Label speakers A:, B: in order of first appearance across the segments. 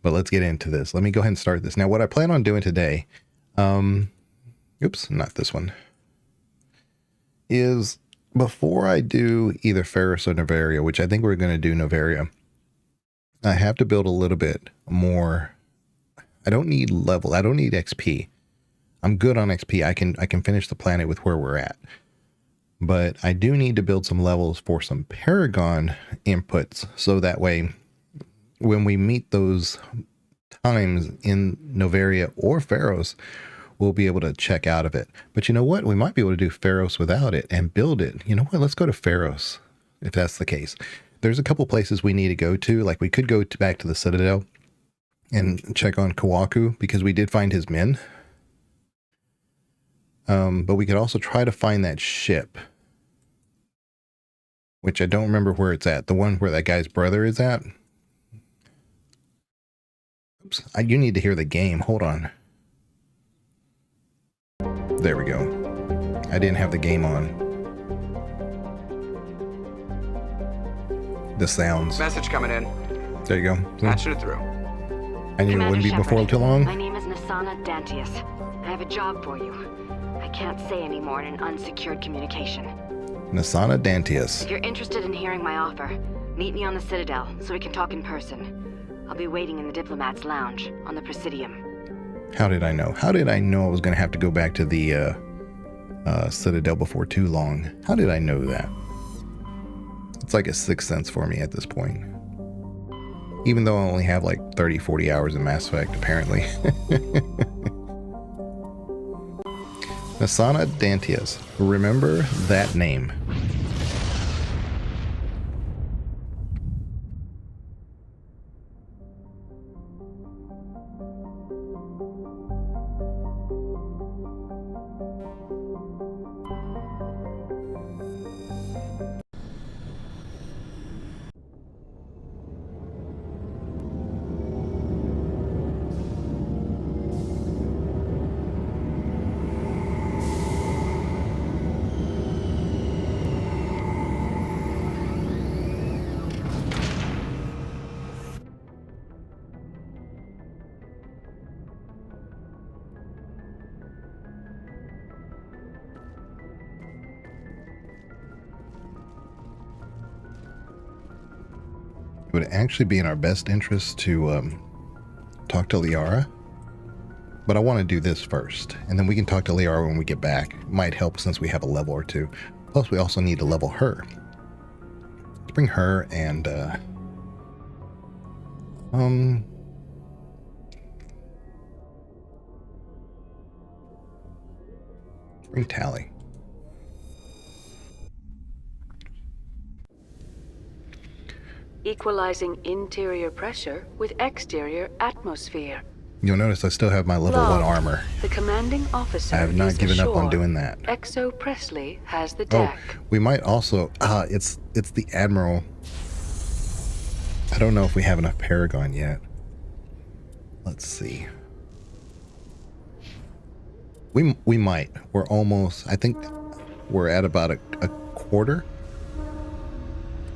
A: But let's get into this. Let me go ahead and start this. Now, what I plan on doing today, oops, not this one, is before I do either Ferrous or Novaria, which I think we're going to do Novaria, I have to build a little bit more. I don't need level. I don't need XP. I'm good on XP. I can finish the planet with where we're at. But I do need to build some levels for some Paragon inputs. So that way, when we meet those times in Novaria or Pharaohs, we'll be able to check out of it. But you know what? We might be able to do Pharaohs without it and build it. You know what? Let's go to Pharaohs if that's the case. There's a couple places we need to go to. Like we could go back to the Citadel and check on Kawaku because we did find his men. But we could also try to find that ship, which I don't remember where it's at. The one where that guy's brother is at. Oops, you need to hear the game. Hold on. There we go. I didn't have the game on. The sounds.
B: Message coming in.
A: There you go.
B: Patching it through.
A: I knew it wouldn't be before too long.
C: My name is Nasana Dantius. I have a job for you. I can't say any more in an unsecured communication.
A: Nasana Dantius.
C: If you're interested in hearing my offer, meet me on the Citadel so we can talk in person. I'll be waiting in the Diplomat's Lounge on the Presidium.
A: How did I know? How did I know I was going to have to go back to the Citadel before too long? How did I know that? It's like a sixth sense for me at this point. Even though I only have like 30, 40 hours in Mass Effect, apparently. Nasana Dantius. Remember that name. It would actually be in our best interest to talk to Liara, but I want to do this first, and then we can talk to Liara when we get back. It might help since we have a level or two. Plus, we also need to level her. Let's bring her and bring Tally.
D: Equalizing interior pressure with exterior atmosphere.
A: You'll notice I still have my level 1 armor.
D: The commanding officer
A: I have not given up on doing that.
D: Exo Presley has the deck.
A: Oh, we might also it's the Admiral. I don't know if we have enough Paragon yet. Let's see. We might. We're almost, I think we're at about a quarter.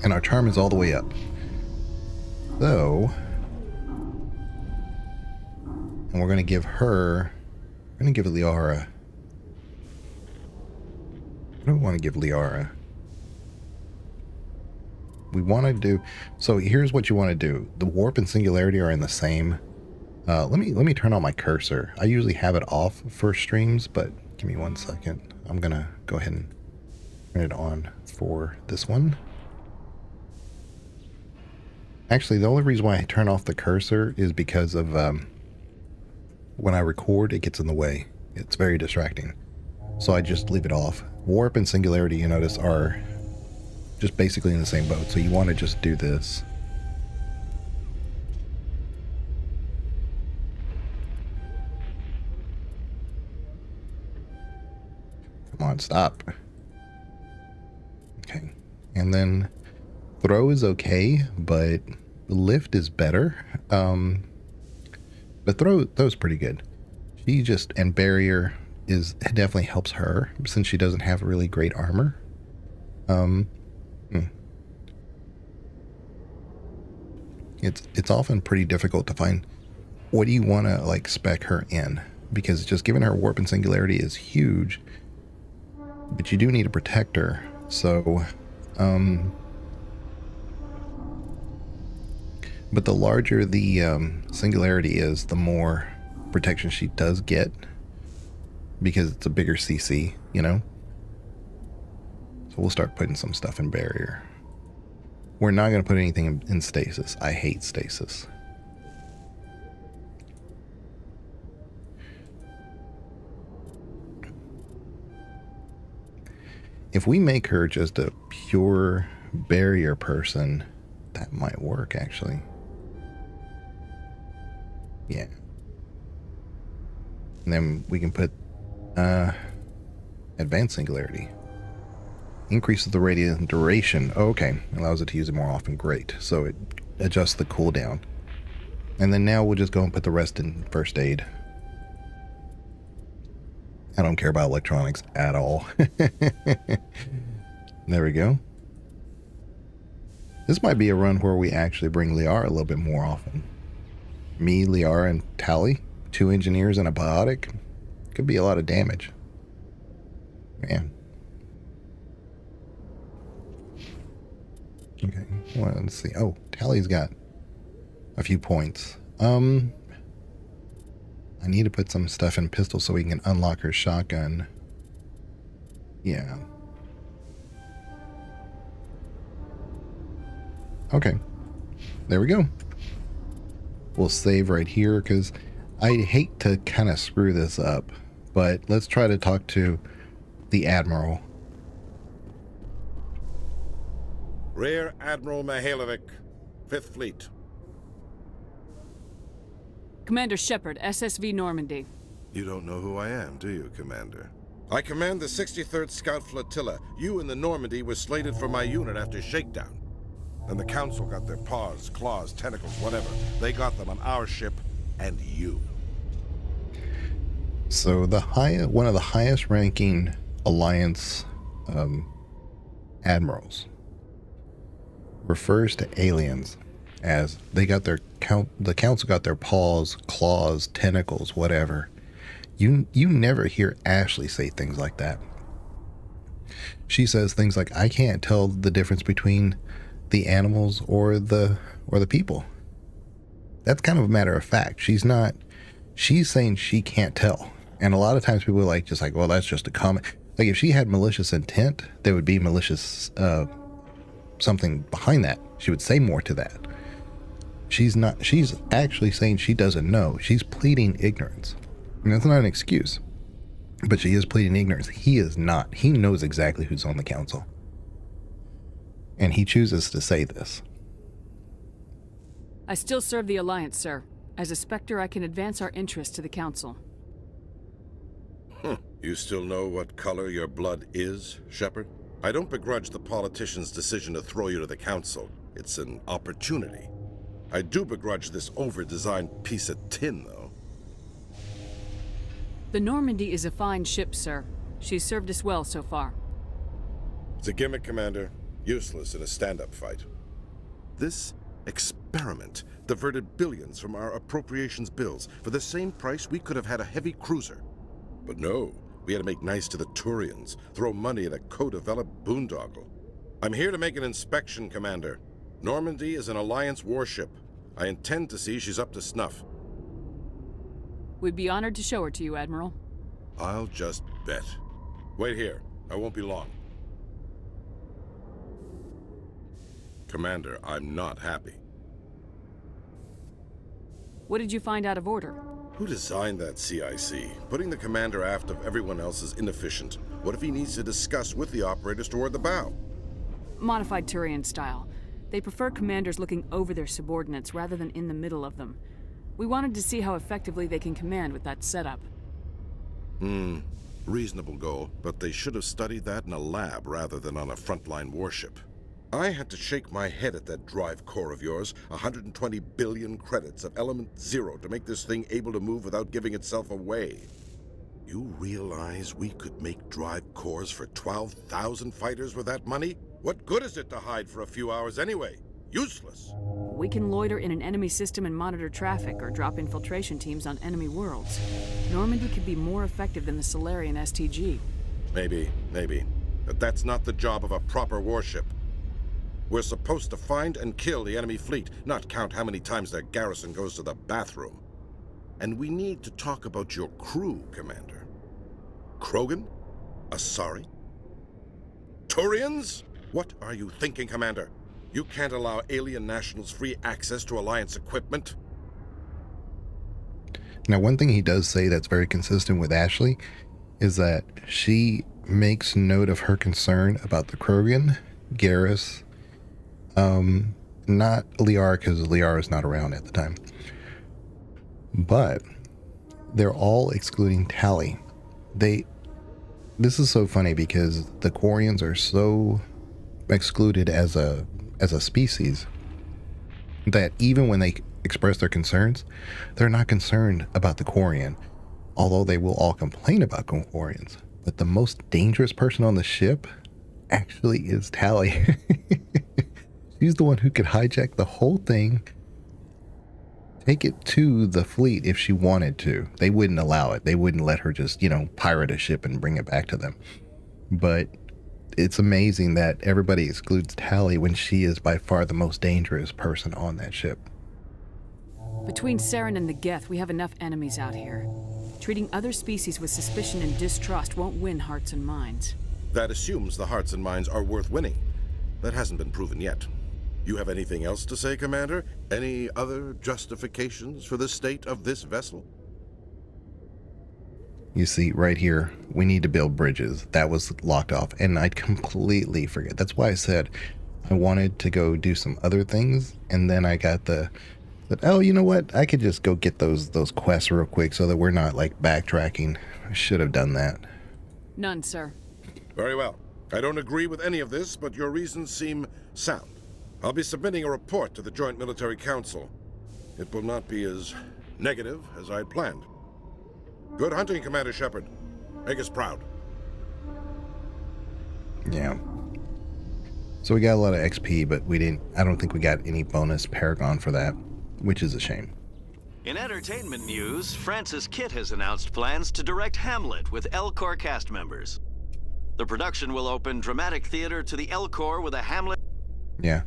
A: And our charm is all the way up. So, and we're going to give her, we're going to give Liara. What do we want to give Liara? We want to do, so here's what you want to do. The warp and singularity are in the same. Let me turn on my cursor. I usually have it off for streams, but give me 1 second. I'm going to go ahead and turn it on for this one. Actually, the only reason why I turn off the cursor is because of when I record, it gets in the way. It's very distracting. So I just leave it off. Warp and singularity, you notice, are just basically in the same boat. So you want to just do this. Come on, stop. Okay. And then throw is okay, but lift is better. But throw's pretty good. She just, and barrier is definitely helps her since she doesn't have really great armor. It's often pretty difficult to find what do you want to like spec her in? Because just giving her warp and singularity is huge, but you do need to protect her. So, but the larger the singularity is, the more protection she does get, because it's a bigger CC, you know? So we'll start putting some stuff in barrier. We're not going to put anything in stasis. I hate stasis. If we make her just a pure barrier person, that might work, actually. Yeah. And then we can put advanced singularity. Increases the radiant duration. Oh, okay. Allows it to use it more often. Great. So it adjusts the cooldown. And then now we'll just go and put the rest in first aid. I don't care about electronics at all. There we go. This might be a run where we actually bring Liara a little bit more often. Me, Liara, and Tally. 2 engineers and a biotic. Could be a lot of damage. Man. Okay, well, let's see. Oh, Tally's got a few points. I need to put some stuff in pistol so we can unlock her shotgun. Yeah. Okay. There we go. We'll save right here because I hate to kind of screw this up, but let's try to talk to the Admiral.
B: Rear Admiral Mihailovic, 5th Fleet.
E: Commander Shepard, SSV Normandy.
B: You don't know who I am, do you, Commander? I command the 63rd Scout Flotilla. You and the Normandy were slated for my unit after shakedown. And the Council got their paws, claws, tentacles, whatever. They got them on our ship and you.
A: So one of the highest ranking Alliance admirals refers to aliens as they got their the Council got their paws, claws, tentacles, whatever. You never hear Ashley say things like that. She says things like, I can't tell the difference between the animals or the people. That's kind of a matter of fact. She's saying she can't tell. And a lot of times people are like, well, that's just a comment. Like if she had malicious intent, there would be malicious something behind that. She would say more to that. She's actually saying she doesn't know. She's pleading ignorance. And that's not an excuse. But she is pleading ignorance. He is not. He knows exactly who's on the Council. And he chooses to say this.
E: I still serve the Alliance, sir. As a Spectre, I can advance our interests to the Council.
B: You still know what color your blood is, Shepard? I don't begrudge the politician's decision to throw you to the Council. It's an opportunity. I do begrudge this over-designed piece of tin, though.
E: The Normandy is a fine ship, sir. She's served us well so far.
B: It's a gimmick, Commander. Useless in a stand-up fight. This experiment diverted billions from our appropriations bills. For the same price, we could have had a heavy cruiser. But no, we had to make nice to the Turians, throw money at a co-developed boondoggle. I'm here to make an inspection, Commander. Normandy is an Alliance warship. I intend to see she's up to snuff.
E: We'd be honored to show her to you, Admiral.
B: I'll just bet. Wait here. I won't be long. Commander, I'm not happy.
E: What did you find out of order?
B: Who designed that CIC? Putting the commander aft of everyone else is inefficient. What if he needs to discuss with the operators toward the bow?
E: Modified Turian style. They prefer commanders looking over their subordinates rather than in the middle of them. We wanted to see how effectively they can command with that setup.
B: Reasonable goal, but they should have studied that in a lab rather than on a frontline warship. I had to shake my head at that drive core of yours. 120 billion credits of element 0 to make this thing able to move without giving itself away. You realize we could make drive cores for 12,000 fighters with that money? What good is it to hide for a few hours anyway? Useless.
E: We can loiter in an enemy system and monitor traffic or drop infiltration teams on enemy worlds. Normandy could be more effective than the Solarian STG.
B: Maybe. But that's not the job of a proper warship. We're supposed to find and kill the enemy fleet, not count how many times their garrison goes to the bathroom. And we need to talk about your crew, Commander. Krogan? Asari? Turians? What are you thinking, Commander? You can't allow alien nationals free access to Alliance equipment.
A: Now, one thing he does say that's very consistent with Ashley is that she makes note of her concern about the Krogan, Garrus, not Liara, because Liara is not around at the time. But they're all excluding Tally. This is so funny because the Quarians are so excluded as a species that even when they express their concerns, they're not concerned about the Quarian, although they will all complain about Quarians. But the most dangerous person on the ship actually is Tally. She's the one who could hijack the whole thing, take it to the fleet if she wanted to. They wouldn't allow it. They wouldn't let her just, pirate a ship and bring it back to them. But it's amazing that everybody excludes Tally when she is by far the most dangerous person on that ship.
E: Between Saren and the Geth, we have enough enemies out here. Treating other species with suspicion and distrust won't win hearts and minds.
B: That assumes the hearts and minds are worth winning. That hasn't been proven yet. You have anything else to say, Commander? Any other justifications for the state of this vessel?
A: You see, right here, we need to build bridges. That was locked off, and I completely forget. That's why I said I wanted to go do some other things, and then I got oh, you know what? I could just go get those quests real quick so that we're not, backtracking. I should have done that.
E: None, sir.
B: Very well. I don't agree with any of this, but your reasons seem sound. I'll be submitting a report to the Joint Military Council. It will not be as negative as I'd planned. Good hunting, Commander Shepard. Make us proud.
A: Yeah. So we got a lot of XP, but I don't think we got any bonus Paragon for that, which is a shame.
F: In entertainment news, Francis Kitt has announced plans to direct Hamlet with El Corps cast members. The production will open dramatic theater to the El Corps with a Hamlet.
A: Yeah.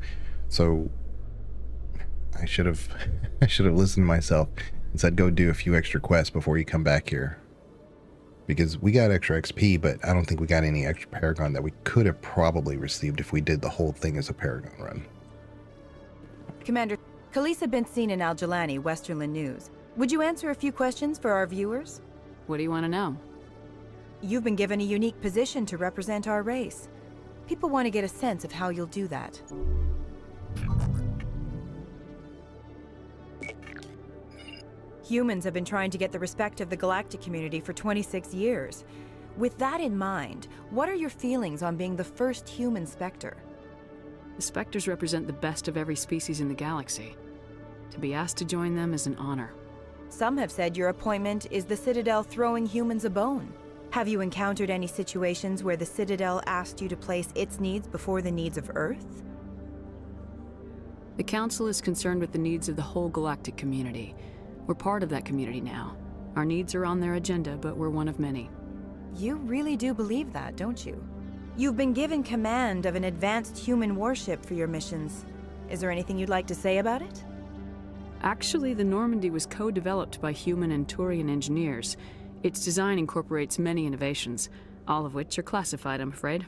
A: So I should have listened to myself and said go do a few extra quests before you come back here. Because we got extra XP, but I don't think we got any extra Paragon that we could have probably received if we did the whole thing as a Paragon run.
G: Commander, Khaleesa been seen in Al Jalani, Westerland News. Would you answer a few questions for our viewers?
E: What do you want to know?
G: You've been given a unique position to represent our race. People want to get a sense of how you'll do that. Humans have been trying to get the respect of the galactic community for 26 years. With that in mind, what are your feelings on being the first human Spectre?
E: The Spectres represent the best of every species in the galaxy. To be asked to join them is an honor.
G: Some have said your appointment is the Citadel throwing humans a bone. Have you encountered any situations where the Citadel asked you to place its needs before the needs of Earth?
E: The Council is concerned with the needs of the whole galactic community. We're part of that community now. Our needs are on their agenda, but we're one of many.
G: You really do believe that, don't you? You've been given command of an advanced human warship for your missions. Is there anything you'd like to say about it?
E: Actually, the Normandy was co-developed by human and Turian engineers. Its design incorporates many innovations, all of which are classified, I'm afraid.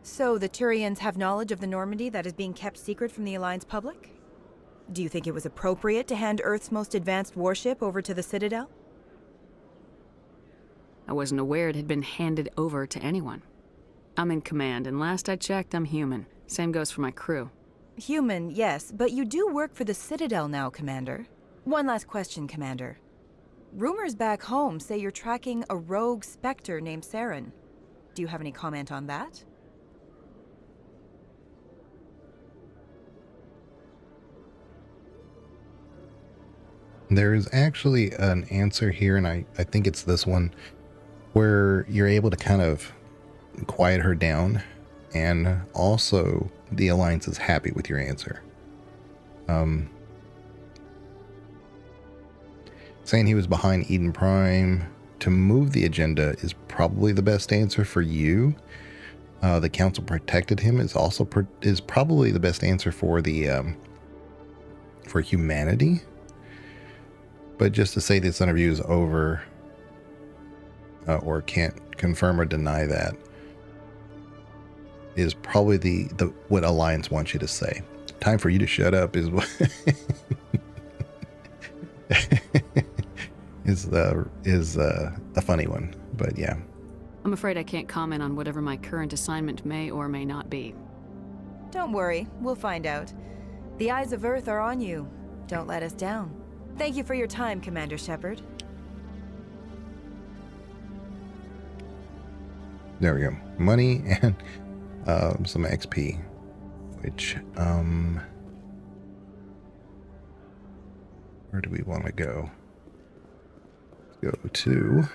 G: So the Turians have knowledge of the Normandy that is being kept secret from the Alliance public? Do you think it was appropriate to hand Earth's most advanced warship over to the Citadel?
E: I wasn't aware it had been handed over to anyone. I'm in command, and last I checked, I'm human. Same goes for my crew.
G: Human, yes, but you do work for the Citadel now, Commander. One last question, Commander. Rumors back home say you're tracking a rogue Spectre named Saren. Do you have any comment on that?
A: There is actually an answer here, and I think it's this one, where you're able to kind of quiet her down, and also the Alliance is happy with your answer. Saying he was behind Eden Prime to move the agenda is probably the best answer for you. The council protected him is also is probably the best answer for the for humanity. But just to say this interview is over, or can't confirm or deny that, is probably the what Alliance wants you to say. Time for you to shut up is what is a funny one, but yeah.
E: I'm afraid I can't comment on whatever my current assignment may or may not be.
G: Don't worry, we'll find out. The eyes of Earth are on you. Don't let us down. Thank you for your time, Commander Shepard.
A: There we go. Money and some XP, which where do we want to go? Let's go to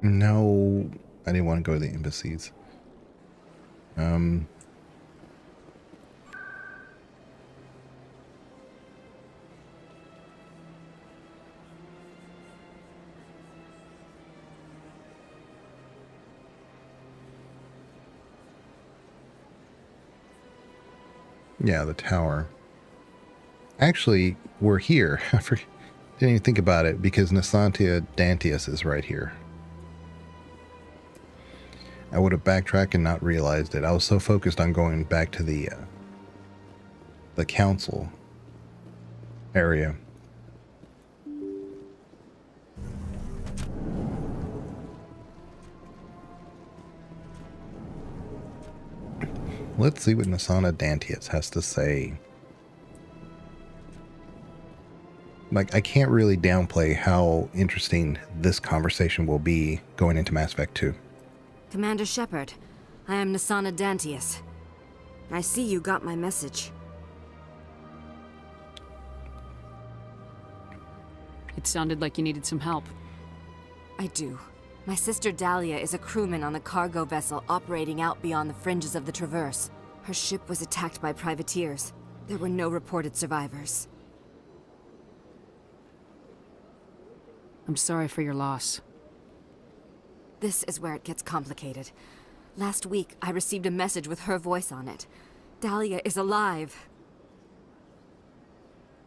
A: no, I didn't want to go to the embassies. Yeah, the tower. Actually, we're here. I didn't even think about it because Nasantia Dantius is right here. I would have backtracked and not realized it. I was so focused on going back to the council area. Let's see what Nasana Dantius has to say. Like, I can't really downplay how interesting this conversation will be going into Mass Effect 2.
C: Commander Shepard, I am Nasana Dantius. I see you got my message.
E: It sounded like you needed some help.
C: I do. My sister Dahlia is a crewman on the cargo vessel operating out beyond the fringes of the Traverse. Her ship was attacked by privateers. There were no reported survivors.
E: I'm sorry for your loss.
C: This is where it gets complicated. Last week, I received a message with her voice on it. Dahlia is alive.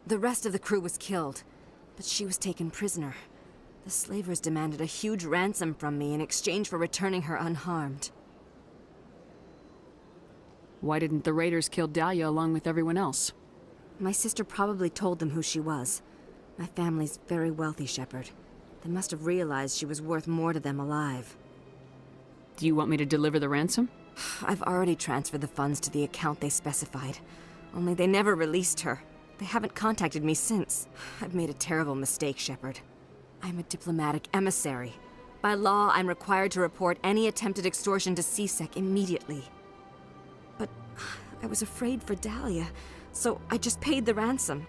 C: The rest of the crew was killed, but she was taken prisoner. The slavers demanded a huge ransom from me in exchange for returning her unharmed.
E: Why didn't the raiders kill Dahlia along with everyone else?
C: My sister probably told them who she was. My family's very wealthy, Shepard. They must have realized she was worth more to them alive.
E: Do you want me to deliver the ransom?
C: I've already transferred the funds to the account they specified. Only they never released her. They haven't contacted me since. I've made a terrible mistake, Shepard. I'm a diplomatic emissary. By law, I'm required to report any attempted extortion to CSEC immediately. But I was afraid for Dahlia, so I just paid the ransom.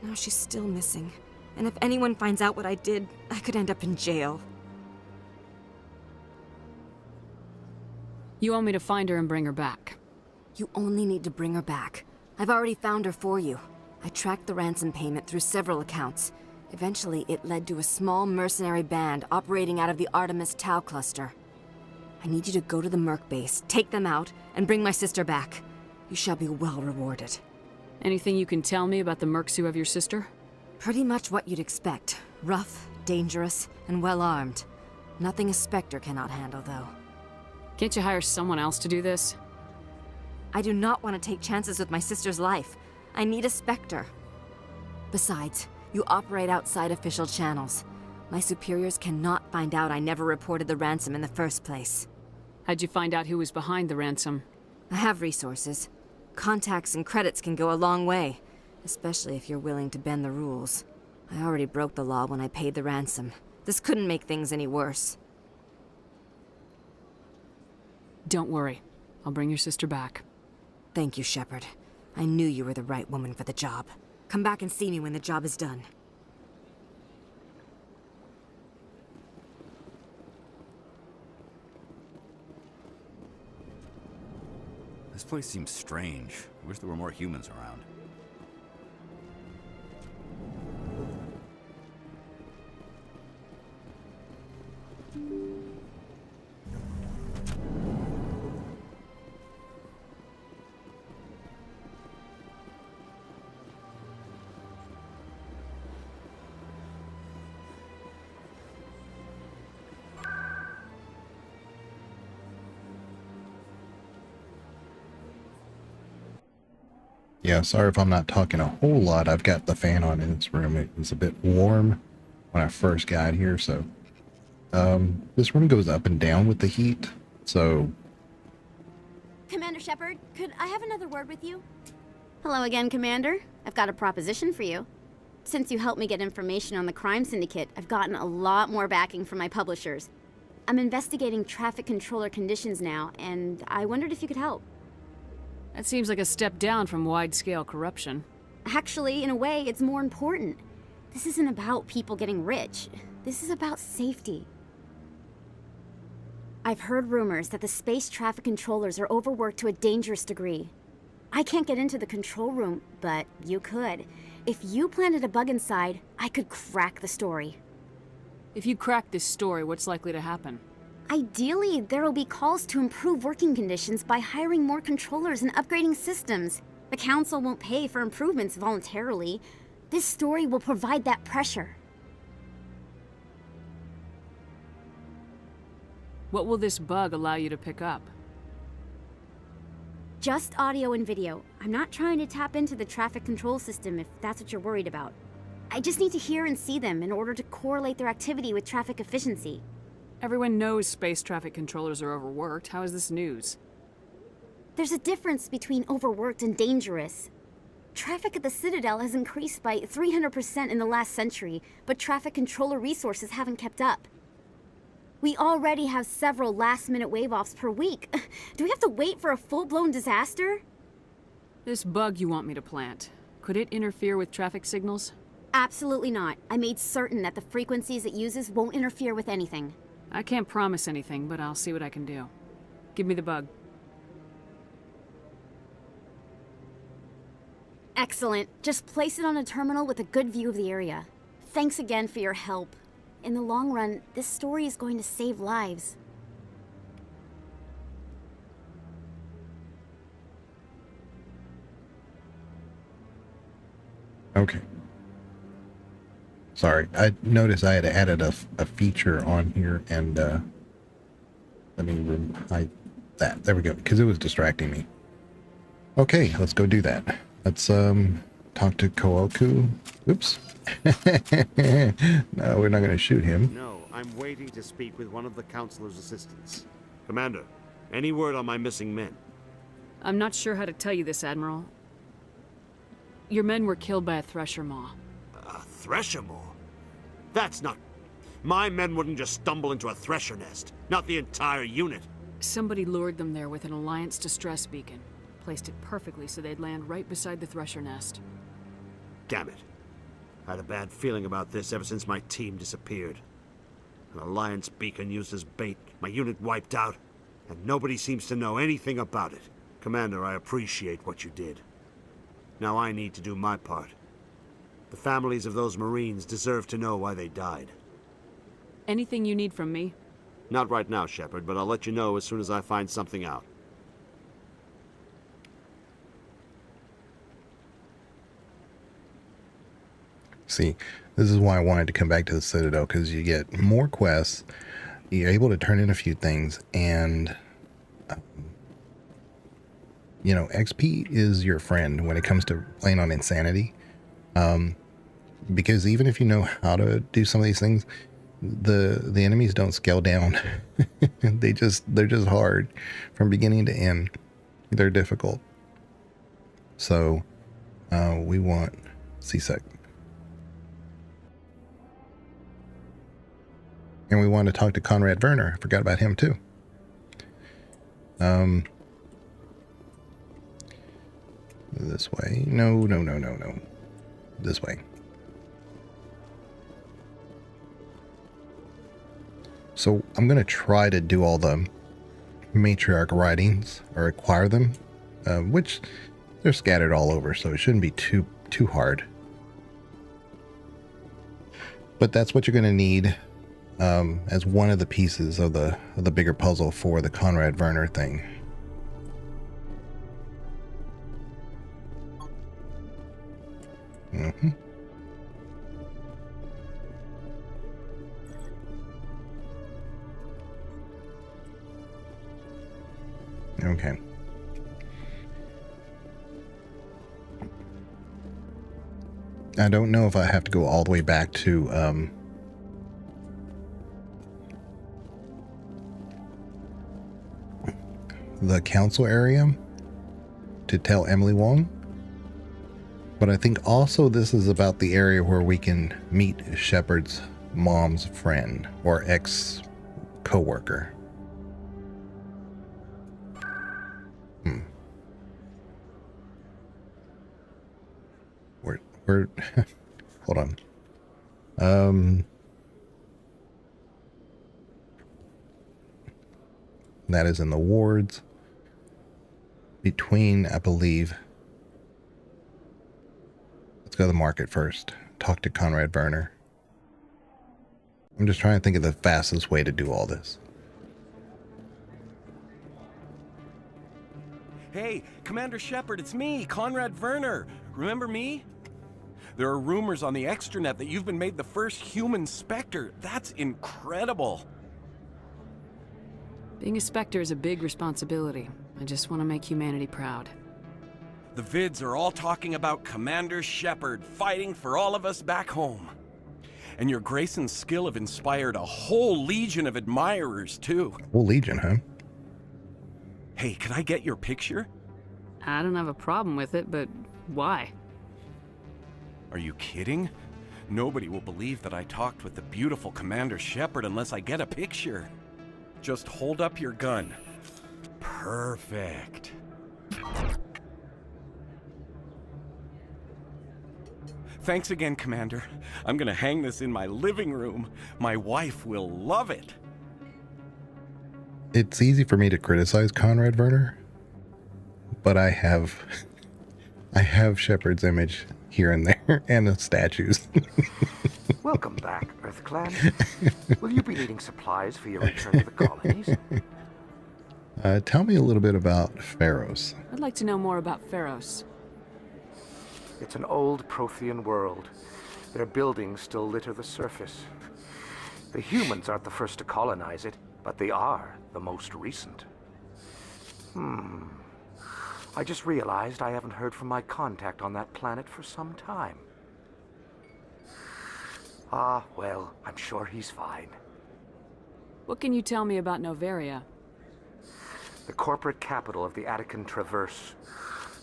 C: Now she's still missing. And if anyone finds out what I did, I could end up in jail.
E: You want me to find her and bring her back?
C: You only need to bring her back. I've already found her for you. I tracked the ransom payment through several accounts. Eventually, it led to a small mercenary band operating out of the Artemis Tau cluster. I need you to go to the Merc base, take them out, and bring my sister back. You shall be well rewarded.
E: Anything you can tell me about the mercs who have your sister?
C: Pretty much what you'd expect. Rough, dangerous, and well-armed. Nothing a Spectre cannot handle, though.
E: Can't you hire someone else to do this?
C: I do not want to take chances with my sister's life. I need a Spectre. Besides, you operate outside official channels. My superiors cannot find out I never reported the ransom in the first place.
E: How'd you find out who was behind the ransom?
C: I have resources. Contacts and credits can go a long way, especially if you're willing to bend the rules. I already broke the law when I paid the ransom. This couldn't make things any worse.
E: Don't worry. I'll bring your sister back.
C: Thank you, Shepard. I knew you were the right woman for the job. Come back and see me when the job is done.
H: place seems strange. I wish there were more humans around.
A: Yeah, sorry if I'm not talking a whole lot. I've got the fan on in this room. It was a bit warm when I first got here, so this room goes up and down with the heat. So
I: Commander Shepard, could I have another word with you? Hello again, Commander. I've got a proposition for you. Since you helped me get information on the crime syndicate, I've gotten a lot more backing from my publishers. I'm investigating traffic controller conditions now, and I wondered if you could help.
E: That seems like a step down from wide-scale corruption.
I: Actually, in a way, it's more important. This isn't about people getting rich. This is about safety. I've heard rumors that the space traffic controllers are overworked to a dangerous degree. I can't get into the control room, but you could. If you planted a bug inside, I could crack the story.
E: If you crack this story, what's likely to happen?
I: Ideally, there will be calls to improve working conditions by hiring more controllers and upgrading systems. The Council won't pay for improvements voluntarily. This story will provide that pressure.
E: What will this bug allow you to pick up?
I: Just audio and video. I'm not trying to tap into the traffic control system if that's what you're worried about. I just need to hear and see them in order to correlate their activity with traffic efficiency.
E: Everyone knows space traffic controllers are overworked. How is this news?
I: There's a difference between overworked and dangerous. Traffic at the Citadel has increased by 300% in the last century, but traffic controller resources haven't kept up. We already have several last-minute wave-offs per week. Do we have to wait for a full-blown disaster?
E: This bug you want me to plant, could it interfere with traffic signals?
I: Absolutely not. I made certain that the frequencies it uses won't interfere with anything.
E: I can't promise anything, but I'll see what I can do. Give me the bug.
I: Excellent. Just place it on a terminal with a good view of the area. Thanks again for your help. In the long run, this story is going to save lives.
A: okay. Sorry, I noticed I had added a feature on here, and let me hide that. There we go, because it was distracting me. Okay, let's go do that. Let's talk to Kooku. Oops. No, we're not going to shoot him.
J: No, I'm waiting to speak with one of the Councilor's assistants. Commander, any word on my missing men?
E: I'm not sure how to tell you this, Admiral. Your men were killed by a thresher maw.
J: A thresher maw? That's not... My men wouldn't just stumble into a thresher nest. Not the entire unit.
E: Somebody lured them there with an Alliance distress beacon. Placed it perfectly so they'd land right beside the thresher nest.
J: Damn it. I had a bad feeling about this ever since my team disappeared. An Alliance beacon used as bait, my unit wiped out, and nobody seems to know anything about it. Commander, I appreciate what you did. Now I need to do my part. The families of those Marines deserve to know why they died.
E: Anything you need from me?
J: Not right now, Shepard, but I'll let you know as soon as I find something out.
A: See, this is why I wanted to come back to the Citadel, because you get more quests, you're able to turn in a few things, and you know, XP is your friend when it comes to playing on Insanity. Because even if you know how to do some of these things, the enemies don't scale down. they're just hard from beginning to end. They're difficult. So we want CSEC. And we want to talk to Conrad Werner. I forgot about him too. This way. No. This way. So I'm going to try to do all the matriarch writings, or acquire them. which they're scattered all over, so it shouldn't be too hard. But that's what you're going to need as one of the pieces of the bigger puzzle for the Conrad Werner thing. Mm-hmm. Okay. I don't know if I have to go all the way back to the council area to tell Emily Wong. But I think also this is about the area where we can meet Shepard's mom's friend or ex-coworker. Where hold on. That is in the wards between, I believe. Let's go to the market first. Talk to Conrad Werner. I'm just trying to think of the fastest way to do all this.
K: Hey, Commander Shepard, it's me, Conrad Werner. Remember me? There are rumors on the extranet that you've been made the first human Spectre. That's incredible.
E: Being a Spectre is a big responsibility. I just want to make humanity proud.
K: The vids are all talking about Commander Shepard fighting for all of us back home. And your grace and skill have inspired a whole legion of admirers, too.
A: Whole legion, huh?
K: Hey, can I get your picture?
E: I don't have a problem with it, but why?
K: Are you kidding? Nobody will believe that I talked with the beautiful Commander Shepard unless I get a picture. Just hold up your gun. Perfect. Thanks again, Commander. I'm gonna hang this in my living room. My wife will love it.
A: It's easy for me to criticize Conrad Werner, but I have Shepard's image here and there and the statues.
L: Welcome back, Earth Clan. Will you be needing supplies for your return to the colonies?
A: Tell me a little bit about Pharos.
E: I'd like to know more about Pharos.
L: It's an old Prothean world. Their buildings still litter the surface. The humans aren't the first to colonize it, but they are the most recent. I just realized I haven't heard from my contact on that planet for some time. Ah, well, I'm sure he's fine.
E: What can you tell me about Noveria?
L: The corporate capital of the Attican Traverse.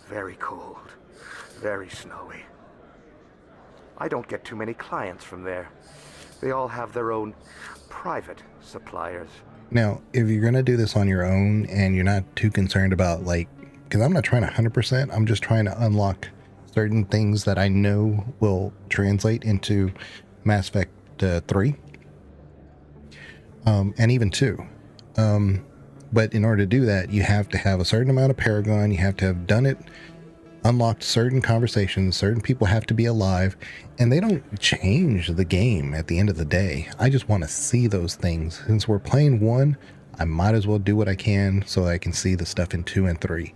L: Very cold. Very snowy. I don't get too many clients from there. They all have their own private suppliers.
A: Now, if you're going to do this on your own and you're not too concerned about, like, because I'm not trying to 100%, I'm just trying to unlock certain things that I know will translate into Mass Effect 3 and even 2. But in order to do that, you have to have a certain amount of Paragon. You have to have done it, unlocked certain conversations. Certain people have to be alive, and they don't change the game at the end of the day. I just want to see those things. Since we're playing 1, I might as well do what I can so I can see the stuff in 2 and 3.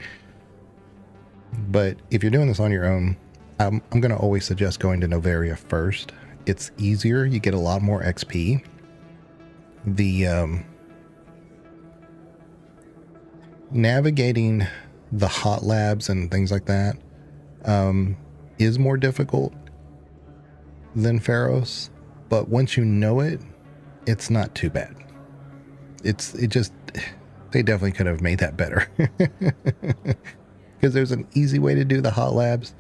A: But if you're doing this on your own, I'm going to always suggest going to Noveria first. It's easier. You get a lot more XP. The navigating the hot labs and things like that is more difficult than Pharos, but once you know it, it's not too bad. They definitely could have made that better. Because there's an easy way to do the hot labs.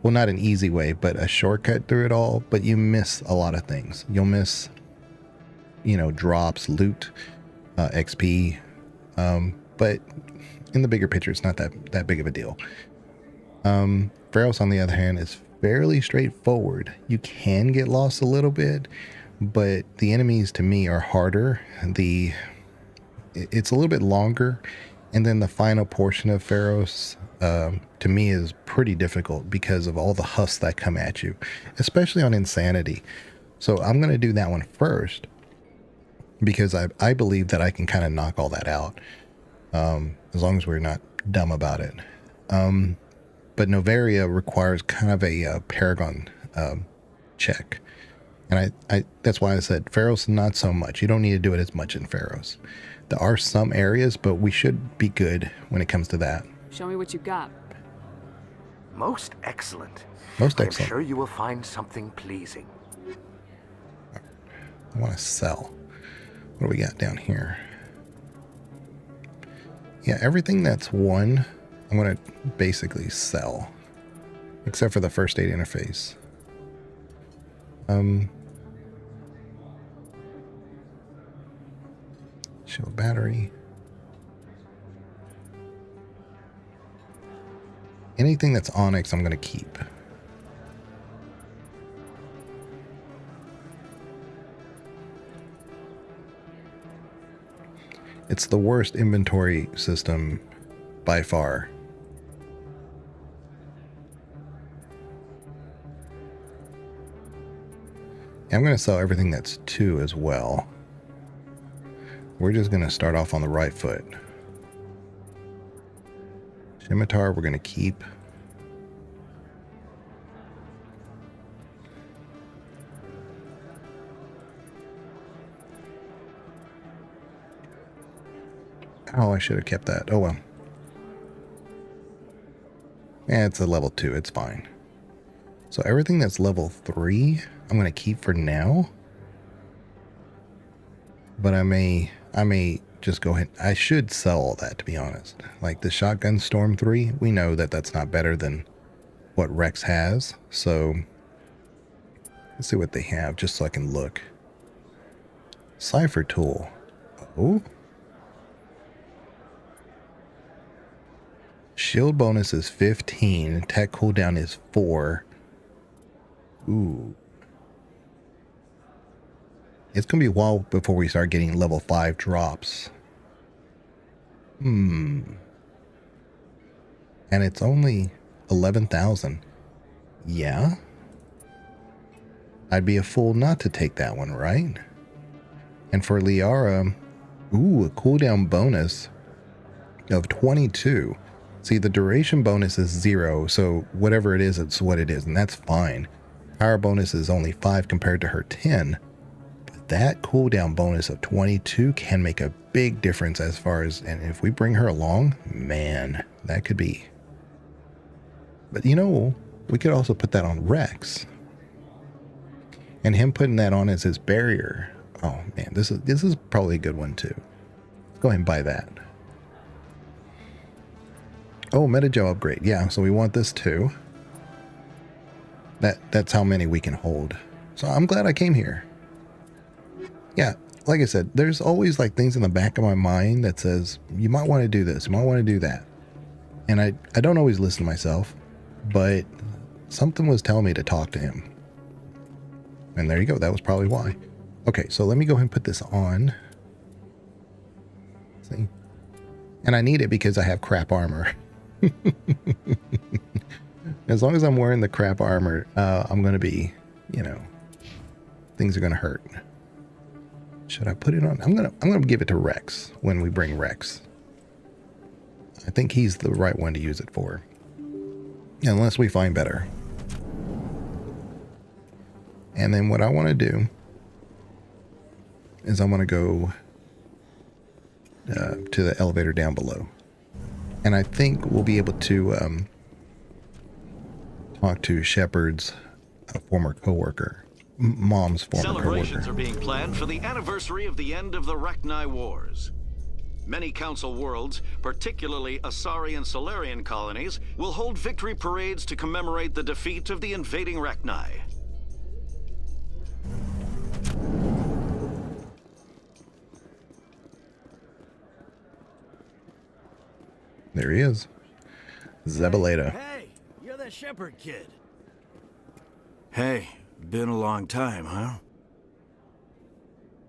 A: Well, not an easy way, but a shortcut through it all, but you miss a lot of things. You'll miss, drops, loot, XP, but in the bigger picture, it's not that big of a deal. Pharos, on the other hand, is fairly straightforward. You can get lost a little bit, but the enemies to me are harder. It's a little bit longer, and then the final portion of Pharos, to me is pretty difficult because of all the husks that come at you, especially on Insanity. So I'm going to do that one first because I believe that I can kind of knock all that out, as long as we're not dumb about it. But Novaria requires kind of a Paragon check. And I that's why I said Pharos not so much. You don't need to do it as much in Pharos. There are some areas, but we should be good when it comes to that.
E: Show me what you got.
L: Most excellent.
A: Most
L: I'm
A: excellent.
L: sure you will find something pleasing.
A: I want to sell. What do we got down here? Yeah, everything that's one, I'm going to basically sell. Except for the first aid interface. Shield battery. Anything that's Onyx, I'm going to keep. It's the worst inventory system by far. I'm going to sell everything that's 2 as well. We're just going to start off on the right foot. Scimitar, we're going to keep. Oh, I should have kept that. Oh well. Yeah, it's a level 2. It's fine. So everything that's level 3, I'm going to keep for now. But I may just go ahead. I should sell all that, to be honest. Like the Shotgun Storm 3, we know that that's not better than what Rex has. So let's see what they have, just so I can look. Cipher Tool. Oh. Shield bonus is 15. Attack cooldown is 4. Ooh. It's going to be a while before we start getting level 5 drops. And it's only 11,000. Yeah. I'd be a fool not to take that one, right? And for Liara, ooh, a cooldown bonus of 22. See, the duration bonus is 0, so whatever it is, it's what it is, and that's fine. Power bonus is only 5 compared to her 10. But that cooldown bonus of 22 can make a big difference as far as, and if we bring her along, man, that could be. But you know, we could also put that on Rex. And him putting that on as his barrier. Oh man, this is probably a good one too. Let's go ahead and buy that. Oh, Metagel upgrade. Yeah, so we want this too. That's how many we can hold. So I'm glad I came here. Yeah, like I said, there's always like things in the back of my mind that says, you might want to do this, you might want to do that. And I don't always listen to myself, but something was telling me to talk to him. And there you go, that was probably why. Okay, so let me go ahead and put this on. See? And I need it because I have crap armor. As long as I'm wearing the crap armor, I'm going to be, you know, things are going to hurt. Should I put it on? I'm going to give it to Rex when we bring Rex. I think he's the right one to use it for. Unless we find better. And then what I want to do is I want to go to the elevator down below. And I think we'll be able to talk to Shepard's former co-worker, Mom's former co-worker.
F: Celebrations are being planned for the anniversary of the end of the Rachni Wars. Many Council worlds, particularly Asari and Solarian colonies, will hold victory parades to commemorate the defeat of the invading Rachni.
A: There he is. Zebaleta.
M: Hey, you're the Shepard kid.
N: Hey, been a long time, huh?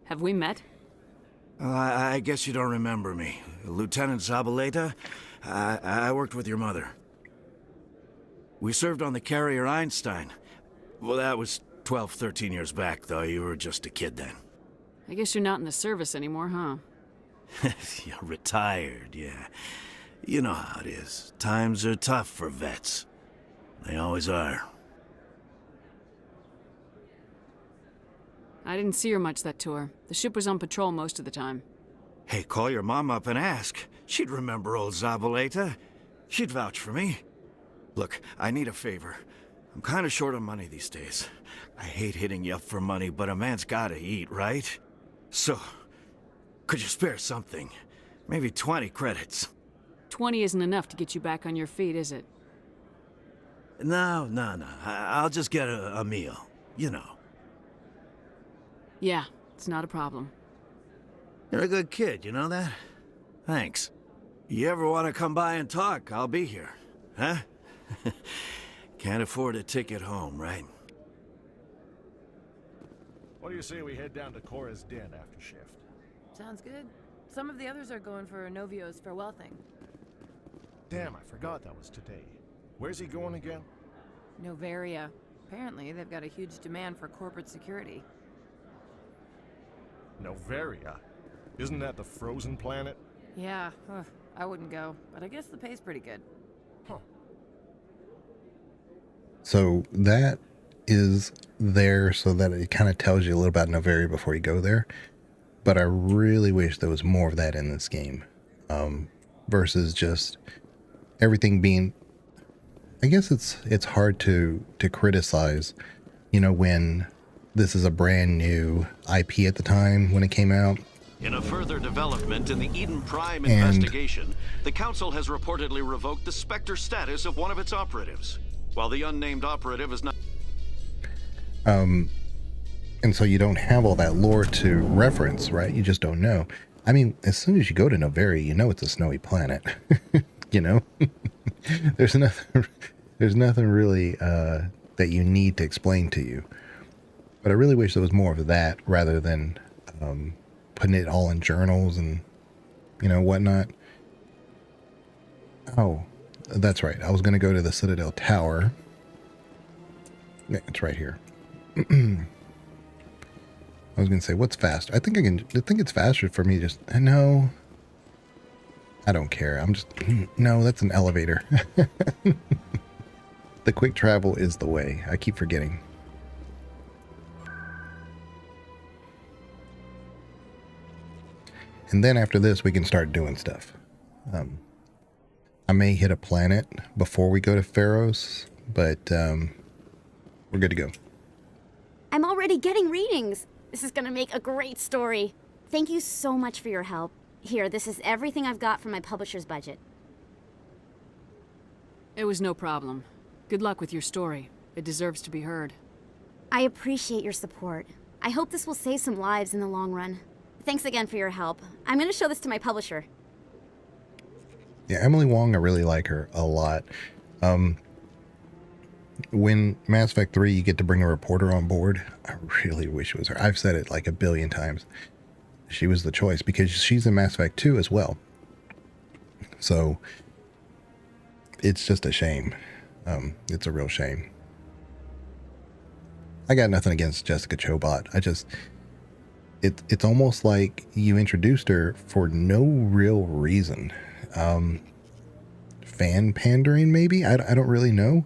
E: Have we met?
N: I guess you don't remember me. Lieutenant Zabaleta? I worked with your mother. We served on the carrier Einstein. Well, that was 12, 13 years back, though. You were just a kid then.
E: I guess you're not in the service anymore, huh?
N: You're retired, yeah. You know how it is. Times are tough for vets. They always are.
E: I didn't see her much that tour. The ship was on patrol most of the time.
N: Hey, call your mom up and ask. She'd remember old Zabaleta. She'd vouch for me. Look, I need a favor. I'm kind of short on money these days. I hate hitting you up for money, but a man's gotta eat, right? So, could you spare something? Maybe 20 credits.
E: 20 isn't enough to get you back on your feet, is it?
N: No. I'll just get a meal. You know.
E: Yeah, it's not a problem.
N: You're a good kid, you know that? Thanks. You ever want to come by and talk, I'll be here. Huh? Can't afford a ticket home, right?
M: What do you say we head down to Cora's den after shift?
O: Sounds good. Some of the others are going for Novio's farewell thing.
M: Damn, I forgot that was today. Where's he going again?
O: Noveria. Apparently, they've got a huge demand for corporate security.
M: Noveria? Isn't that the frozen planet?
O: Yeah, I wouldn't go, but I guess the pay's pretty good.
M: Huh.
A: So that is there so that it kind of tells you a little about Noveria before you go there. But I really wish there was more of that in this game. Versus just everything being... I guess it's hard to criticize, you know, when this is a brand new IP at the time when it came out.
F: In a further development in the Eden Prime investigation, the Council has reportedly revoked the Spectre status of one of its operatives. While the unnamed operative is not...
A: And so you don't have all that lore to reference, right? You just don't know. I mean, as soon as you go to Noveria, you know it's a snowy planet. You know? There's nothing really that you need to explain to you. But I really wish there was more of that rather than putting it all in journals and, you know, whatnot. Oh, that's right. I was going to go to the Citadel Tower. Yeah, it's right here. I was going to say, what's faster? I think it's faster for me just... No. I don't care. I'm just... No, that's an elevator. The quick travel is the way. I keep forgetting. And then after this, we can start doing stuff. I may hit a planet before we go to Pharaoh's, but we're good to go.
I: I'm already getting readings. This is gonna make a great story. Thank you so much for your help. Here, this is everything I've got from my publisher's budget.
E: It was no problem. Good luck with your story. It deserves to be heard.
I: I appreciate your support. I hope this will save some lives in the long run. Thanks again for your help. I'm gonna show this to my publisher.
A: Yeah, Emily Wong, I really like her a lot. When Mass Effect 3, you get to bring a reporter on board. I really wish it was her. I've said it like a billion times. She was the choice because she's in Mass Effect 2 as well. So it's just a shame. It's a real shame. I got nothing against Jessica Chobot. It's almost like you introduced her for no real reason. Fan pandering, maybe? I don't really know.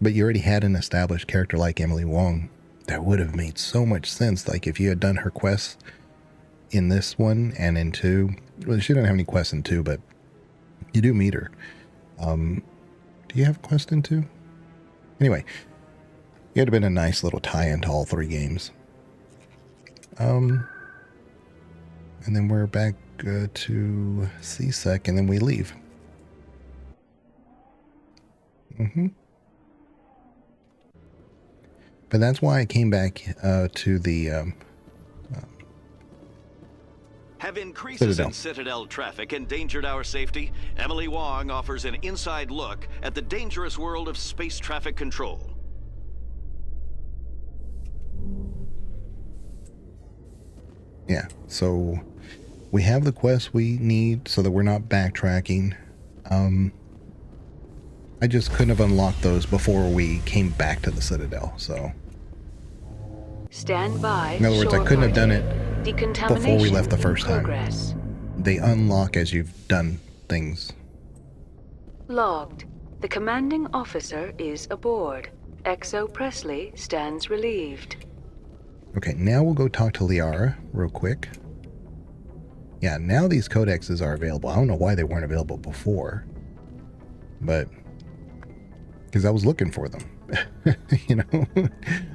A: But you already had an established character like Emily Wong. That would have made so much sense. Like if you had done her quests in this one and in 2. Well, she didn't have any quests in 2, but you do meet her. Do you have a quest in 2? Anyway, it would have been a nice little tie-in to all 3 games. And then we're back to C-Sec, and then we leave. But that's why I came back to the
F: Have increases
A: Citadel.
F: in Citadel traffic endangered our safety? Emily Wong offers an inside look at the dangerous world of space traffic control.
A: Yeah, so we have the quests we need so that we're not backtracking. I just couldn't have unlocked those before we came back to the Citadel, so...
D: Stand by.
A: In other words, I couldn't have done it before we left the first time. They unlock as you've done things.
D: Logged. The commanding officer is aboard. XO Presley stands relieved.
A: Okay, now we'll go talk to Liara real quick. Yeah, now these codexes are available. I don't know why they weren't available before. But... because I was looking for them. You know? I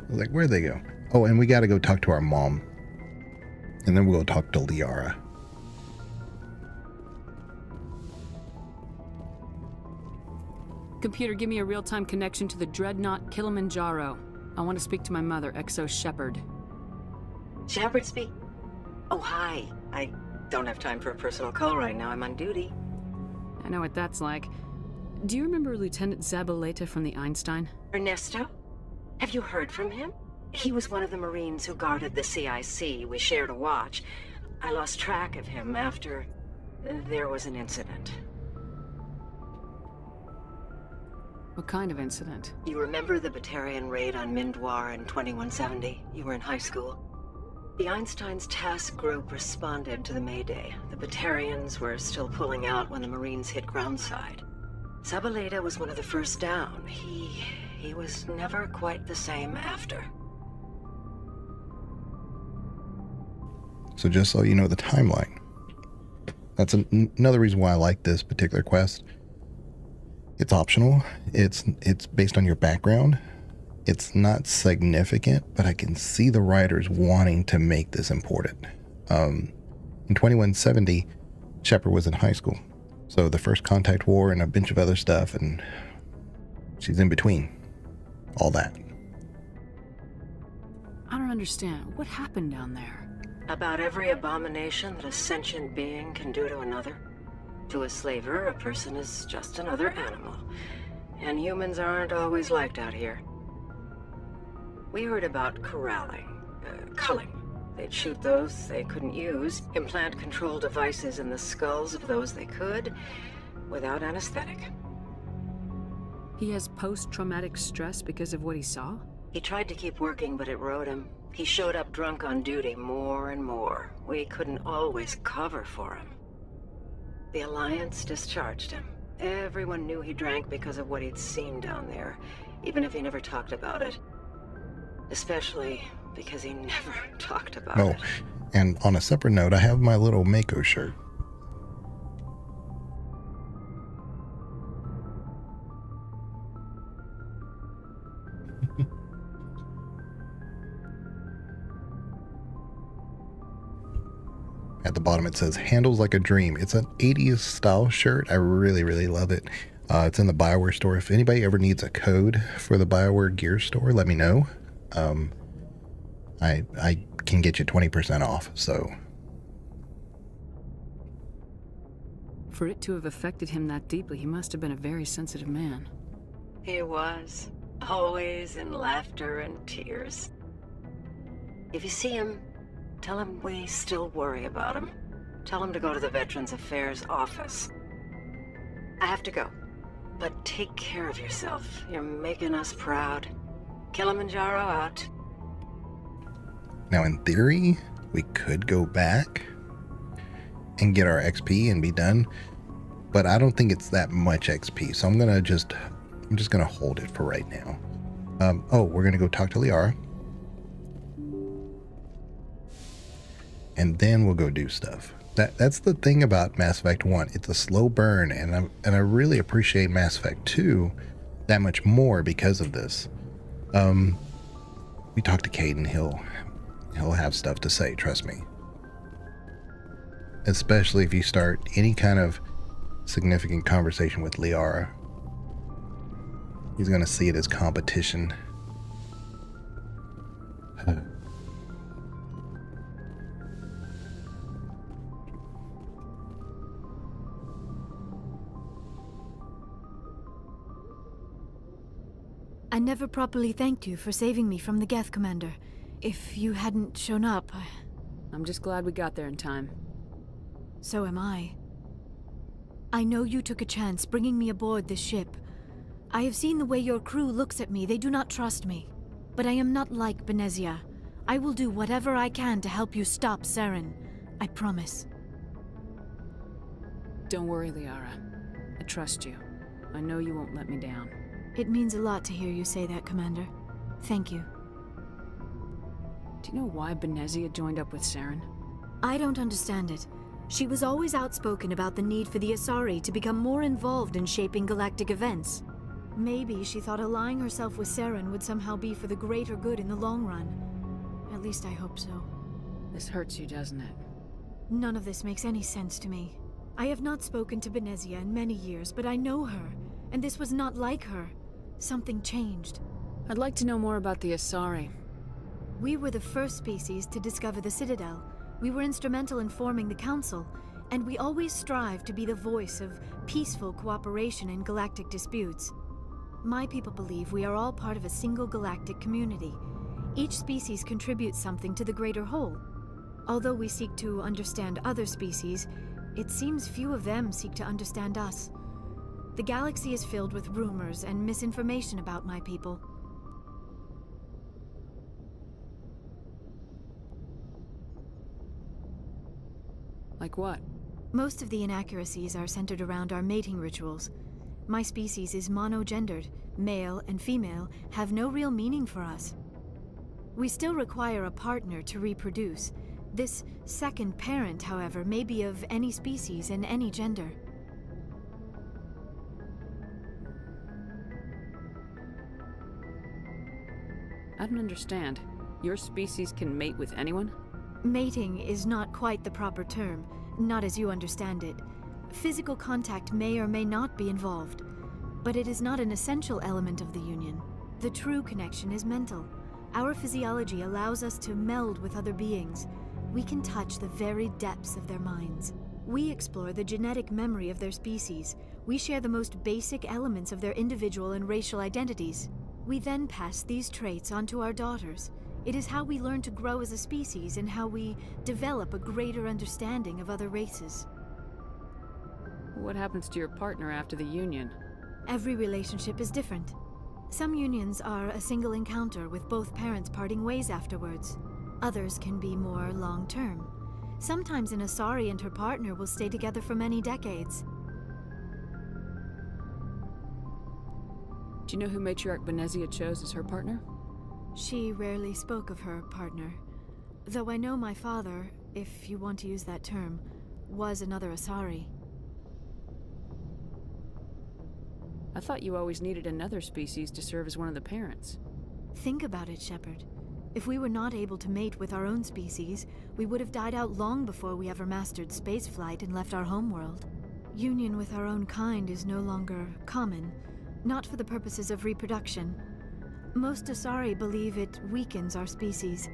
A: was like, where'd they go? Oh, and we gotta go talk to our mom. And then we'll go talk to Liara.
E: Computer, give me a real-time connection to the Dreadnought Kilimanjaro. I want to speak to my mother, XO Shepard.
P: Shepard speak? Oh, hi. I don't have time for a personal call right now. I'm on duty.
E: I know what that's like. Do you remember Lieutenant Zabaleta from the Einstein?
P: Ernesto? Have you heard from him? He was one of the Marines who guarded the CIC. We shared a watch. I lost track of him after there was an incident.
E: What kind of incident?
P: You remember the Batarian raid on Mindwar in 2170? You were in high school. The Einstein's task group responded to the Mayday. The Batarians were still pulling out when the Marines hit groundside. Zabaleta was one of the first down. He was never quite the same after.
A: So just so you know the timeline. That's another reason why I like this particular quest. It's optional. It's based on your background. It's not significant, but I can see the writers wanting to make this important. In 2170, Shepard was in high school. So the first contact war and a bunch of other stuff, and she's in between. All that.
E: I don't understand. What happened down there?
P: About every abomination that a sentient being can do to another. To a slaver, a person is just another animal. And humans aren't always liked out here. We heard about corralling, culling. They'd shoot those they couldn't use, implant control devices in the skulls of those they could, without anesthetic.
E: He has post-traumatic stress because of what he saw?
P: He tried to keep working, but it rode him. He showed up drunk on duty more and more. We couldn't always cover for him. The Alliance discharged him. Everyone knew he drank because of what he'd seen down there, even if he never talked about it. Especially because he never talked about it.
A: And on a separate note, I have my little Mako shirt. At the bottom it says, handles like a dream. It's an 80s style shirt. I really, really love it. It's in the BioWare store. If anybody ever needs a code for the BioWare gear store, let me know. I can get you 20% off, so.
E: For it to have affected him that deeply, he must have been a very sensitive man.
P: He was. Always in laughter and tears. If you see him, tell him we still worry about him. Tell him to go to the Veterans Affairs office. I have to go. But take care of yourself. You're making us proud. Kilimanjaro out.
A: Now, in theory, we could go back and get our XP and be done, but I don't think it's that much XP, so I'm just gonna hold it for right now. We're gonna go talk to Liara, and then we'll go do stuff. That's the thing about Mass Effect 1. It's a slow burn, and I really appreciate Mass Effect 2 that much more because of this. We talked to Caden. He'll have stuff to say, trust me. Especially if you start any kind of significant conversation with Liara. He's gonna see it as competition.
Q: I never properly thanked you for saving me from the Geth, Commander. If you hadn't shown up,
E: I'm just glad we got there in time.
Q: So am I. I know you took a chance bringing me aboard this ship. I have seen the way your crew looks at me. They do not trust me. But I am not like Benezia. I will do whatever I can to help you stop Saren. I promise.
E: Don't worry, Liara. I trust you. I know you won't let me down.
Q: It means a lot to hear you say that, Commander. Thank you.
E: Do you know why Benezia joined up with Saren?
Q: I don't understand it. She was always outspoken about the need for the Asari to become more involved in shaping galactic events. Maybe she thought allying herself with Saren would somehow be for the greater good in the long run. At least I hope so.
E: This hurts you, doesn't it?
Q: None of this makes any sense to me. I have not spoken to Benezia in many years, but I know her, and this was not like her. Something changed.
E: I'd like to know more about the Asari.
Q: We were the first species to discover the Citadel. We were instrumental in forming the Council, and we always strive to be the voice of peaceful cooperation in galactic disputes. My people believe we are all part of a single galactic community. Each species contributes something to the greater whole. Although we seek to understand other species, it seems few of them seek to understand us. The galaxy is filled with rumors and misinformation about my people.
E: Like what?
Q: Most of the inaccuracies are centered around our mating rituals. My species is monogendered. Male and female have no real meaning for us. We still require a partner to reproduce. This second parent, however, may be of any species and any gender.
E: I don't understand. Your species can mate with anyone?
Q: Mating is not quite the proper term, not as you understand it. Physical contact may or may not be involved, but it is not an essential element of the union. The true connection is mental. Our physiology allows us to meld with other beings. We can touch the very depths of their minds. We explore the genetic memory of their species. We share the most basic elements of their individual and racial identities. We then pass these traits on to our daughters. It is how we learn to grow as a species and how we develop a greater understanding of other races.
E: What happens to your partner after the union?
Q: Every relationship is different. Some unions are a single encounter with both parents parting ways afterwards. Others can be more long-term. Sometimes an Asari and her partner will stay together for many decades.
E: Do you know who Matriarch Benezia chose as her partner?
Q: She rarely spoke of her partner. Though I know my father, if you want to use that term, was another Asari.
E: I thought you always needed another species to serve as one of the parents.
Q: Think about it, Shepard. If we were not able to mate with our own species, we would have died out long before we ever mastered spaceflight and left our homeworld. Union with our own kind is no longer common, not for the purposes of reproduction. Most Asari believe it weakens our species.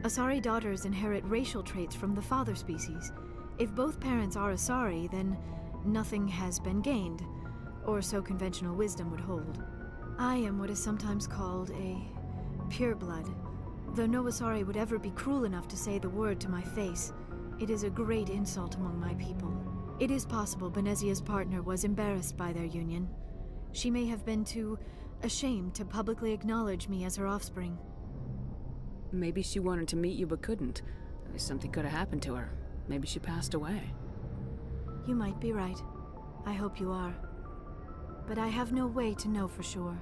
Q: Asari daughters inherit racial traits from the father species. If both parents are Asari, then nothing has been gained, or so conventional wisdom would hold. I am what is sometimes called a pureblood. Though no Asari would ever be cruel enough to say the word to my face, it is a great insult among my people. It is possible Benezia's partner was embarrassed by their union. She may have been too ashamed to publicly acknowledge me as her offspring.
E: Maybe she wanted to meet you but couldn't. Something could have happened to her. Maybe she passed away.
Q: You might be right. I hope you are. But I have no way to know for sure.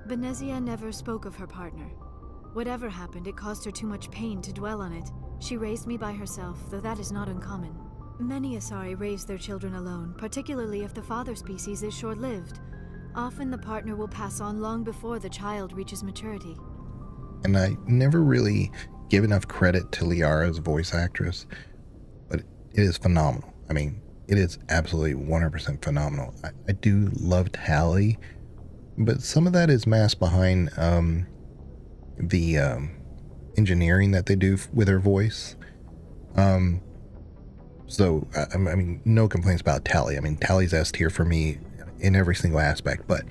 Q: Benezia never spoke of her partner. Whatever happened, it caused her too much pain to dwell on it. She raised me by herself, though that is not uncommon. Many Asari raise their children alone, particularly if the father species is short-lived. Often the partner will pass on long before the child reaches maturity.
A: And I never really give enough credit to Liara's voice actress, but it is phenomenal. I mean, it is absolutely 100% phenomenal. I do love Tali, but some of that is masked behind the engineering that they do with her voice. So, I mean, no complaints about Tali. I mean, Tali's S tier for me in every single aspect, but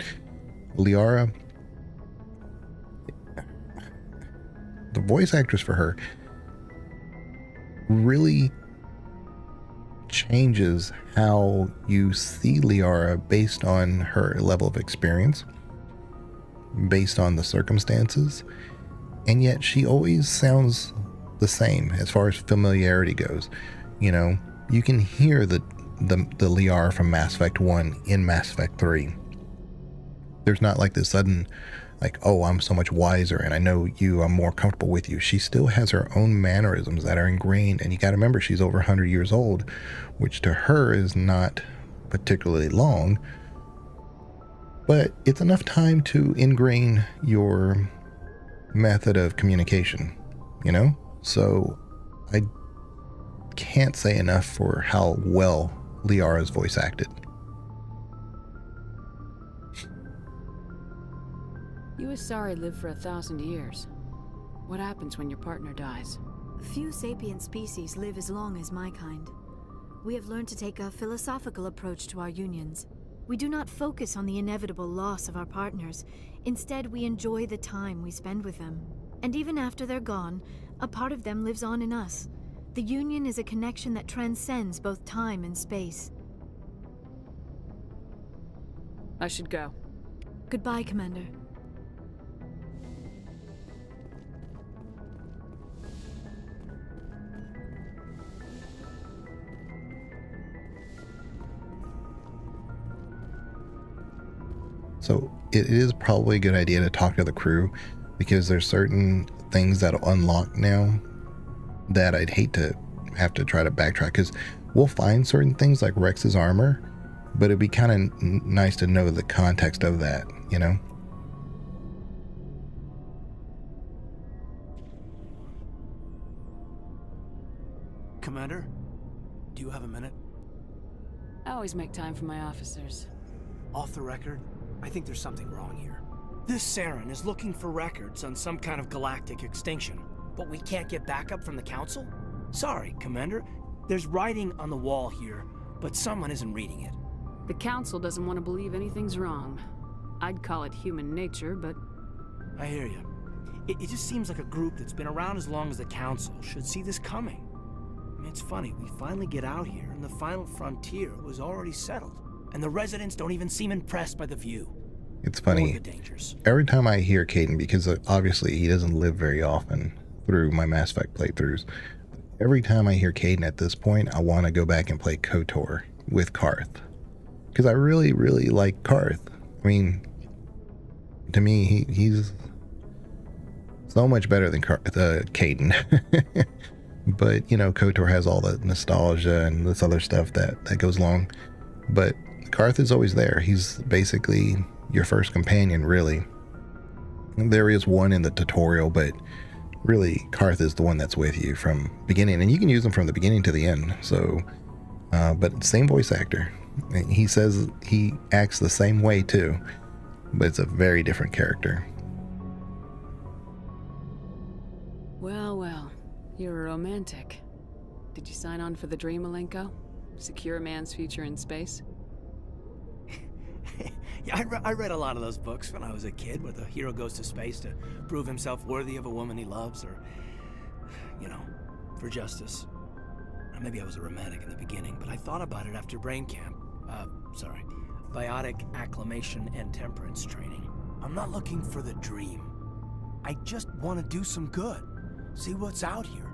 A: Liara, the voice actress for her really changes how you see Liara based on her level of experience, based on the circumstances, and yet she always sounds the same as far as familiarity goes. You know, you can hear the Liara from Mass Effect 1 in Mass Effect 3. There's not like this sudden, like, oh, I'm so much wiser and I know you, I'm more comfortable with you. She still has her own mannerisms that are ingrained, and you got to remember she's over 100 years old, which to her is not particularly long, but it's enough time to ingrain your method of communication, you know? So I can't say enough for how well Liara's voice acted.
E: You Asari live for 1,000 years. What happens when your partner dies?
Q: Few sapient species live as long as my kind. We have learned to take a philosophical approach to our unions. We do not focus on the inevitable loss of our partners. Instead, we enjoy the time we spend with them. And even after they're gone, a part of them lives on in us. The union is a connection that transcends both time and space.
E: I should go.
Q: Goodbye, Commander.
A: So it is probably a good idea to talk to the crew, because there's certain things that'll unlock now that I'd hate to have to try to backtrack, because we'll find certain things like Rex's armor, but it'd be kind of nice to know the context of that, you know?
R: Commander, do you have a minute?
E: I always make time for my officers.
R: Off the record, I think there's something wrong here. This Saren is looking for records on some kind of galactic extinction, but we can't get backup from the Council? Sorry, Commander. There's writing on the wall here, but someone isn't reading it.
E: The Council doesn't want to believe anything's wrong. I'd call it human nature, but...
R: I hear you. It just seems like a group that's been around as long as the Council should see this coming. I mean, it's funny, we finally get out here, and the final frontier was already settled, and the residents don't even seem impressed by the view.
A: It's funny. Every time I hear Caden, because obviously he doesn't live very often through my Mass Effect playthroughs, every time I hear Caden at this point, I want to go back and play KOTOR with Karth. Because I really, really like Karth. I mean, to me, he's so much better than Caden. But, you know, KOTOR has all the nostalgia and this other stuff that goes along. But Karth is always there. He's basically your first companion, really. There is one in the tutorial, but really Karth is the one that's with you from beginning, and you can use him from the beginning to the end. So, but same voice actor. He says he acts the same way too, but it's a very different character.
E: Well, well, you're a romantic. Did you sign on for the dream, Malenko? Secure a man's future in space?
R: Yeah, I read a lot of those books when I was a kid, where the hero goes to space to prove himself worthy of a woman he loves, or, you know, for justice. Maybe I was a romantic in the beginning, but I thought about it after brain camp. Biotic acclimation and temperance training. I'm not looking for the dream. I just want to do some good. See what's out here.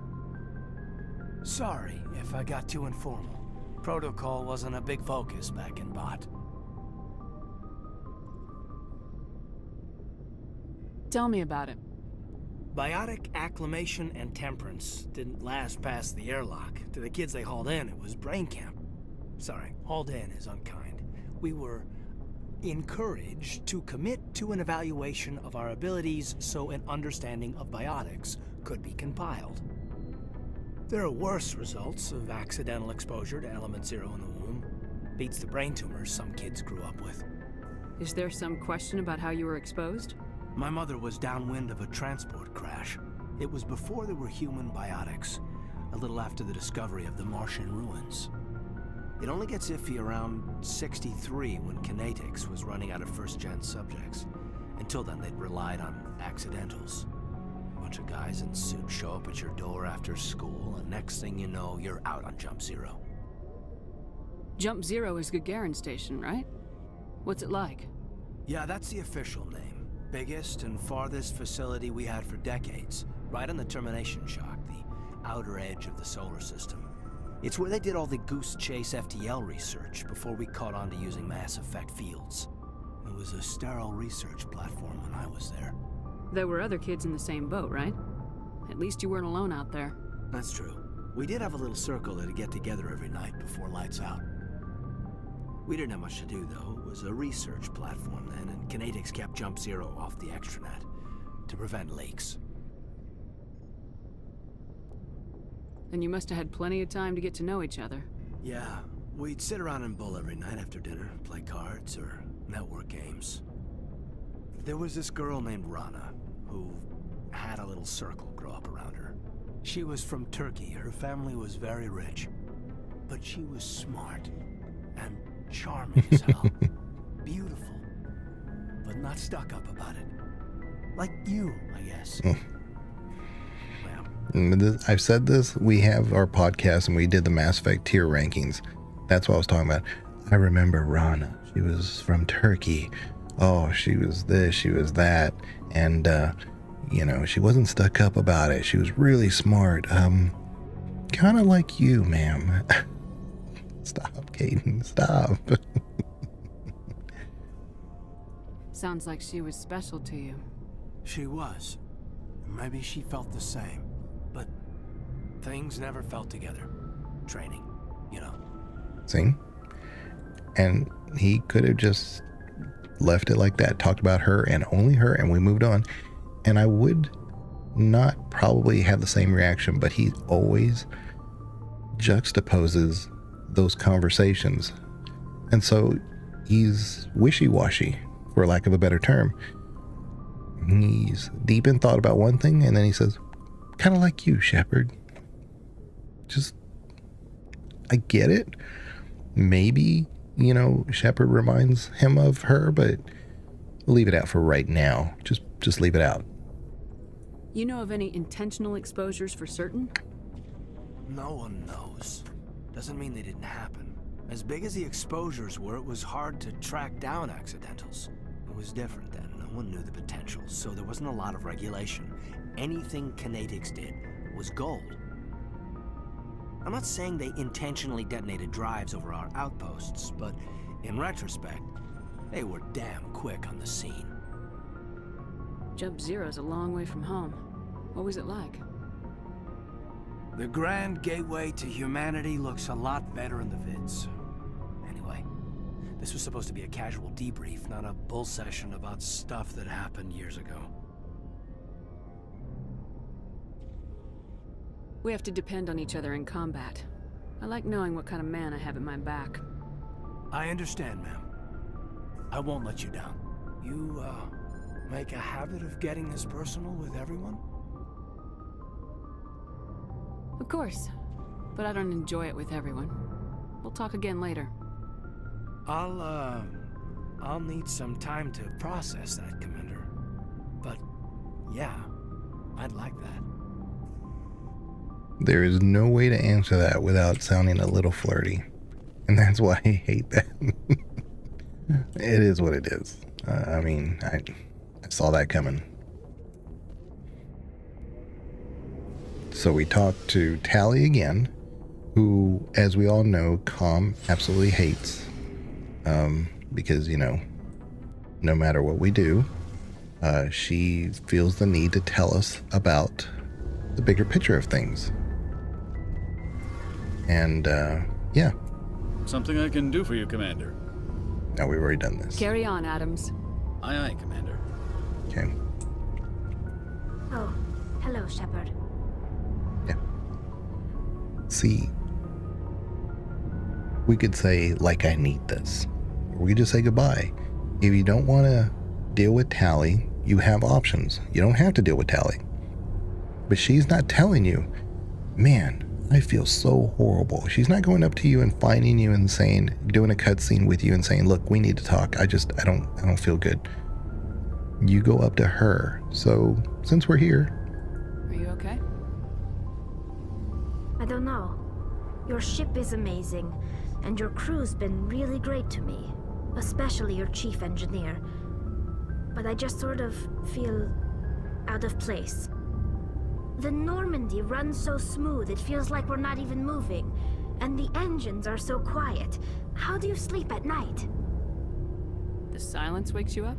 R: Sorry if I got too informal. Protocol wasn't a big focus back in Bot.
E: Tell me about it.
R: Biotic acclimation and temperance didn't last past the airlock. To the kids they hauled in, it was brain camp. Sorry, hauled in is unkind. We were encouraged to commit to an evaluation of our abilities so an understanding of biotics could be compiled. There are worse results of accidental exposure to Element Zero in the womb. Beats the brain tumors some kids grew up with.
E: Is there some question about how you were exposed?
R: My mother was downwind of a transport crash. It was before there were human biotics, a little after the discovery of the Martian ruins. It only gets iffy around 63 when Kinetics was running out of first-gen subjects. Until then, they'd relied on accidentals. A bunch of guys in suits show up at your door after school, and next thing you know, you're out on Jump Zero.
E: Jump Zero is Gagarin Station, right? What's it like?
R: Yeah, that's the official name. Biggest and farthest facility we had for decades. Right on the termination shock, the outer edge of the solar system. It's where they did all the Goose Chase FTL research before we caught on to using mass effect fields. It was a sterile research platform when I was there.
E: There were other kids in the same boat, right? At least you weren't alone out there.
R: That's true. We did have a little circle that'd get together every night before lights out. We didn't have much to do, though. It was a research platform then, and Kinetics kept Jump Zero off the extranet to prevent leaks.
E: Then you must have had plenty of time to get to know each other.
R: Yeah, we'd sit around and bull every night after dinner, play cards or network games. There was this girl named Rana, who had a little circle grow up around her. She was from Turkey. Her family was very rich. But she was smart and charming as hell. Beautiful, but not stuck up about it. Like you, I guess.
A: I've said this, we have our podcast and we did the Mass Effect tier rankings. That's what I was talking about. I remember Rana. She was from Turkey. Oh, she was this, she was that. And, you know, she wasn't stuck up about it. She was really smart. Kind of like you, ma'am. Stop, Caden, stop.
E: Sounds like she was special to you.
R: She was. Maybe she felt the same. But things never felt together. Training, you know.
A: See? And he could have just left it like that, talked about her and only her, and we moved on. And I would not probably have the same reaction, but he always juxtaposes those conversations. And so he's wishy-washy, for lack of a better term. He's deep in thought about one thing, and then he says, kind of like you, Shepard. Just, I get it. Maybe, you know, Shepard reminds him of her, but leave it out for right now. Just leave it out.
E: You know of any intentional exposures for certain?
R: No one knows. Doesn't mean they didn't happen. As big as the exposures were, it was hard to track down accidentals. It was different then. No one knew the potential, so there wasn't a lot of regulation. Anything Kinetics did was gold. I'm not saying they intentionally detonated drives over our outposts, but in retrospect, they were damn quick on the scene.
E: Jump Zero's a long way from home. What was it like?
R: The grand gateway to humanity looks a lot better in the vids. Anyway, this was supposed to be a casual debrief, not a bull session about stuff that happened years ago.
E: We have to depend on each other in combat. I like knowing what kind of man I have at my back.
R: I understand, ma'am. I won't let you down. You, make a habit of getting this personal with everyone?
E: Of course, but I don't enjoy it with everyone. We'll talk again later.
R: I'll need some time to process that, Commander. But, yeah, I'd like that.
A: There is no way to answer that without sounding a little flirty. And that's why I hate that. It is what it is. I mean, I saw that coming. So we talked to Tally again, who, as we all know, Com absolutely hates. Because, you know, no matter what we do, she feels the need to tell us about the bigger picture of things. And, yeah.
S: Something I can do for you, Commander.
A: Now we've already done this.
E: Carry on, Adams.
S: Aye, aye, Commander.
A: Okay.
Q: Oh, hello, Shepard.
A: Yeah. See, we could say, like, I need this. Or we could just say goodbye. If you don't want to deal with Tally, you have options. You don't have to deal with Tally. But she's not telling you, man, I feel so horrible. She's not going up to you and finding you and saying, doing a cutscene with you and saying, look, we need to talk. I don't feel good. You go up to her. So since we're here.
E: Are you okay?
Q: I don't know. Your ship is amazing. and your crew's been really great to me, especially your chief engineer. But I just sort of feel out of place. The Normandy runs so smooth it feels like we're not even moving, and the engines are so quiet. How do you sleep at night?
E: The silence wakes you up?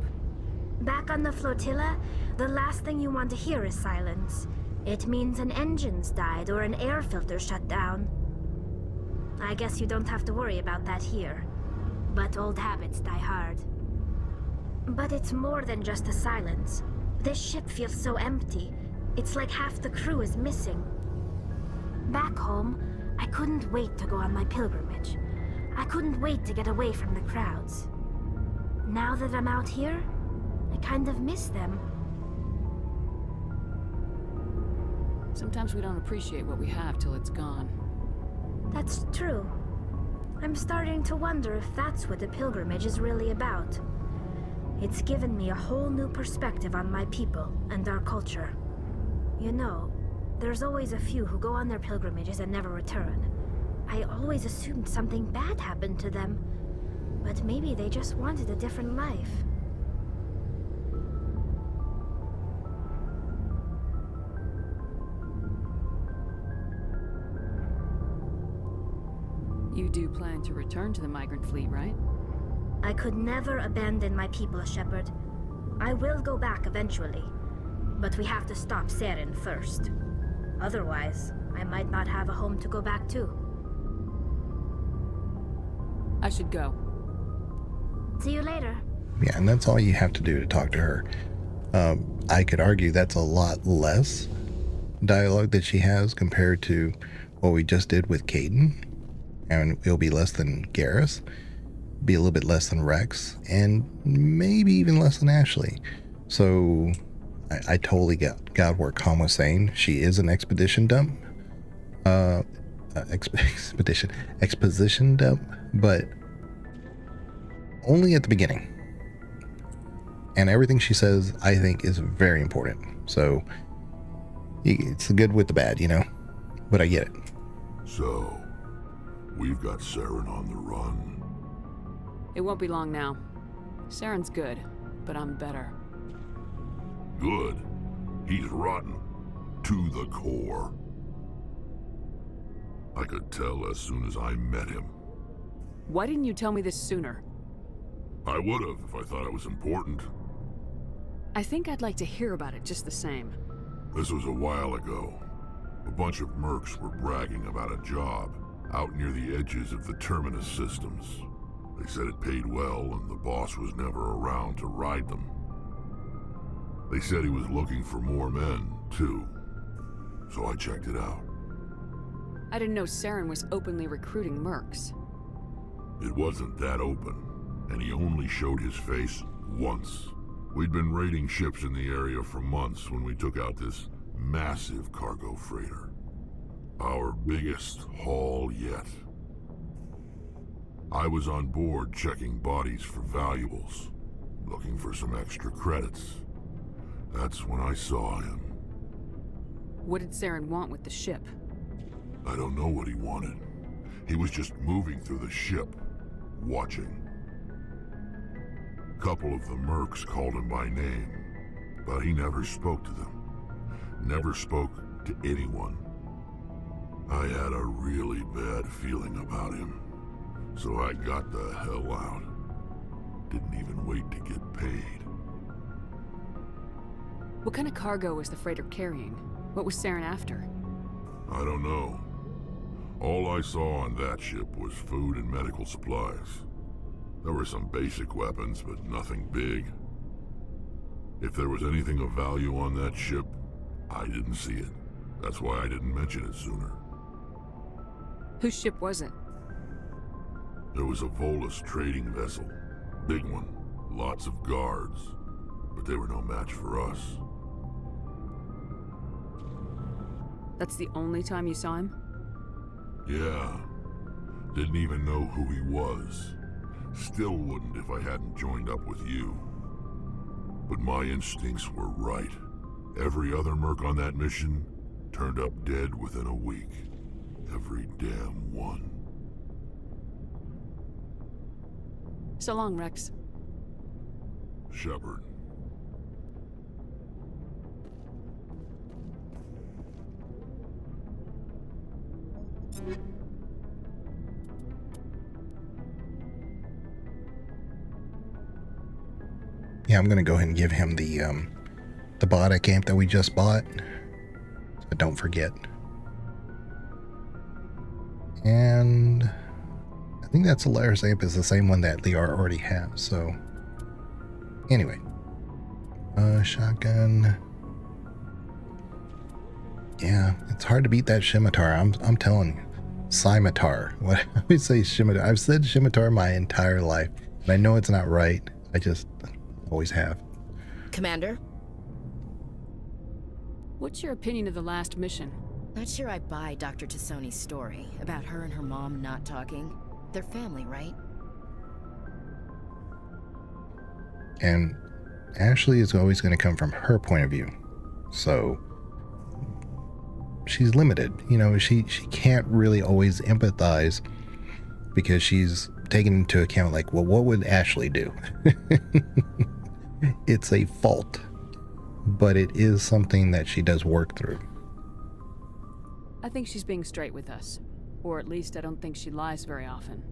Q: Back on the flotilla, the last thing you want to hear is silence. It means an engine's died or an air filter shut down. I guess you don't have to worry about that here. But old habits die hard. But it's more than just the silence. This ship feels so empty. It's like half the crew is missing. Back home, I couldn't wait to go on my pilgrimage. I couldn't wait to get away from the crowds. Now that I'm out here, I kind of miss them.
E: Sometimes we don't appreciate what we have till it's gone.
Q: That's true. I'm starting to wonder if that's what the pilgrimage is really about. It's given me a whole new perspective on my people and our culture. You know, there's always a few who go on their pilgrimages and never return. I always assumed something bad happened to them, but maybe they just wanted a different life.
E: You do plan to return to the migrant fleet, right?
Q: I could never abandon my people, Shepard. I will go back eventually, but we have to stop Saren first. Otherwise, I might not have a home to go back to.
E: I should go.
Q: See you later.
A: Yeah, and that's all you have to do to talk to her. I could argue that's a lot less dialogue that she has compared to what we just did with Caden. And it'll be less than Garrus, be a little bit less than Rex, and maybe even less than Ashley. So I totally got where Khan was saying. She is an exposition dump. Exposition dump, but only at the beginning. And everything she says, I think, is very important. So it's the good with the bad, you know? But I get it.
T: So, we've got Saren on the run.
E: It won't be long now. Saren's good, but I'm better.
T: Good. He's rotten. To the core. I could tell as soon as I met him.
E: Why didn't you tell me this sooner?
T: I would have if I thought it was important.
E: I think I'd like to hear about it just the same.
T: This was a while ago. A bunch of mercs were bragging about a job out near the edges of the Terminus systems. They said it paid well and the boss was never around to ride them. They said he was looking for more men, too. So I checked it out.
E: I didn't know Saren was openly recruiting mercs.
T: It wasn't that open, and he only showed his face once. We'd been raiding ships in the area for months when we took out this massive cargo freighter. Our biggest haul yet. I was on board checking bodies for valuables, looking for some extra credits. That's when I saw him.
E: What did Saren want with the ship?
T: I don't know what he wanted. He was just moving through the ship, watching. A couple of the mercs called him by name, but he never spoke to them. Never spoke to anyone. I had a really bad feeling about him, so I got the hell out. Didn't even wait to get paid.
E: What kind of cargo was the freighter carrying? What was Saren after?
T: I don't know. All I saw on that ship was food and medical supplies. There were some basic weapons, but nothing big. If there was anything of value on that ship, I didn't see it. That's why I didn't mention it sooner.
E: Whose ship was it?
T: There was a Volus trading vessel. Big one. Lots of guards. But they were no match for us.
E: That's the only time you saw him?
T: Yeah. Didn't even know who he was. Still wouldn't if I hadn't joined up with you. But my instincts were right. Every other merc on that mission turned up dead within a week. Every damn one.
E: So long, Rex.
T: Shepard.
A: Yeah, I'm gonna go ahead and give him the bot amp that we just bought, so don't forget. And I think that Solaris amp is the same one that Liara already has. So anyway, shotgun. Yeah, it's hard to beat that scimitar. I'm telling you, scimitar. What I would say scimitar. I've said scimitar my entire life, and I know it's not right. I just always have.
U: Commander?
E: What's your opinion of the last mission?
U: Not sure I buy Dr. Tassoni's story about her and her mom not talking. They're family, right?
A: And Ashley is always going to come from her point of view. So she's limited. You know, she can't really always empathize because she's taken into account, like, well, what would Ashley do? It's a fault, but it is something that she does work through.
E: I think she's being straight with us. Or at least I don't think she lies very often.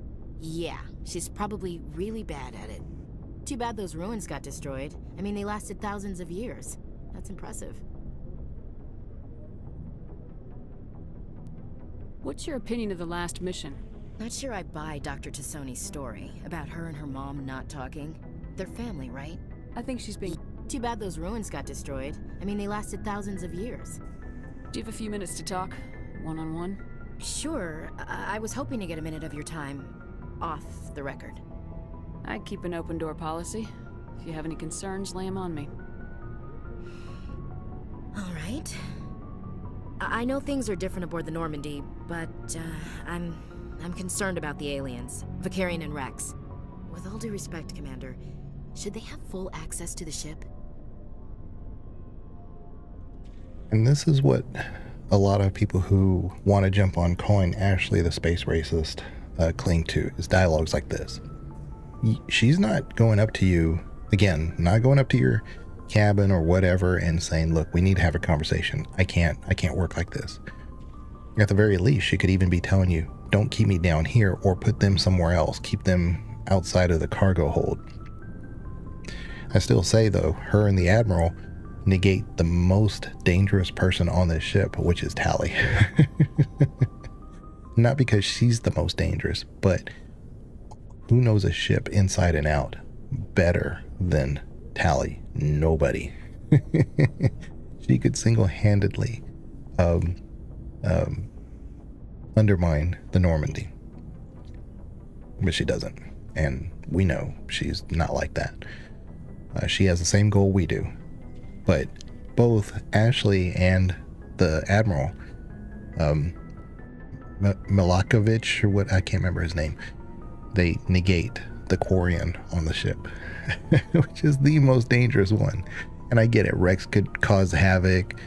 U: Yeah, she's probably really bad at it. Too bad those ruins got destroyed. I mean, they lasted thousands of years. That's impressive.
E: What's your opinion of the last mission?
U: Not sure I buy Dr. Tassoni's story about her and her mom not talking. They're family, right?
E: I think she's being...
U: Too bad those ruins got destroyed. I mean, they lasted thousands of years.
E: Do you have a few minutes to talk? One-on-one?
U: Sure. I was hoping to get a minute of your time. Off the record.
E: I keep an open door policy. If you have any concerns, lay them on me.
U: All right. I know things are different aboard the Normandy, but I'm concerned about the aliens, Vicarian and Rex. With all due respect, Commander, should they have full access to the ship?
A: And this is what a lot of people who want to jump on calling Ashley the space racist cling to, is dialogues like this. She's not going up to you, again, not going up to your cabin or whatever and saying, look, we need to have a conversation. I can't work like this. At the very least, she could even be telling you, don't keep me down here or put them somewhere else. Keep them outside of the cargo hold. I still say, though, her and the Admiral negate the most dangerous person on this ship, which is Tali. Not because she's the most dangerous, but who knows a ship inside and out better than Tali? Nobody. She could single-handedly undermine the Normandy. But she doesn't. And we know she's not like that. She has the same goal we do. But both Ashley and the Admiral, Milakovich, or what, I can't remember his name, they negate the Quarian on the ship, which is the most dangerous one. And I get it, Rex could cause havoc.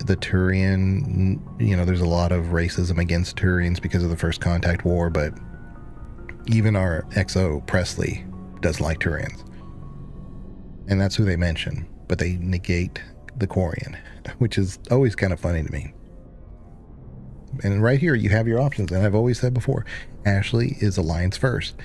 A: The Turian, you know, there's a lot of racism against Turians because of the First Contact War, but even our XO, Presley, doesn't like Turians. And that's who they mention, but they negate the Quarian, which is always kind of funny to me. And right here, you have your options. And I've always said before, Ashley is Alliance first.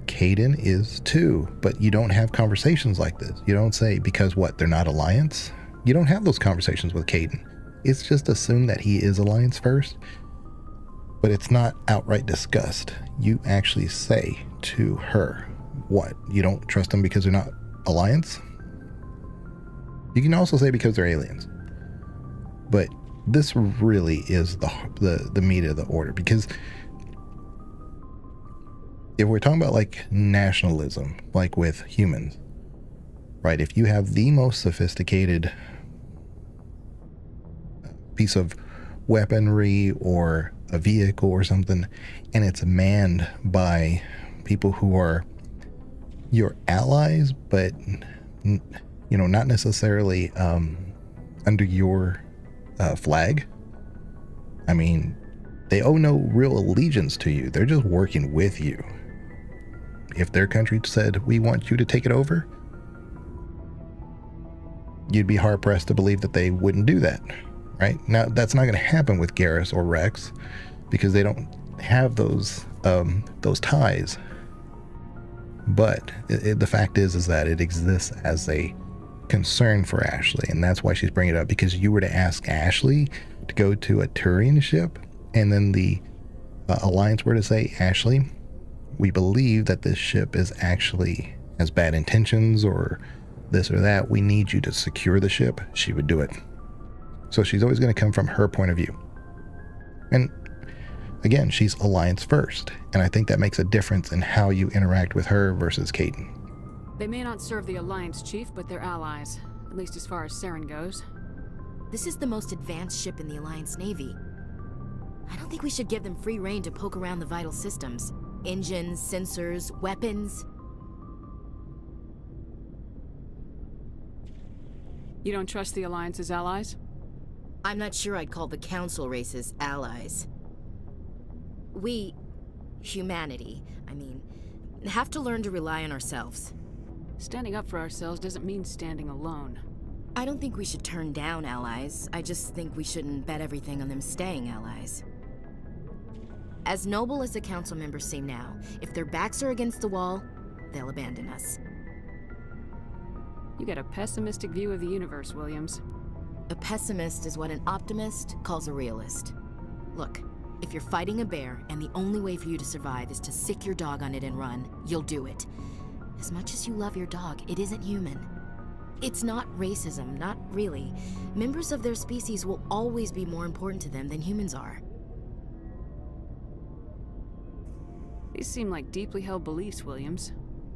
A: Kaidan is too, but you don't have conversations like this. You don't say, because what, they're not Alliance? You don't have those conversations with Kaidan. It's just assumed that he is Alliance first, but it's not outright discussed. You actually say to her, what, you don't trust them because they're not Alliance? You can also say because they're aliens. But this really is the meat of the order, because if we're talking about like nationalism, like with humans, right? If you have the most sophisticated piece of weaponry or a vehicle or something, and it's manned by people who are your allies, but you know, not necessarily under your flag. I mean, they owe no real allegiance to you. They're just working with you. if their country said, we want you to take it over, you'd be hard pressed to believe that they wouldn't do that, right? Now, that's not going to happen with Garrus or Rex because they don't have those ties. But the fact is that it exists as a concern for Ashley, and that's why she's bringing it up, because you were to ask Ashley to go to a Turian ship, and then the Alliance were to say, Ashley, we believe that this ship is actually has bad intentions or this or that, we need you to secure the ship, she would do it. So she's always going to come from her point of view. And again, she's Alliance first, and I think that makes a difference in how you interact with her versus Caden.
E: They may not serve the Alliance, Chief, but they're allies, at least as far as Saren goes.
U: This is the most advanced ship in the Alliance Navy. I don't think we should give them free rein to poke around the vital systems. Engines, sensors, weapons.
E: You don't trust the Alliance's allies?
U: I'm not sure I'd call the Council races allies. We, humanity, have to learn to rely on ourselves.
E: Standing up for ourselves doesn't mean standing alone.
U: I don't think we should turn down allies. I just think we shouldn't bet everything on them staying allies. As noble as the Council members seem now, if their backs are against the wall, they'll abandon us.
E: You get a pessimistic view of the universe, Williams.
U: A pessimist is what an optimist calls a realist. Look, if you're fighting a bear and the only way for you to survive is to sick your dog on it and run, you'll do it. As much as you love your dog, it isn't human. It's not racism, not really. Members of their species will always be more important to them than humans are.
E: These seem like deeply held beliefs, Williams.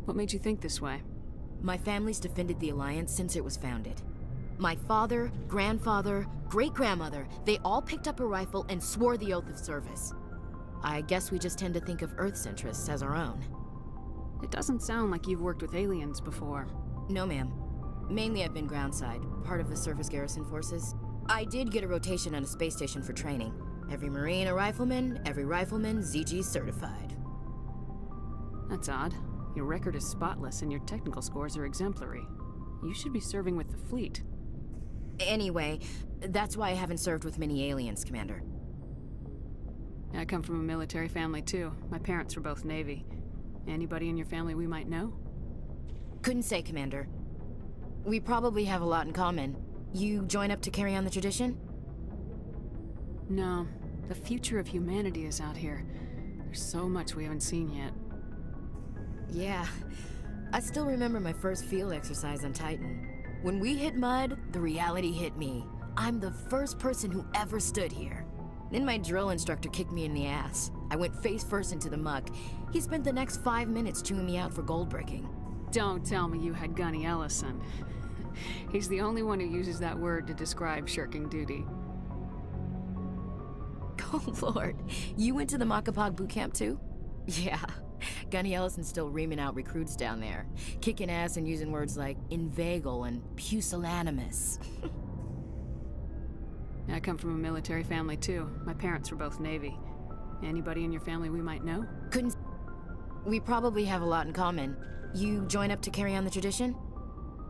E: What made you think this way?
U: My family's defended the Alliance since it was founded. My father, grandfather, great-grandmother, they all picked up a rifle and swore the oath of service. I guess we just tend to think of Earth's interests as our own.
E: It doesn't sound like you've worked with aliens before.
U: No, ma'am. Mainly I've been groundside, part of the surface garrison forces. I did get a rotation on a space station for training. Every Marine a rifleman, every rifleman ZG certified.
E: That's odd. Your record is spotless and your technical scores are exemplary. You should be serving with the fleet.
U: Anyway, that's why I haven't served with many aliens, Commander.
E: I come from a military family too. My parents were both Navy. Anybody in your family we might know?
U: Couldn't say, Commander. We probably have a lot in common. You join up to carry on the tradition?
E: No. The future of humanity is out here. There's so much we haven't seen yet.
U: Yeah. I still remember my first field exercise on Titan. When we hit mud, the reality hit me. I'm the first person who ever stood here. Then my drill instructor kicked me in the ass. I went face first into the muck. He spent the next 5 minutes chewing me out for gold breaking.
E: Don't tell me you had Gunny Ellison. He's the only one who uses that word to describe shirking duty.
U: Oh Lord, you went to the Makapog boot camp too? Yeah. Gunny Ellison's still reaming out recruits down there, kicking ass and using words like inveigle and pusillanimous.
E: I come from a military family too. My parents were both Navy. Anybody in your family we might know?
U: Couldn't... We probably have a lot in common. You join up to carry on the tradition?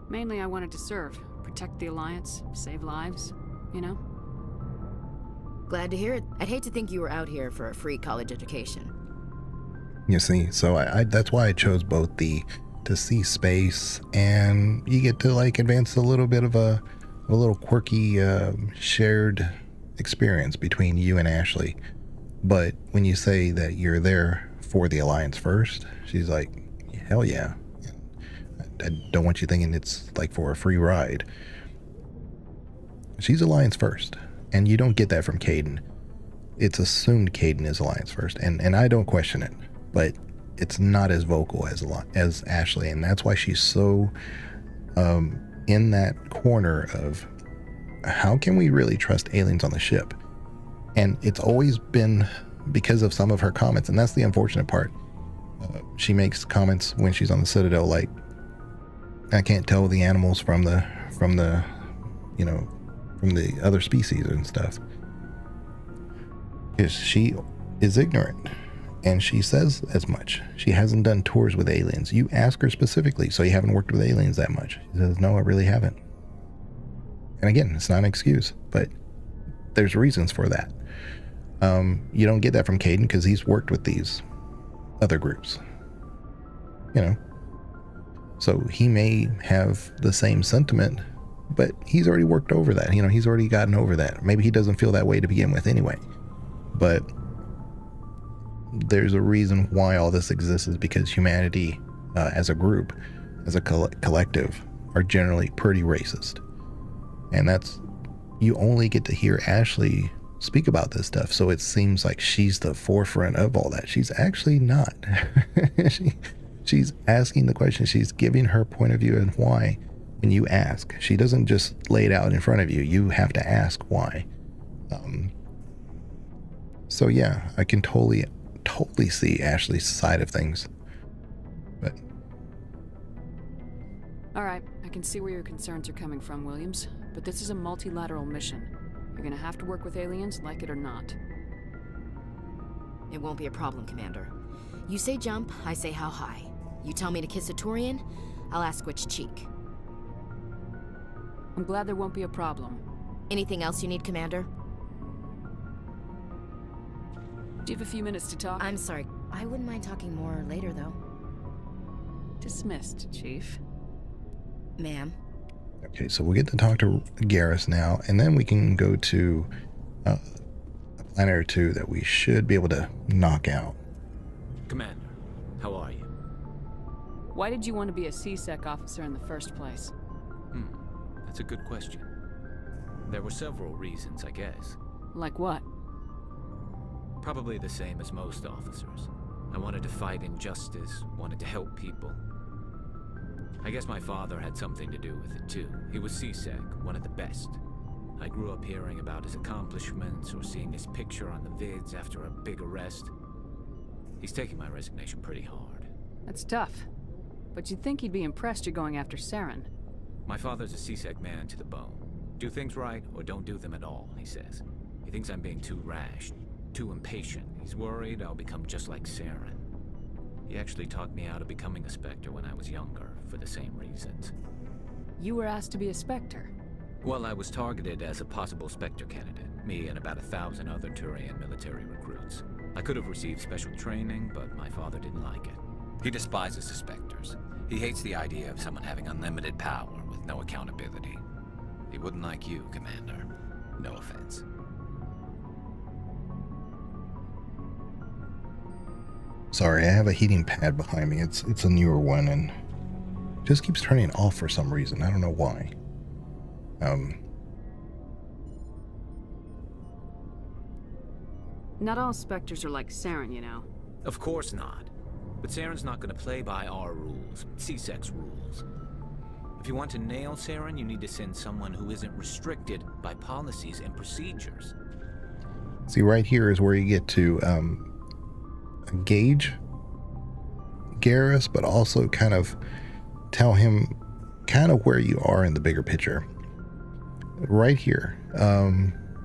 E: Mainly I wanted to serve. Protect the Alliance, save lives, you know?
U: Glad to hear it. I'd hate to think you were out here for a free college education.
A: You see, so I that's why I chose both to see space, and you get to like advance a little bit of a little quirky shared experience between you and Ashley. But when you say that you're there for the Alliance first, she's like, hell yeah. I don't want you thinking it's like for a free ride. She's Alliance first, and you don't get that from Caden. It's assumed Caden is Alliance first, and I don't question it. But it's not as vocal as Ashley, and that's why she's so in that corner of how can we really trust aliens on the ship? And it's always been because of some of her comments, and that's the unfortunate part. She makes comments when she's on the Citadel like, I can't tell the animals from the other species and stuff, because she is ignorant. And she says as much. She hasn't done tours with aliens. You ask her specifically, so you haven't worked with aliens that much. She says, no, I really haven't. And again, it's not an excuse, but there's reasons for that. You don't get that from Caden because he's worked with these other groups. You know. So he may have the same sentiment, but he's already worked over that. You know, he's already gotten over that. Maybe he doesn't feel that way to begin with anyway. But there's a reason why all this exists, is because humanity as a group, as a collective, are generally pretty racist. And that's, you only get to hear Ashley speak about this stuff, so it seems like she's the forefront of all that. She's actually not. She's asking the question. She's giving her point of view and why when you ask. She doesn't just lay it out in front of you. You have to ask why. So yeah, I can totally see Ashley's side of things. But
E: all right, I can see where your concerns are coming from, Williams. But this is a multilateral mission. You're gonna have to work with aliens, like it or not.
U: It won't be a problem, Commander. You say jump, I say how high. You tell me to kiss a Turian, I'll ask which cheek.
E: I'm glad there won't be a problem.
U: Anything else you need, Commander?
E: Do you have a few minutes to talk?
U: I'm sorry. I wouldn't mind talking more later, though.
E: Dismissed, Chief.
U: Ma'am.
A: Okay, so we'll get to talk to Garrus now, and then we can go to a planet or two that we should be able to knock out.
B: Commander, how are you?
E: Why did you want to be a C-Sec officer in the first place?
B: That's a good question. There were several reasons, I guess.
E: Like what?
B: Probably the same as most officers. I wanted to fight injustice, wanted to help people. I guess my father had something to do with it too. He was C-Sec, one of the best. I grew up hearing about his accomplishments or seeing his picture on the vids after a big arrest. He's taking my resignation pretty hard.
E: That's tough. But you'd think he'd be impressed you're going after Saren.
B: My father's a C-Sec man to the bone. Do things right or don't do them at all, he says. He thinks I'm being too rash, too impatient. He's worried I'll become just like Saren. He actually talked me out of becoming a Spectre when I was younger, for the same reasons.
E: You were asked to be a Spectre?
B: Well, I was targeted as a possible Spectre candidate, me and about 1,000 other Turian military recruits. I could have received special training, but my father didn't like it.
H: He despises the Spectres. He hates the idea of someone having unlimited power with no accountability. He wouldn't like you, Commander. No offense.
A: Sorry, I have a heating pad behind me. It's a newer one and just keeps turning off for some reason. I don't know why.
E: Not all Spectres are like Saren, you know.
B: Of course not. But Saren's not going to play by our rules, C-Sec's rules. If you want to nail Saren, you need to send someone who isn't restricted by policies and procedures.
A: See, right here is where you get to gauge Garrus, but also kind of tell him kind of where you are in the bigger picture. Right here,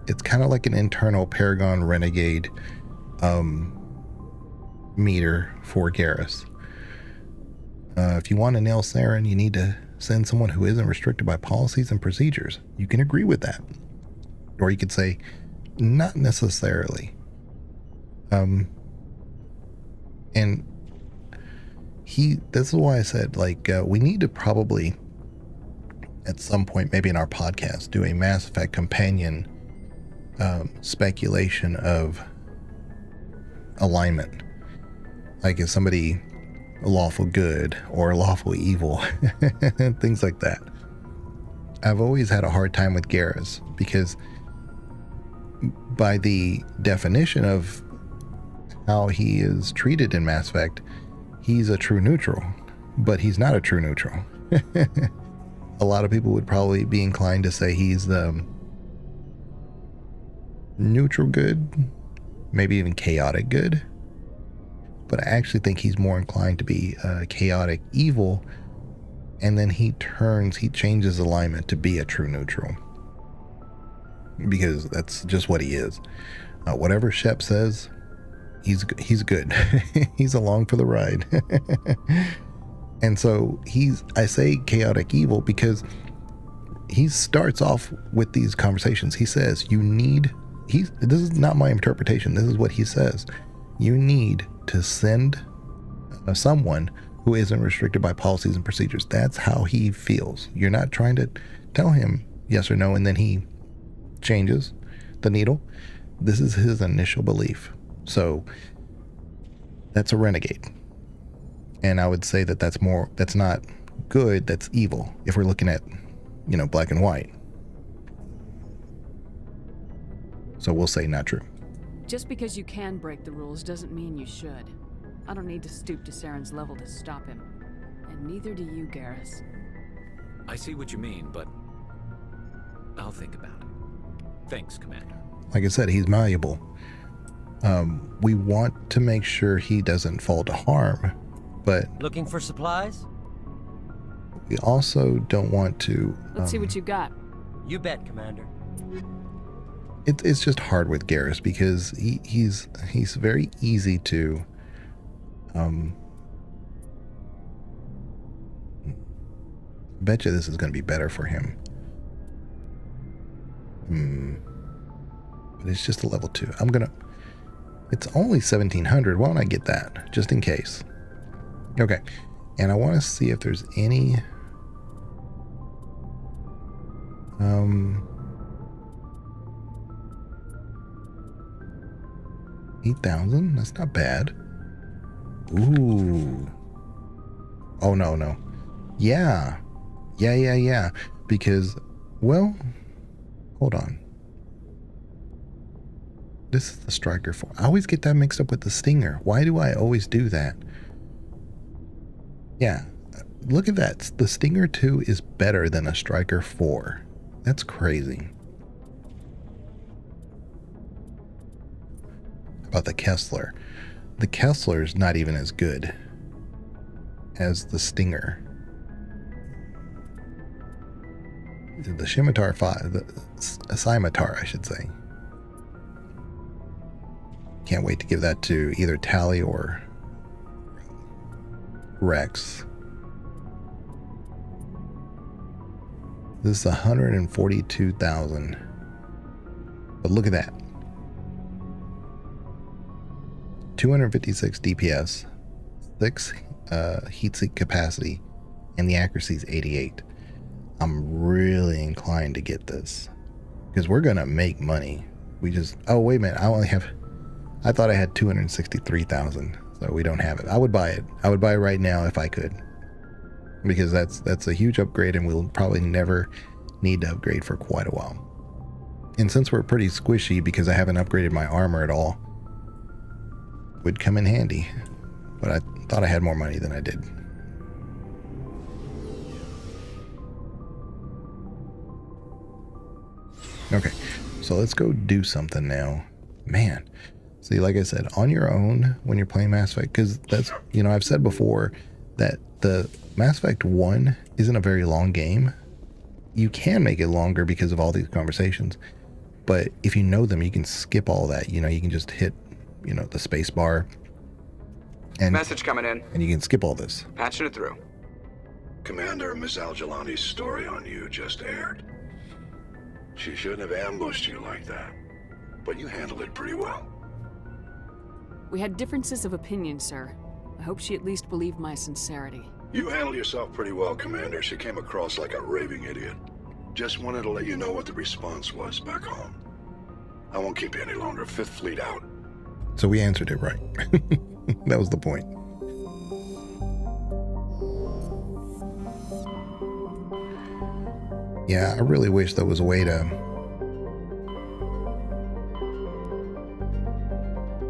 A: it's kind of like an internal Paragon Renegade meter for Garrus. If you want to nail Saren, you need to send someone who isn't restricted by policies and procedures. You can agree with that. Or you could say, not necessarily. And this is why I said, like, we need to probably, at some point, maybe in our podcast, do a Mass Effect companion speculation of alignment. Like, is somebody lawful good or lawful evil? Things like that. I've always had a hard time with Garrus because by the definition of how he is treated in Mass Effect, he's a true neutral, but he's not a true neutral. A lot of people would probably be inclined to say he's the neutral good, maybe even chaotic good. But I actually think he's more inclined to be chaotic evil, and then he changes alignment to be a true neutral. Because that's just what he is. Whatever Shep says, he's good. He's along for the ride. And so I say chaotic evil because he starts off with these conversations. He says, this is not my interpretation. This is what he says. You need to send someone who isn't restricted by policies and procedures. That's how he feels. You're not trying to tell him yes or no, and then he changes the needle. This is his initial belief. So that's a renegade. And I would say that that's not good, that's evil, if we're looking at, black and white. So we'll say not true.
E: Just because you can break the rules doesn't mean you should. I don't need to stoop to Saren's level to stop him. And neither do you, Garrus.
B: I see what you mean, but I'll think about it. Thanks, Commander.
A: Like I said, he's malleable. We want to make sure he doesn't fall to harm, but...
G: Looking for supplies?
A: We also don't want to...
E: Let's see what you got.
G: You bet, Commander.
A: It's just hard with Garrus because he's very easy to... bet you this is going to be better for him. But it's just a level 2. It's only 1700. Why don't I get that? Just in case. Okay. And I want to see if there's any... 8,000? That's not bad. Ooh. Oh, no. Yeah. Because, well, hold on. This is the Striker 4. I always get that mixed up with the Stinger. Why do I always do that? Yeah. Look at that. The Stinger 2 is better than a Striker 4. That's crazy. About the Kessler. The Kessler is not even as good as the Stinger. The Scimitar 5, the Scimitar, I should say. Can't wait to give that to either Tally or Rex. This is 142,000. But look at that. 256 DPS, 6 heat sink capacity, and the accuracy is 88. I'm really inclined to get this because we're gonna make money. Oh wait a minute, I thought I had 263,000, so we don't have it. I would buy it. I would buy it right now if I could, because that's a huge upgrade, and we'll probably never need to upgrade for quite a while. And since we're pretty squishy because I haven't upgraded my armor at all, would come in handy. But I thought I had more money than I did. Okay, so let's go do something now. Man, see, like I said, on your own when you're playing Mass Effect, because that's, I've said before that the Mass Effect 1 isn't a very long game. You can make it longer because of all these conversations, but if you know them, you can skip all that. You can just hit, the space bar. And
V: message coming in.
A: And you can skip all this.
V: Patching it through.
T: Commander, Miss Al-Jalani's story on you just aired. She shouldn't have ambushed you like that, but you handled it pretty well.
E: We had differences of opinion, sir. I hope she at least believed my sincerity.
T: You handled yourself pretty well, Commander. She came across like a raving idiot. Just wanted to let you know what the response was back home. I won't keep you any longer. Fifth Fleet out.
A: So we answered it right. That was the point. Yeah, I really wish there was a way to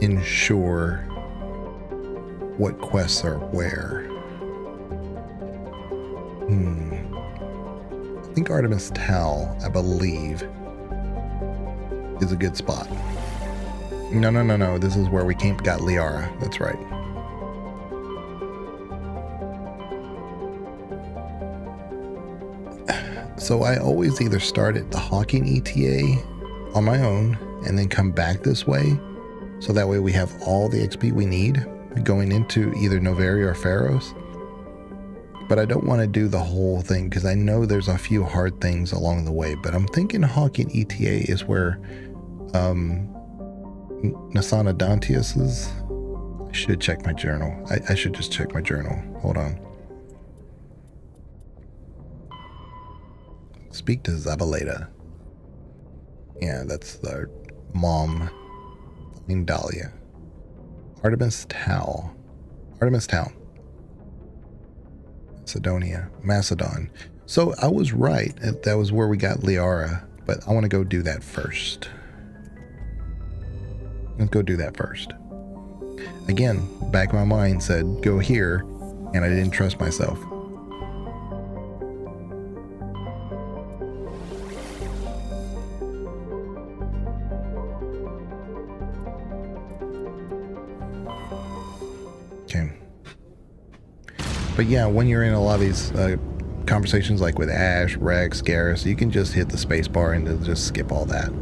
A: ensure what quests are where. I think Artemis Tal, I believe, is a good spot. No. This is where we got Liara. That's right. So I always either start at the Hawking ETA on my own and then come back this way, So that way we have all the XP we need going into either Noveria or Pharos. But I don't want to do the whole thing because I know there's a few hard things along the way. But I'm thinking Hawking ETA is where Nasana Dantius is. I should check my journal. I should just check my journal. Hold on. Speak to Zabaleta. Yeah, that's the mom. I mean Dahlia. Artemis Tau. Artemis Town. Macedonia. Macedon. So I was right. That was where we got Liara. But I want to go do that first. Let's go do that first. Again, back of my mind said go here, and I didn't trust myself. Okay. But yeah, when you're in a lot of these conversations like with Ash, Rex, Garrus, you can just hit the space bar and just skip all that.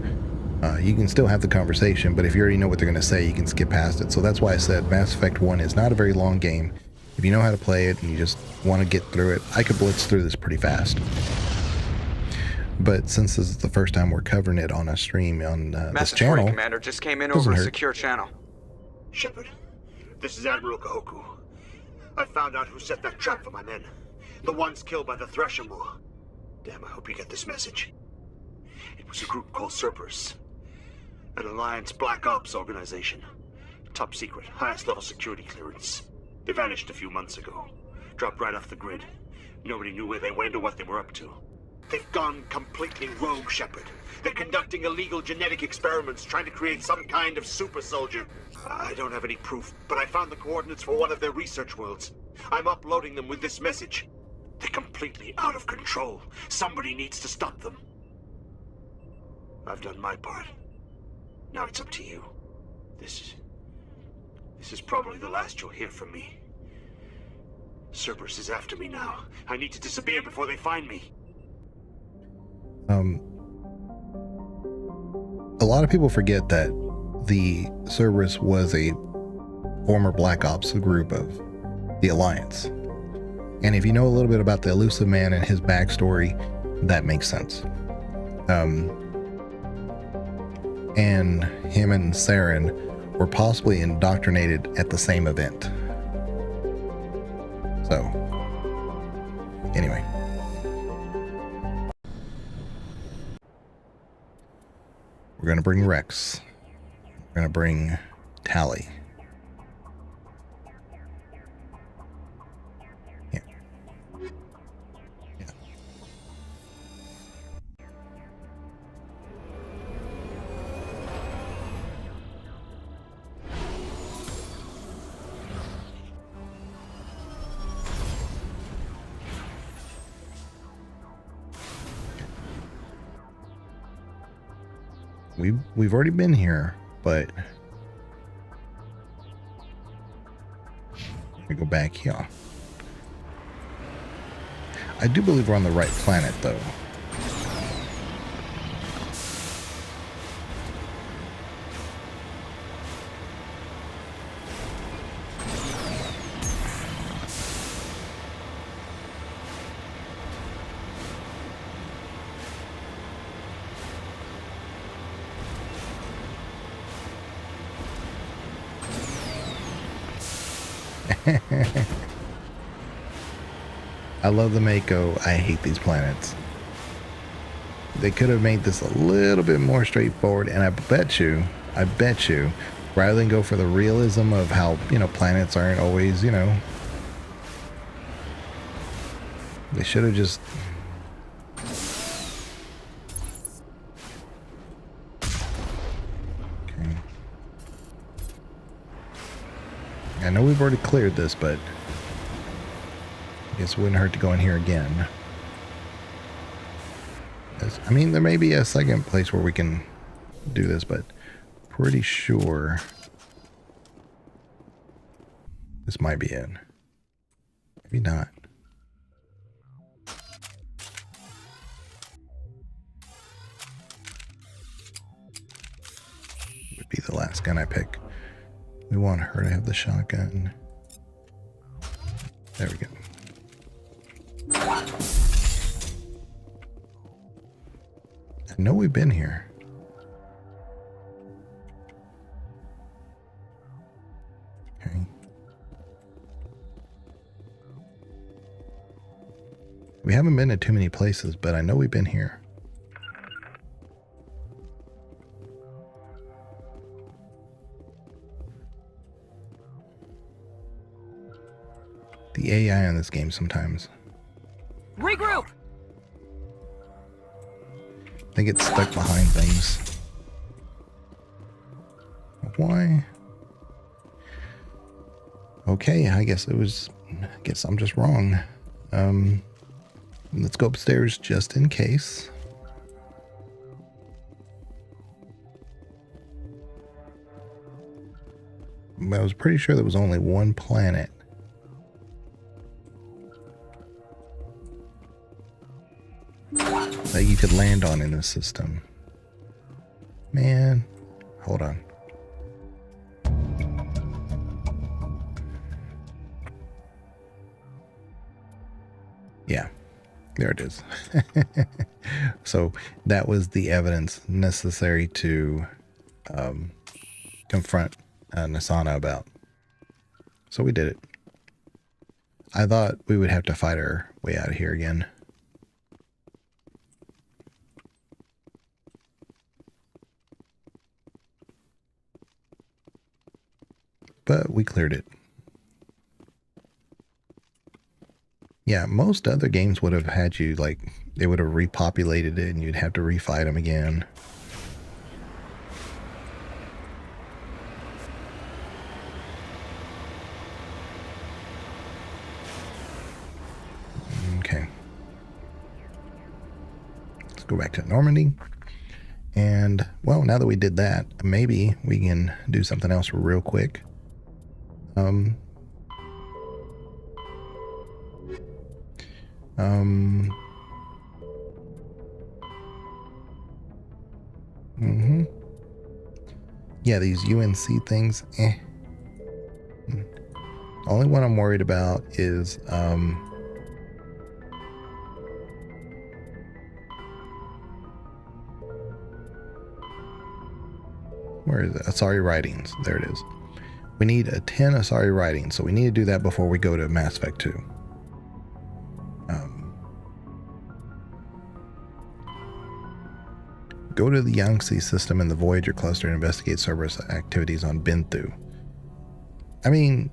A: You can still have the conversation, but if you already know what they're going to say, you can skip past it. So that's why I said Mass Effect 1 is not a very long game. If you know how to play it and you just want to get through it, I could blitz through this pretty fast. But since this is the first time we're covering it on a stream on this channel,
C: Commander just came in over a secure channel.
J: Shepard, this is Admiral Kahoku. I found out who set that trap for my men. The ones killed by the Thresher Moor. Damn, I hope you get this message. It was a group called Cerberus. An Alliance Black Ops organization. Top secret, highest level security clearance. They vanished a few months ago. Dropped right off the grid. Nobody knew where they went or what they were up to. They've gone completely rogue, Shepard. They're conducting illegal genetic experiments, trying to create some kind of super soldier. I don't have any proof, but I found the coordinates for one of their research worlds. I'm uploading them with this message. They're completely out of control. Somebody needs to stop them. I've done my part. Now it's up to you. This is probably the last you'll hear from me. Cerberus is after me now. I need to disappear before they find me.
A: A lot of people forget that the Cerberus was a former Black Ops group of the Alliance. And if you know a little bit about the Elusive Man and his backstory, that makes sense. And him and Saren were possibly indoctrinated at the same event. So, anyway. We're going to bring Rex. We're going to bring Tally. Yeah. Yeah. We've already been here, but we go back here. I do believe we're on the right planet, though. I love the Mako. I hate these planets. They could have made this a little bit more straightforward, and I bet you, rather than go for the realism of how, planets aren't always, they should have just... Okay. I know we've already cleared this, but I guess it wouldn't hurt to go in here again. I mean, there may be a second place where we can do this, but pretty sure this might be it. Maybe not. Would be the last gun I pick. We want her to have the shotgun. There we go. I know we've been here. Okay. We haven't been to too many places, but I know we've been here. The AI on this game sometimes.
O: Regroup!
A: They get stuck behind things. Why? Okay, I guess I'm just wrong. Let's go upstairs just in case. I was pretty sure there was only one planet. That you could land on in the system. Man, hold on. Yeah, there it is. So that was the evidence necessary to confront Nasana about. So we did it. I thought we would have to fight our way out of here again. But we cleared it. Yeah, most other games would have had you, like, they would have repopulated it and you'd have to refight them again. Okay. Let's go back to Normandy. And, well, now that we did that, maybe we can do something else real quick. Yeah, these UNC things, Only one I'm worried about is, where is it? Asari writings. There it is. We need a 10 Asari writings, so we need to do that before we go to Mass Effect 2. Go to the Yangtze system in the Voyager cluster and investigate Cerberus activities on Benthu. I mean,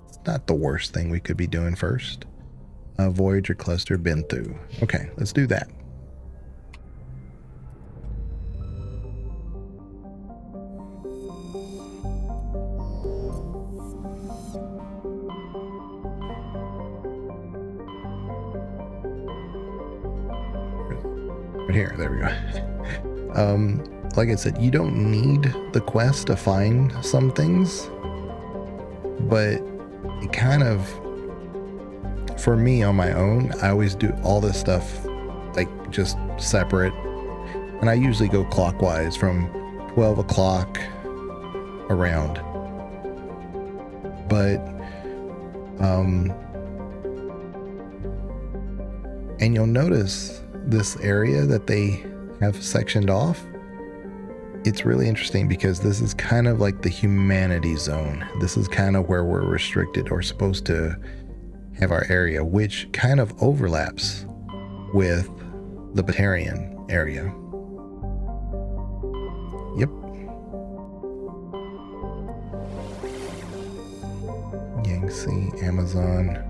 A: it's not the worst thing we could be doing first. Voyager cluster, Benthu. Okay, let's do that. Here, there we go. Like I said, you don't need the quest to find some things, but it kind of, for me on my own, I always do all this stuff like just separate, and I usually go clockwise from 12 o'clock around. But and you'll notice this area that they have sectioned off, it's really interesting because this is kind of like the humanity zone. This is kind of where we're restricted or supposed to have our area, which kind of overlaps with the Batarian area. Yep. Yangtze, Amazon.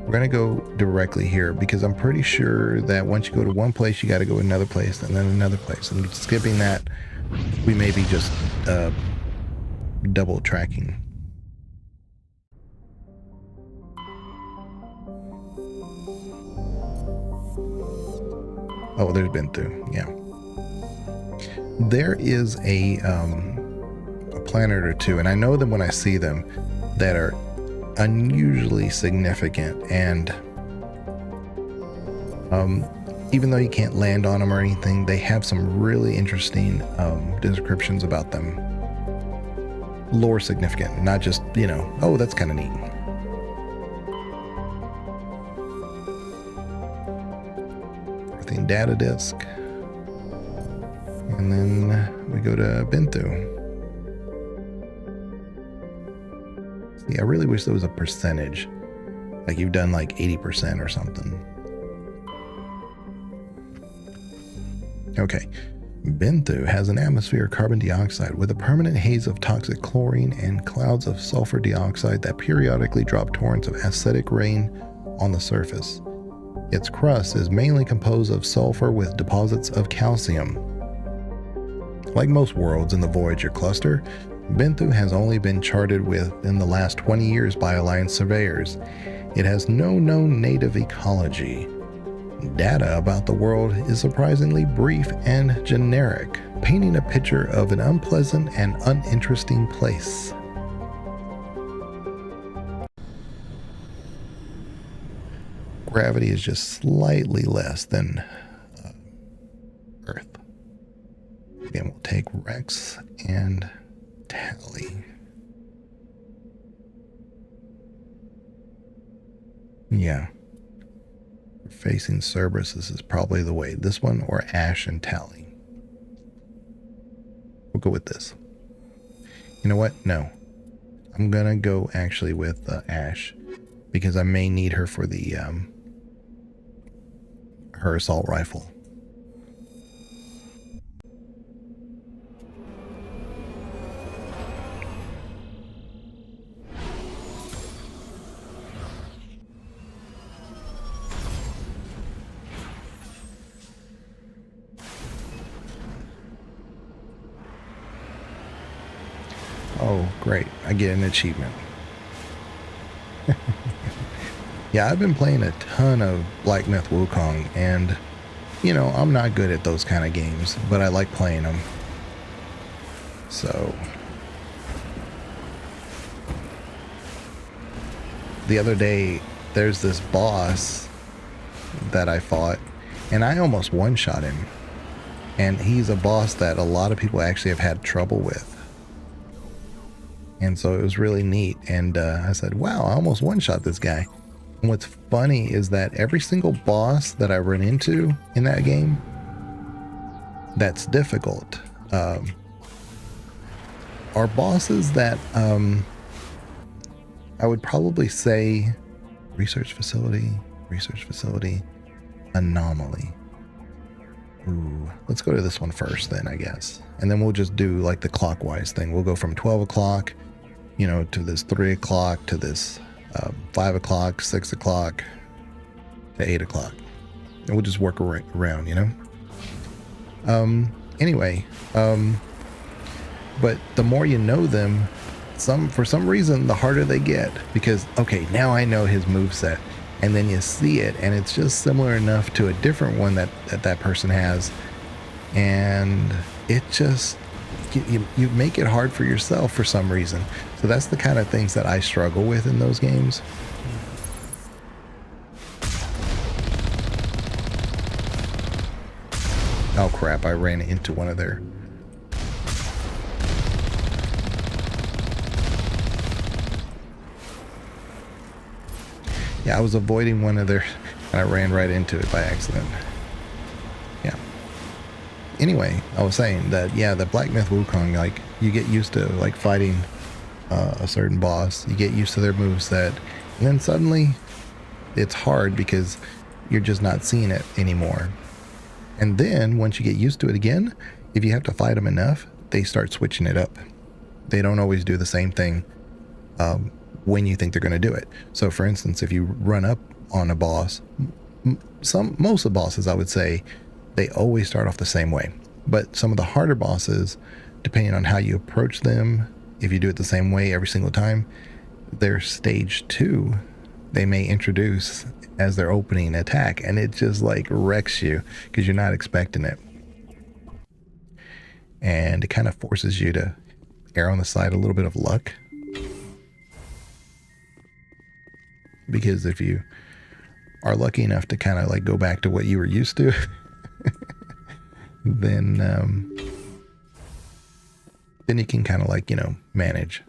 A: We're going to go directly here because I'm pretty sure that once you go to one place, you got to go another place and then another place. And skipping that, we may be just double tracking. Oh, there's Benthu. Yeah. There is a planet or two, and I know them when I see them, that are unusually significant, and even though you can't land on them or anything, they have some really interesting descriptions about them. Lore significant, not just, you know, oh, that's kind of neat. Everything data disk. And then we go to Benthu. See, I really wish there was a percentage. Like you've done like 80% or something. Okay. Benthu has an atmosphere of carbon dioxide with a permanent haze of toxic chlorine and clouds of sulfur dioxide that periodically drop torrents of acidic rain on the surface. Its crust is mainly composed of sulfur with deposits of calcium. Like most worlds in the Voyager cluster, Benthu has only been charted within the last 20 years by Alliance surveyors. It has no known native ecology. Data about the world is surprisingly brief and generic, painting a picture of an unpleasant and uninteresting place. Gravity is just slightly less than Earth. Again, we'll take Rex and Tally. Yeah. Facing Cerberus, this is probably the way. This one or Ash and Tally. We'll go with this. You know what? No. I'm gonna go actually with Ash because I may need her for the her assault rifle. Oh, great. I get an achievement. Yeah, I've been playing a ton of Black Myth Wukong, and, you know, I'm not good at those kind of games, but I like playing them. So, the other day, there's this boss that I fought, and I almost one-shot him. And he's a boss that a lot of people actually have had trouble with. And so it was really neat. And I said, wow, I almost one-shot this guy. And what's funny is that every single boss that I run into in that game that's difficult are bosses that I would probably say research facility, anomaly. Ooh, let's go to this one first then, I guess. And then we'll just do like the clockwise thing. We'll go from 12 o'clock, you know, to this 3 o'clock, to this 5 o'clock, 6 o'clock, to 8 o'clock. And we'll just work around, you know? Anyway, but the more you know them, for some reason, the harder they get. Because, okay, now I know his moveset. And then you see it, and it's just similar enough to a different one that person has. And it just, you make it hard for yourself for some reason. So that's the kind of things that I struggle with in those games. Oh crap, I ran into one of their... Yeah, I was avoiding one of their... and I ran right into it by accident. Yeah. Anyway, I was saying that, yeah, the Black Myth Wukong, like, you get used to, like, fighting a certain boss. You get used to their moveset. And then suddenly, it's hard because you're just not seeing it anymore. And then, once you get used to it again, if you have to fight them enough, they start switching it up. They don't always do the same thing when you think they're going to do it. So, for instance, if you run up on a boss, most of the bosses, I would say, they always start off the same way. But some of the harder bosses, depending on how you approach them, if you do it the same way every single time, their stage 2, they may introduce as their opening attack, and it just like wrecks you because you're not expecting it. And it kind of forces you to err on the side a little bit of luck. Because if you are lucky enough to kind of like go back to what you were used to, then you can kind of like, you know, manage.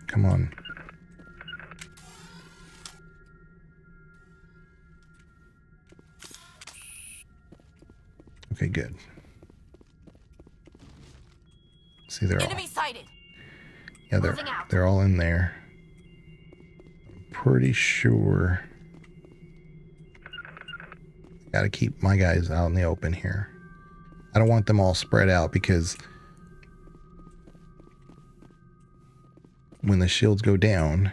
A: Come on. Okay, good. See, they're
U: Enemy sighted.
A: Yeah, they're all in there. I'm pretty sure. Got to keep my guys out in the open here. I don't want them all spread out because when the shields go down,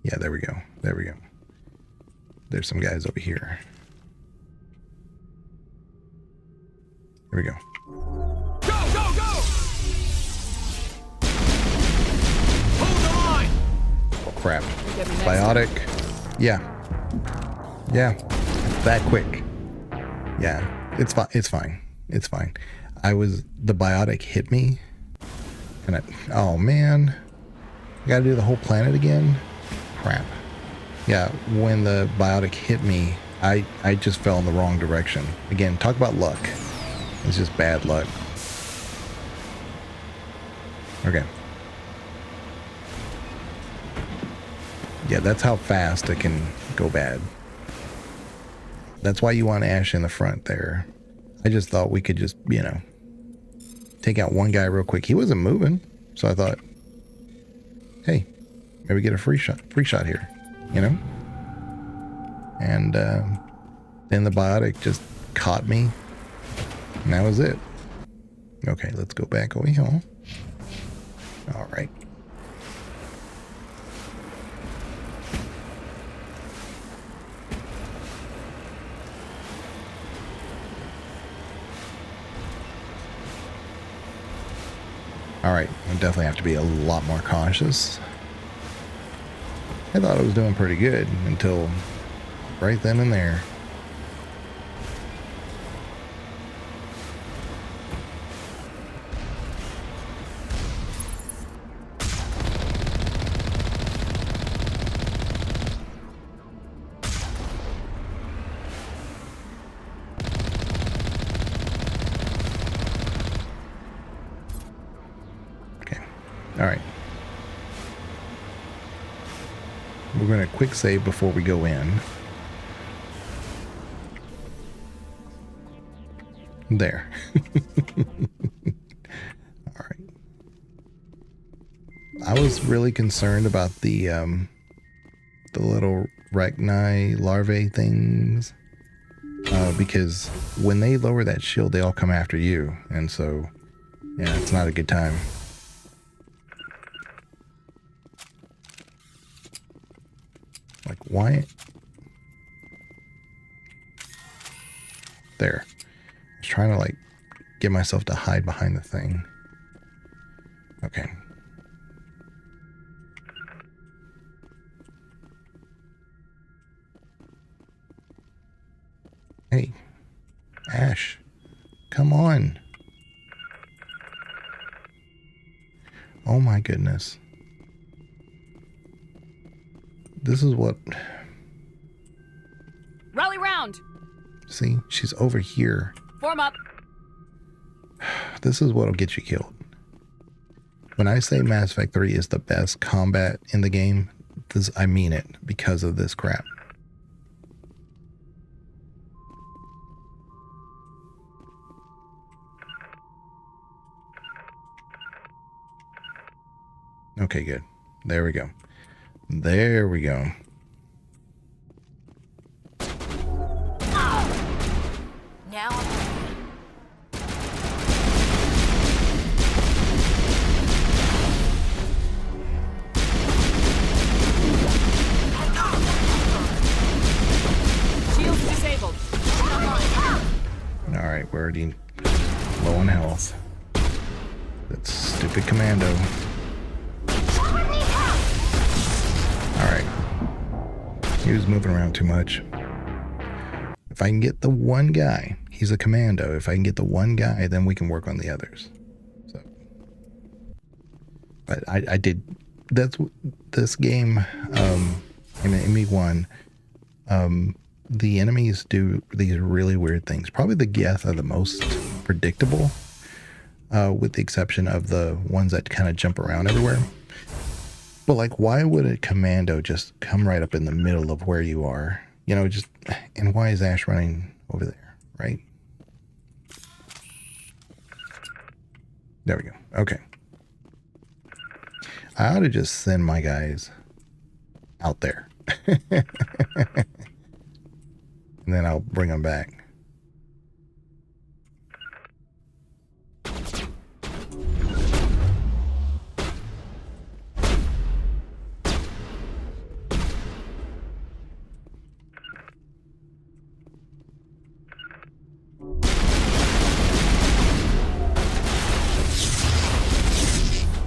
A: yeah, there we go. There we go. There's some guys over here. Here we go.
K: Go, go, go! Hold the line!
A: Oh, crap. Biotic. Yeah. Yeah. It's that quick. Yeah. It's fine. It's fine. It's fine. The biotic hit me. And oh, man. I gotta do the whole planet again? Crap. Yeah, when the biotic hit me, I just fell in the wrong direction. Again, talk about luck. It's just bad luck. Okay. Yeah, that's how fast it can go bad. That's why you want Ash in the front there. I just thought we could just, you know, take out one guy real quick. He wasn't moving, so I thought, hey, maybe get a free shot here, you know? And then the biotic just caught me, and that was it. Okay, let's go back over here. All right. All right, I definitely have to be a lot more cautious. I thought I was doing pretty good until right then and there. All right. We're going to quick save before we go in. There. All right. I was really concerned about the little Rachni larvae things. Because when they lower that shield, they all come after you. And so, yeah, it's not a good time. Like, why? There. I was trying to, like, get myself to hide behind the thing. Okay. Hey. Ash. Come on. Oh my goodness. This is what...
E: Rally round!
A: See? She's over here.
E: Form up!
A: This is what'll get you killed. When I say Mass Effect 3 is the best combat in the game, I mean it because of this crap. Okay, good. There we go. There we go.
U: Now
E: Shields disabled.
A: All right, we're already low on health. That stupid commando. All right. He was moving around too much. If I can get the one guy, he's a commando. If I can get the one guy, then we can work on the others. So, but I did. That's this game. In ME1, the enemies do these really weird things. Probably the Geth are the most predictable, with the exception of the ones that kind of jump around everywhere. But like, why would a commando just come right up in the middle of where you are? You know, just, and why is Ash running over there, right? There we go. Okay. I ought to just send my guys out there. And then I'll bring them back.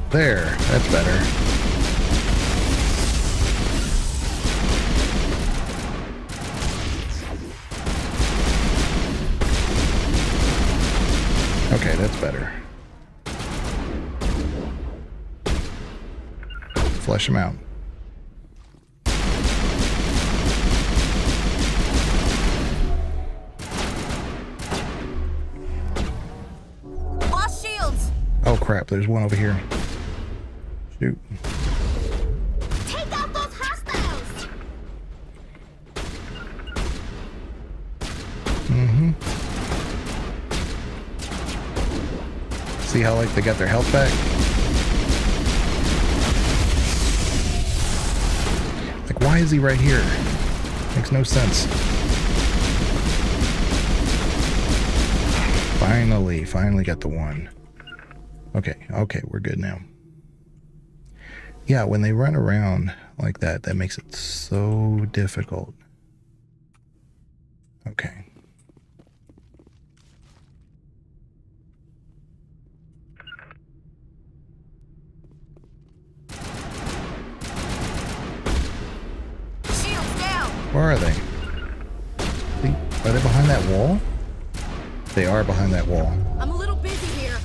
A: There, that's better. Okay, that's better. Flush him out.
U: Lost shields!
A: Oh crap, there's one over here. Shoot.
U: Take out those hostiles!
A: See how like they got their health back? Like, why is he right here? Makes no sense. Finally got the one. Okay, we're good now. Yeah, when they run around like that, that makes it so difficult. Okay.
U: Shields down!
A: Where are they? Are they behind that wall? They are behind that wall.
U: I'm a little busy here.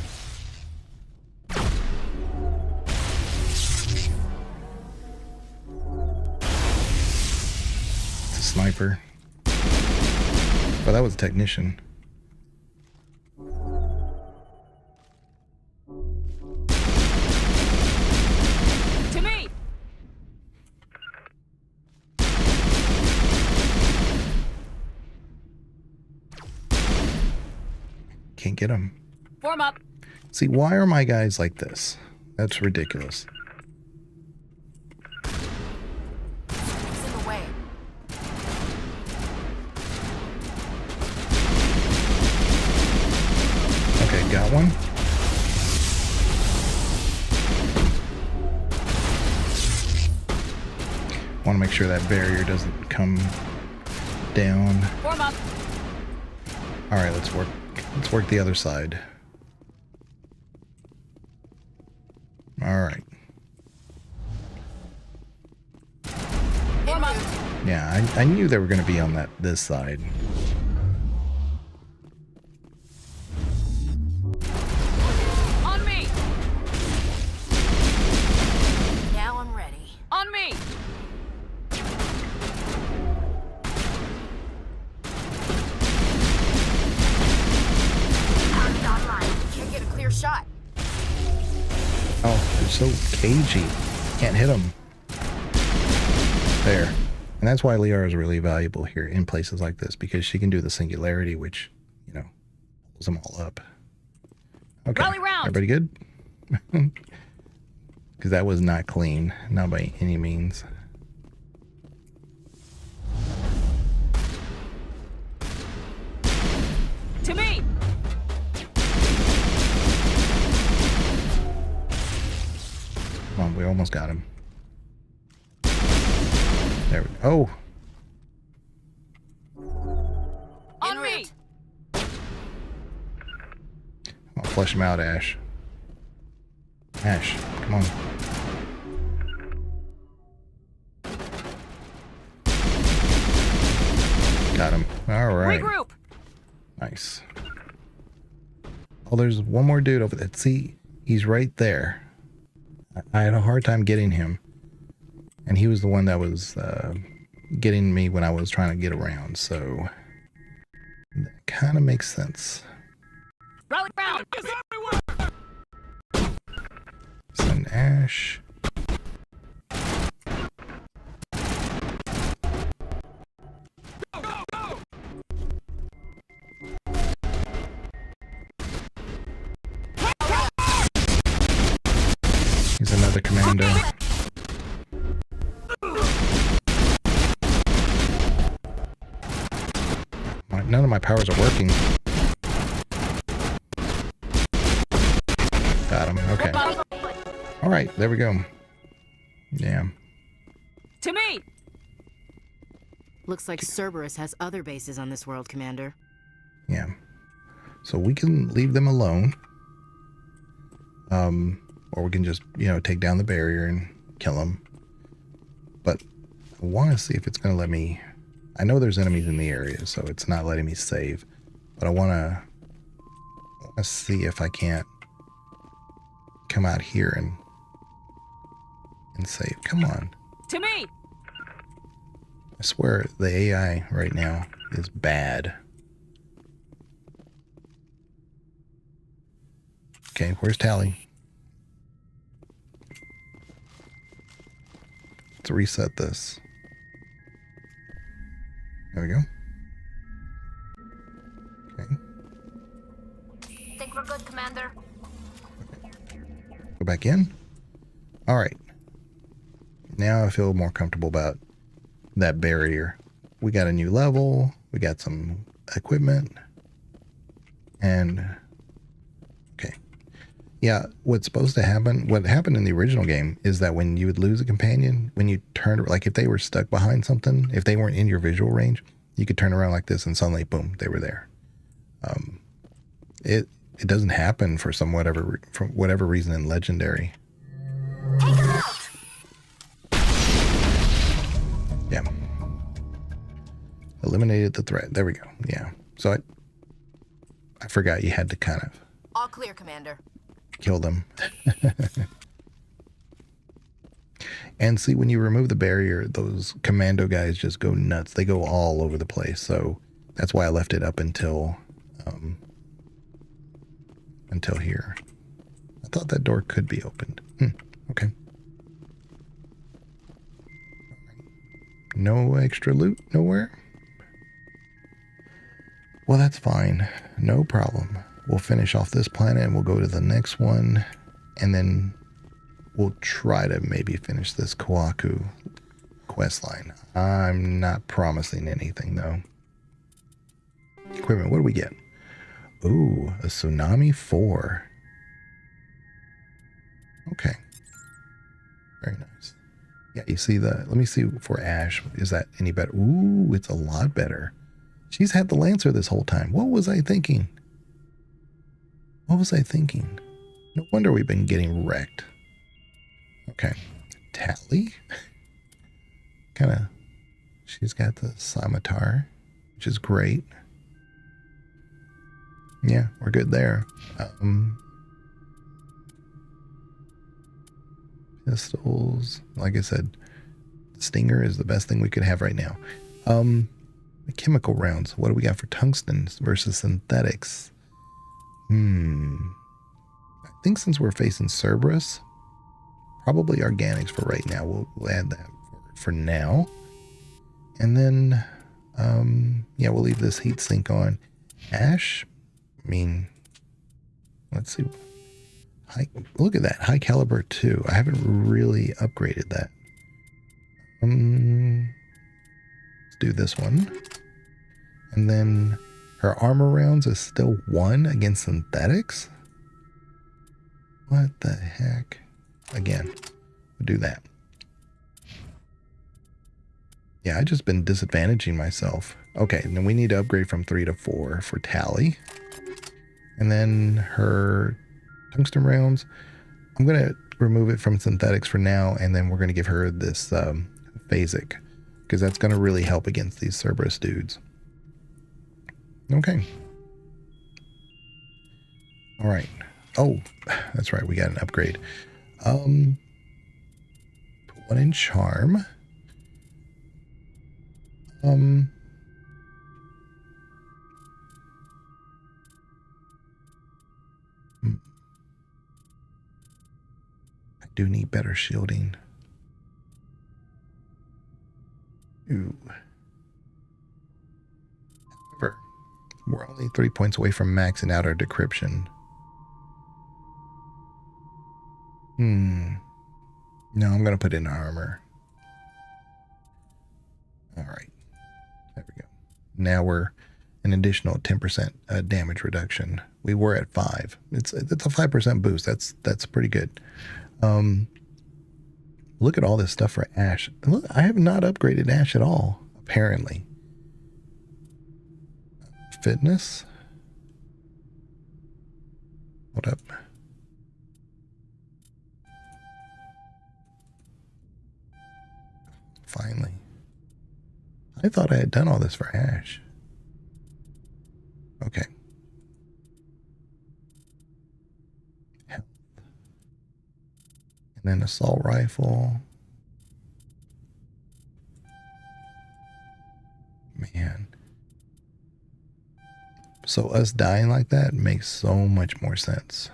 A: It's a sniper. Well, that was a technician.
E: To me!
A: Can't get him.
E: Form up.
A: See, why are my guys like this? That's ridiculous.
U: It's in the way.
A: Okay, got one. Want to make sure that barrier doesn't come down.
E: Form up.
A: All right, let's work the other side. All right.
E: Form up.
A: Yeah, I knew they were going to be on this side.
E: On me.
U: Now I'm ready.
E: On me.
U: Can't get a clear shot.
A: Oh, they're so cagey. Can't hit them. There. And that's why Liara is really valuable here in places like this, because she can do the singularity, which, you know, pulls them all up. Okay.
E: Rally round.
A: Everybody good? Because that was not clean. Not by any means.
E: To me.
A: Come on, we almost got him. There we go. Oh!
E: On me.
A: I'll flush him out, Ash. Ash, come on. Got him. All right.
E: Regroup.
A: Nice. Oh, there's one more dude over there. See, he's right there. I had a hard time getting him. And he was the one that was getting me when I was trying to get around. So that kind of makes sense.
K: Rally round! Is everywhere!
A: Send Ash.
K: Go, go, go!
A: He's another commando. None of my powers are working. Got him. Okay. All right. There we go. Yeah.
E: To me!
U: Looks like Cerberus has other bases on this world, Commander.
A: Yeah. So we can leave them alone. Or we can just, take down the barrier and kill them. But I want to see if it's going to let me... I know there's enemies in the area, so it's not letting me save. But I want to see if I can't come out here and save. Come on.
E: To me!
A: I swear the AI right now is bad. Okay, where's Tally? Let's reset this. There we go. Okay.
U: Think we're good, Commander.
A: Go back in. All right. Now I feel more comfortable about that barrier. We got a new level. We got some equipment. And okay. Yeah, what's supposed to happen, what happened in the original game is that when you would lose a companion, when you turned, like if they were stuck behind something, if they weren't in your visual range, you could turn around like this and suddenly, boom, they were there. It doesn't happen for whatever reason in Legendary. Yeah. Eliminated the threat. There we go. Yeah. So I forgot you had to kind of
U: All clear, Commander.
A: kill them. And see, when you remove the barrier, those commando guys just go nuts. They go all over the place. So that's why I left it up until here. I thought that door could be opened. Okay. No extra loot nowhere? Well, that's fine. No problem. We'll finish off this planet and we'll go to the next one. And then we'll try to maybe finish this Kawaku quest line. I'm not promising anything, though. Equipment, what do we get? Ooh, a Tsunami 4. Okay. Very nice. Yeah, you see the... Let me see for Ash. Is that any better? Ooh, it's a lot better. She's had the Lancer this whole time. What was I thinking? What was I thinking? No wonder we've been getting wrecked. Okay. Tally? Kind of... She's got the scimitar, which is great. Yeah, we're good there. Pistols. Like I said, Stinger is the best thing we could have right now. The chemical rounds. What do we got for tungstens versus synthetics? I think since we're facing Cerberus, probably organics for right now. We'll add that for now. And then, yeah, we'll leave this heat sink on. Ash, I mean, let's see. Look at that, high caliber 2. I haven't really upgraded that. Let's do this one. And then her armor rounds is still 1 against synthetics? What the heck? Again, we'll do that. Yeah, I've just been disadvantaging myself. Okay, then we need to upgrade from 3 to 4 for Tally. And then her tungsten rounds, I'm going to remove it from synthetics for now, and then we're going to give her this phasic, because that's going to really help against these Cerberus dudes. Okay. All right. Oh, that's right. We got an upgrade. Put one in charm. I do need better shielding. Ooh. However, we're only 3 points away from maxing out our decryption. No, I'm going to put in armor. All right. There we go. Now we're an additional 10% damage reduction. We were at 5. It's a 5% boost. That's pretty good. Look at all this stuff for Ash. Look, I have not upgraded Ash at all, apparently. Fitness. What up? Finally. I thought I had done all this for Ash. Okay. Health. And then assault rifle. Man. So us dying like that makes so much more sense.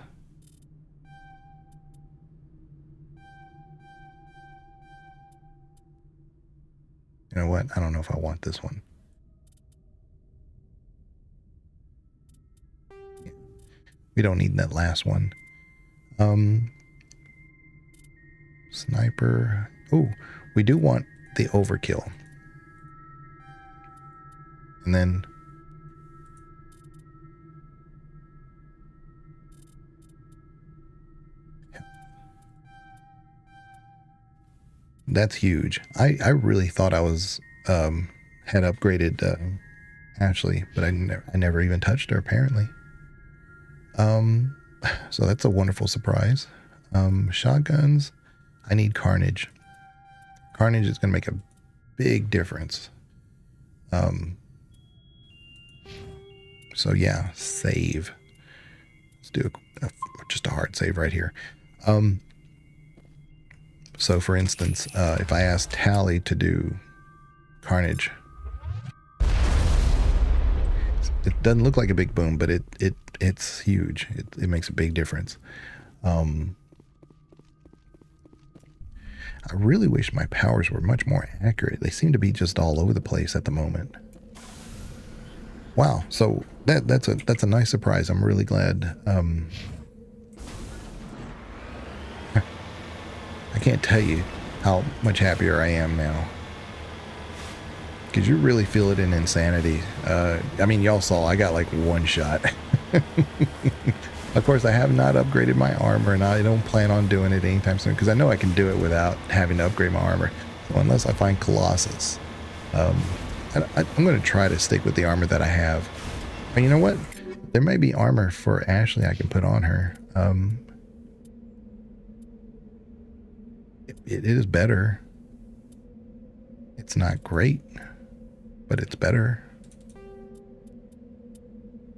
A: You know what? I don't know if I want this one. Yeah. We don't need that last one. Sniper. Oh, we do want the overkill. And then that's huge. I really thought I was had upgraded Ashley, but I never even touched her apparently. So that's a wonderful surprise. Shotguns. I need Carnage. Carnage is going to make a big difference. So yeah, save. Let's do just a hard save right here. So for instance, if I ask Tally to do Carnage, it doesn't look like a big boom, but it's huge. It makes a big difference. I really wish my powers were much more accurate. They seem to be just all over the place at the moment. Wow, so that's a nice surprise. I'm really glad. I can't tell you how much happier I am now. Because you really feel it in Insanity. I mean, y'all saw I got like one shot. Of course, I have not upgraded my armor, and I don't plan on doing it anytime soon, because I know I can do it without having to upgrade my armor. So unless I find Colossus, I'm going to try to stick with the armor that I have. And you know what? There may be armor for Ashley I can put on her. It is better. It's not great, but it's better.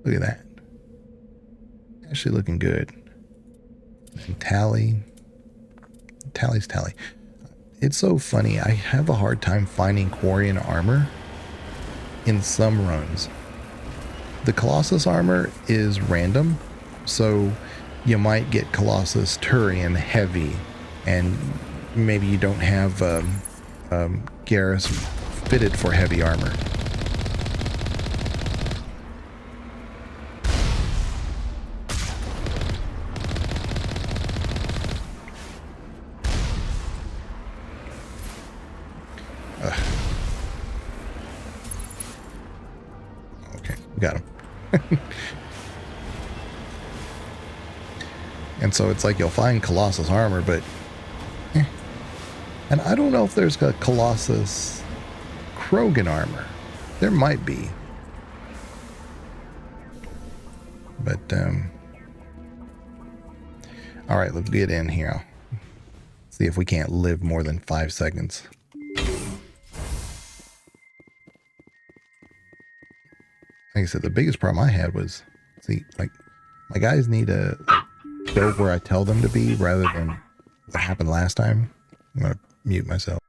A: Look at that. Actually looking good. And Tally's Tally. It's so funny. I have a hard time finding Quarian armor in some runs. The Colossus armor is random, so you might get Colossus Turian heavy, and maybe you don't have Garrus fitted for heavy armor. Okay, got him. And so it's like you'll find Colossus armor, but and I don't know if there's a Colossus Krogan armor. There might be. But all right, let's get in here. See if we can't live more than 5 seconds. Like I said, the biggest problem I had was, see, like, my guys need to go where I tell them to be rather than what happened last time. I'm going to mute myself.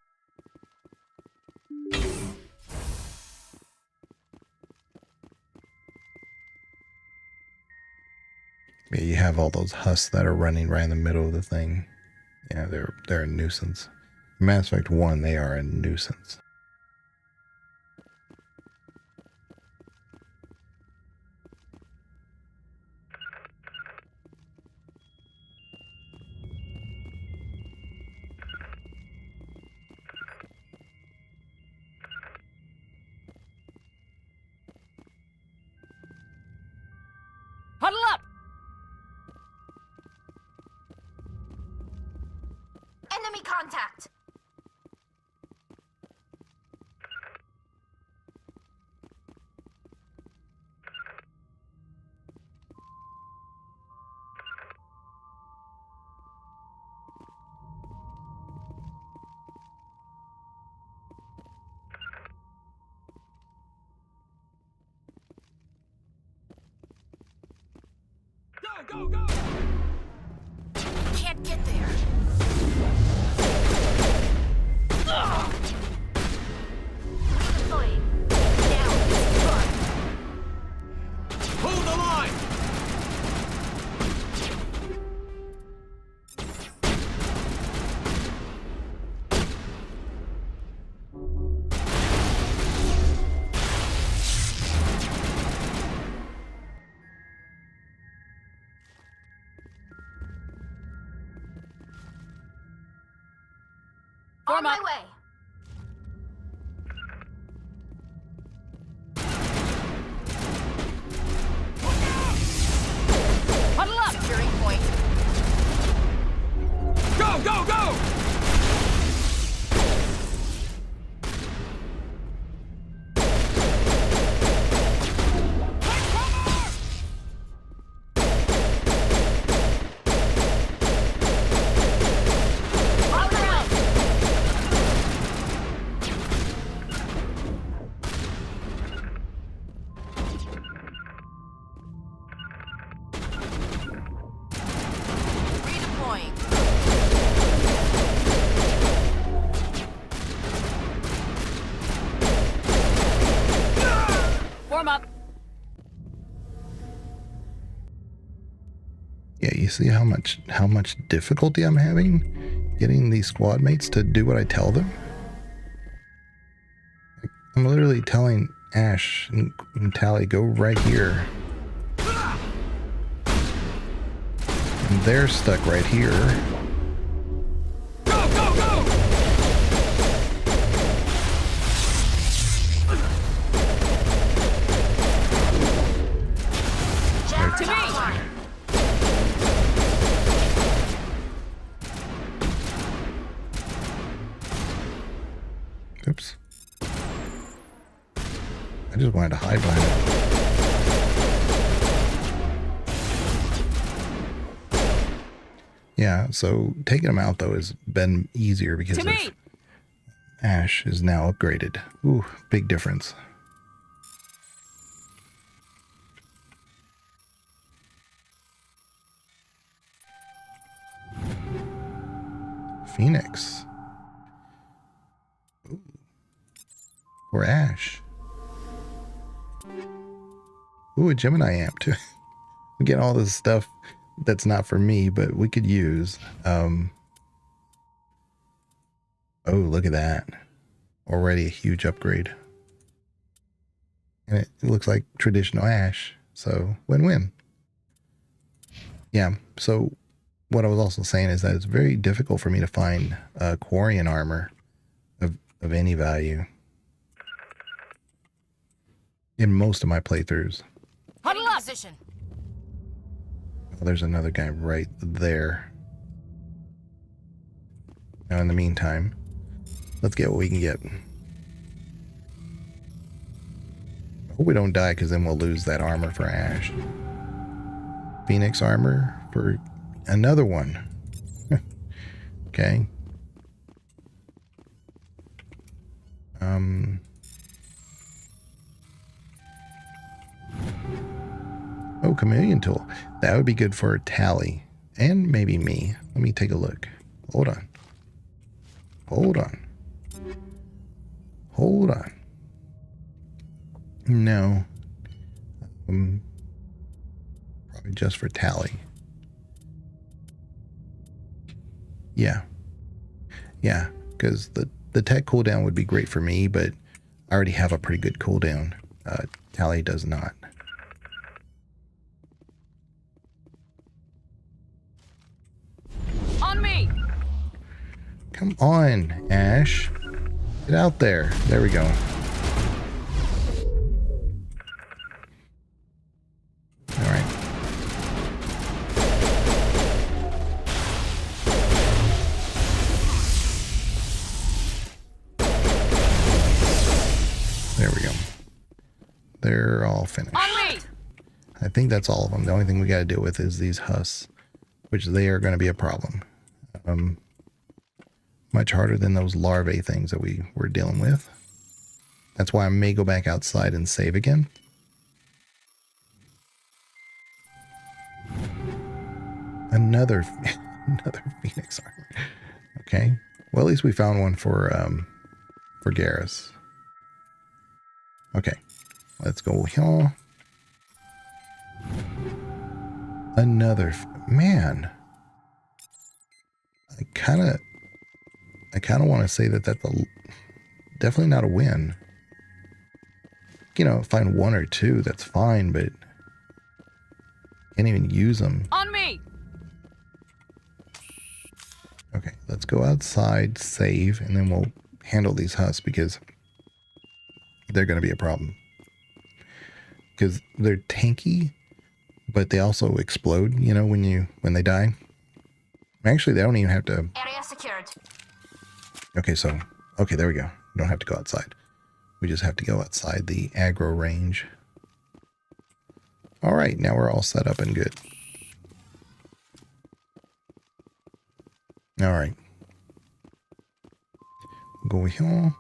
A: Yeah, you have all those husks that are running right in the middle of the thing. Yeah, they're a nuisance. Mass Effect 1, they are a nuisance.
K: Huddle up!
I: Enemy contact!
K: Go, go, go!
I: Can't get there. Redeploying. Now, run.
K: Hold the line!
I: On my way.
K: Huddle up!
I: Securing point.
K: Go, go, go!
E: Form up.
A: Yeah, you see how much difficulty I'm having getting these squad mates to do what I tell them? Like, I'm literally telling Ash and Tally, go right here. And they're stuck right here.
K: Go, go, go!
E: To me!
A: Oops. I just wanted to hide behind it. Yeah, so taking them out though has been easier because of Ash is now upgraded. Ooh, big difference. Phoenix. Ooh. Or Ash. Ooh, a Gemini amp too. We get all this stuff that's not for me, but we could use. Oh, look at that. Already a huge upgrade. And it looks like traditional Ash. So win-win. Yeah, so what I was also saying is that it's very difficult for me to find Quarian armor of any value in most of my playthroughs.
I: Huddle up. Position.
A: Oh, there's another guy right there. Now, in the meantime, let's get what we can get. I hope we don't die, because then we'll lose that armor for Ash. Phoenix armor for another one. Okay. Oh, chameleon tool. That would be good for Tally and maybe me. Let me take a look. Hold on. Hold on. Hold on. No. Probably just for Tally. Yeah. Yeah, because the tech cooldown would be great for me, but I already have a pretty good cooldown. Tally does not.
E: On me!
A: Come on, Ash. Get out there. There we go. Alright. There we go. They're all finished. I think that's all of them. The only thing we got to deal with is these husks, which they are going to be a problem. Much harder than those larvae things that we were dealing with. That's why I may go back outside and save again. Another Phoenix armor. Okay. Well, at least we found one for Garrus. Okay. Let's go here. Another man. I kind of want to say that that's definitely not a win. You know, find one or two, that's fine, but can't even use them.
E: On me.
A: Okay, let's go outside, save, and then we'll handle these husks because they're going to be a problem. Because they're tanky, but they also explode, you know, when they die. Actually, they don't even have to.
K: Area secured.
A: Okay, okay, there we go. We don't have to go outside. We just have to go outside the aggro range. All right, now we're all set up and good. All right. Go here.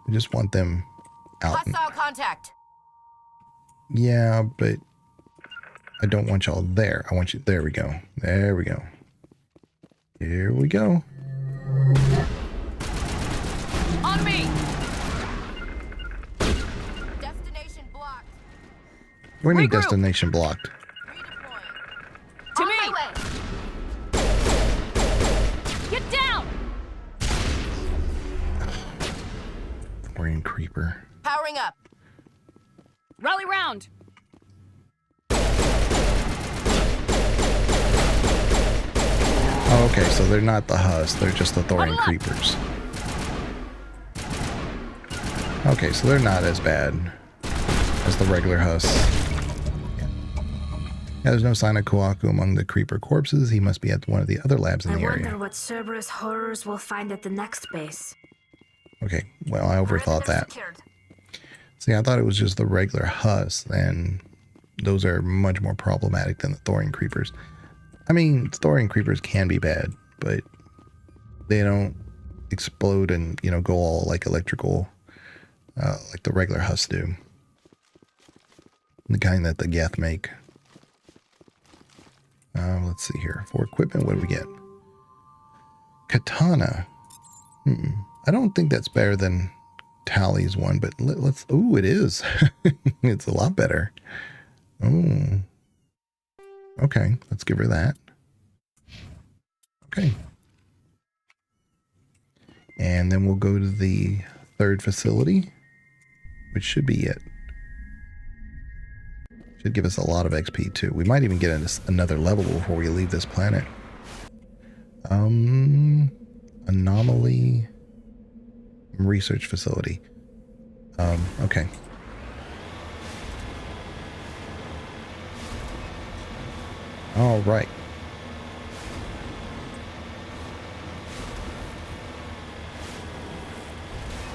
A: We just want them out.
K: Hostile contact.
A: Yeah, but I don't want y'all there. I want you. There we go. There we go. Here we go.
K: On me.
O: Destination blocked.
A: What do you mean destination blocked?
K: To me. Get down.
A: Thorian creeper.
K: Powering up.
E: Rally round.
A: Oh, okay, so they're not the husks, they're just the Thorian creepers. Okay, so they're not as bad as the regular husks. Yeah, there's no sign of Koaku among the creeper corpses. He must be at one of the other labs in the area.
Q: I wonder what Cerberus horrors we'll find at the next base.
A: Okay, well, I overthought that. See, I thought it was just the regular husks, and those are much more problematic than the Thorian creepers. I mean, Thorian creepers can be bad, but they don't explode and, you know, go all like electrical, like the regular husks do. The kind that the Geth make. Let's see here. For equipment, what do we get? Katana. I don't think that's better than Tally's one, but let's... Ooh, it is. It's a lot better. Oh. Okay, let's give her that. Okay. And then we'll go to the third facility, which should be it. Should give us a lot of XP too. We might even get another level before we leave this planet. Anomaly research facility. Okay. All right.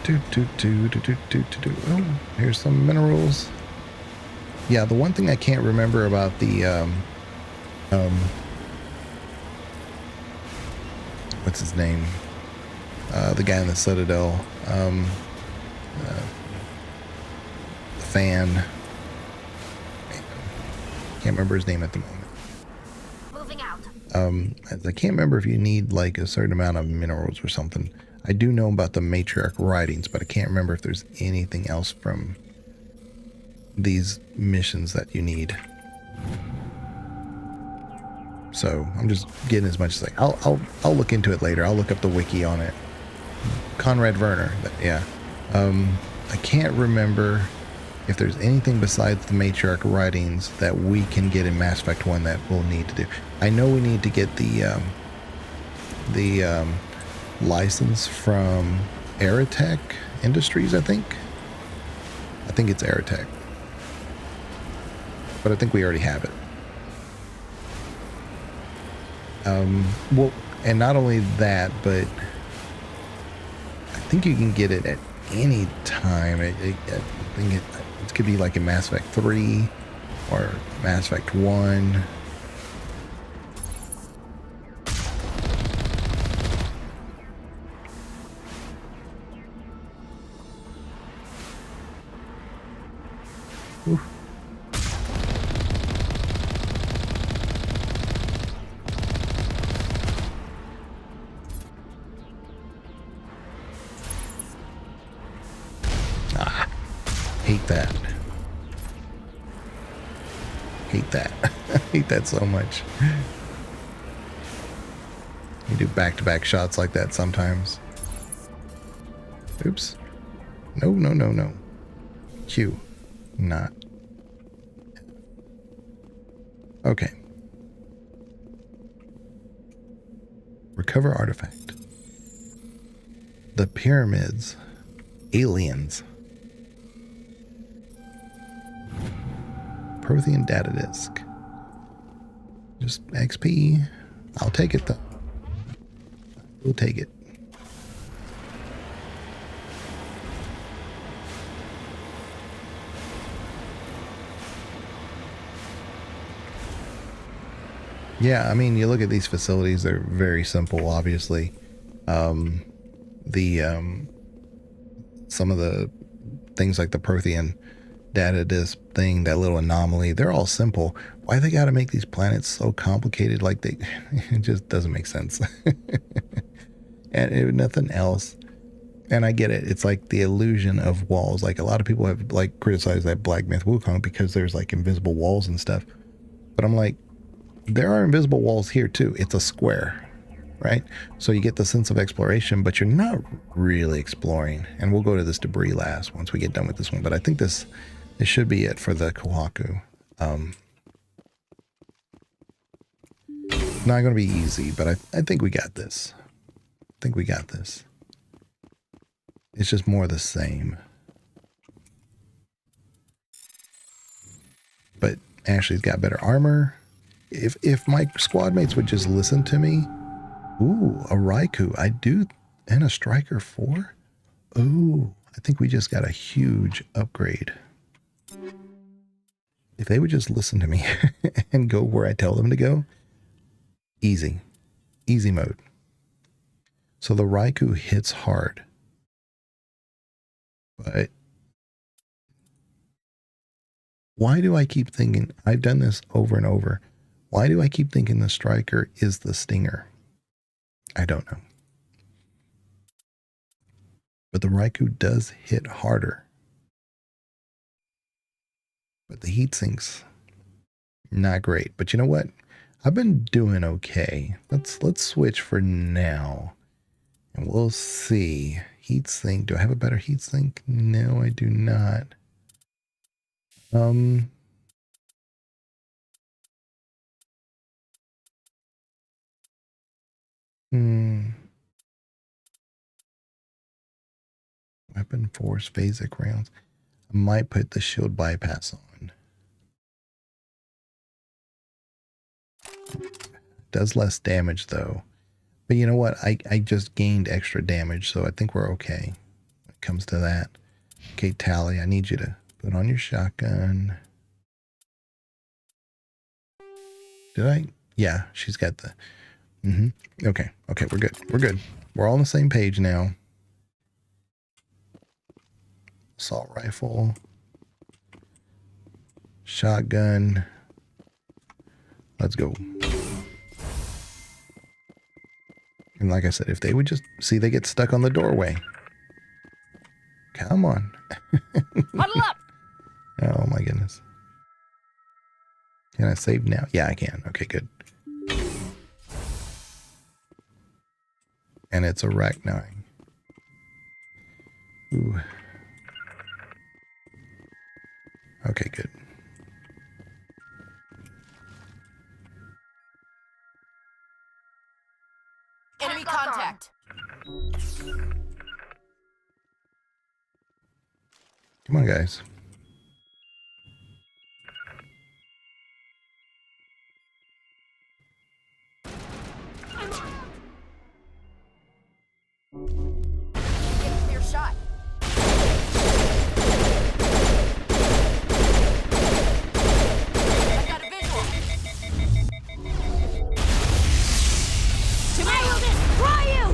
A: Oh, here's some minerals. Yeah, the one thing I can't remember about the what's his name? The guy in the Citadel. The fan. Can't remember his name at the moment.
I: Moving out.
A: I can't remember if you need like a certain amount of minerals or something. I do know about the matriarch writings, but I can't remember if there's anything else from these missions that you need. So I'm just getting as much as I'll look into it later. I'll look up the wiki on it. Conrad Werner, yeah. I can't remember if there's anything besides the matriarch writings that we can get in Mass Effect 1 that we'll need to do. I know we need to get the license from Aerotech Industries, I think. I think it's Aerotech. But I think we already have it. Well, and not only that, but I think you can get it at any time. I think it could be like in Mass Effect 3 or Mass Effect 1. Oof. Hate that. Hate that. I hate that so much. You do back-to-back shots like that sometimes. Oops. No, no, no, no. Q. Not. Okay. Recover artifact. The pyramids. Aliens. Prothean data disk. Just XP. I'll take it though. We'll take it. Yeah, I mean, you look at these facilities, they're very simple, obviously. Some of the things like the Prothean data disk thing, that little anomaly, they're all simple. Why they gotta make these planets so complicated? Like it just doesn't make sense. And nothing else. And I get it. It's like the illusion of walls. Like a lot of people have like criticized that Black Myth Wukong because there's like invisible walls and stuff. But I'm like, there are invisible walls here too. It's a square, right? So you get the sense of exploration, but you're not really exploring. And we'll go to this debris last once we get done with this one. But I think this should be it for the Kohaku. Not going to be easy, but I think we got this. I think we got this. It's just more of the same. But Ashley's got better armor. If my squad mates would just listen to me. Ooh, a Raikou. I do. And a Striker 4. Ooh, I think we just got a huge upgrade. If they would just listen to me and go where I tell them to go. Easy. Easy mode. So the Raikou hits hard. But why do I keep thinking, I've done this over and over. Why do I keep thinking the Striker is the Stinger? I don't know. But the Raikou does hit harder. But the heat sinks, not great. But you know what? I've been doing okay. Let's switch for now. And we'll see. Heat sink. Do I have a better heat sink? No, I do not. Weapon force phasic rounds. I might put the shield bypass on. Does less damage though. But you know what? I just gained extra damage, so I think we're okay when it comes to that. Okay, Tally, I need you to put on your shotgun. Did I? Yeah, she's got the... Okay, we're good. We're good. We're all on the same page now. Assault rifle. Shotgun. Let's go. And like I said, if they would just see they get stuck on the doorway. Come on.
K: Huddle up!
A: Oh my goodness. Can I save now? Yeah, I can. Okay, good. And it's a Arachnine. Ooh. Okay, good.
K: Enemy contact.
A: Come on, guys.
K: Get a clear shot. I got a visual. I will destroy you!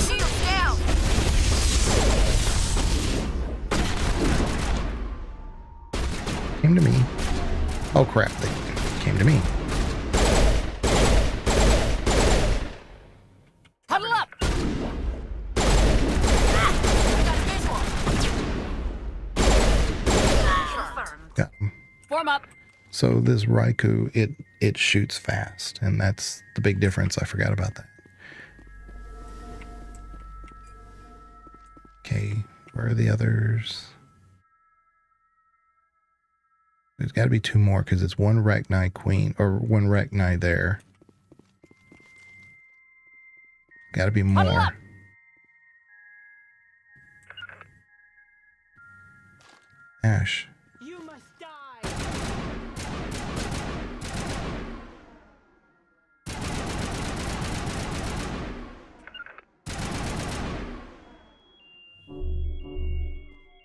K: Shield down!
A: Came to me. Oh crap, they came to me.
K: Huddle up! Ah, I got a visual. Confirmed.
A: Yeah.
K: Form up.
A: So this Raikou, it shoots fast, and that's the big difference. I forgot about that. Okay, where are the others? There's got to be 2 more because it's 1 Arachnine Queen, or 1 Arachnine there. Got to be more. Ash.
K: You must die.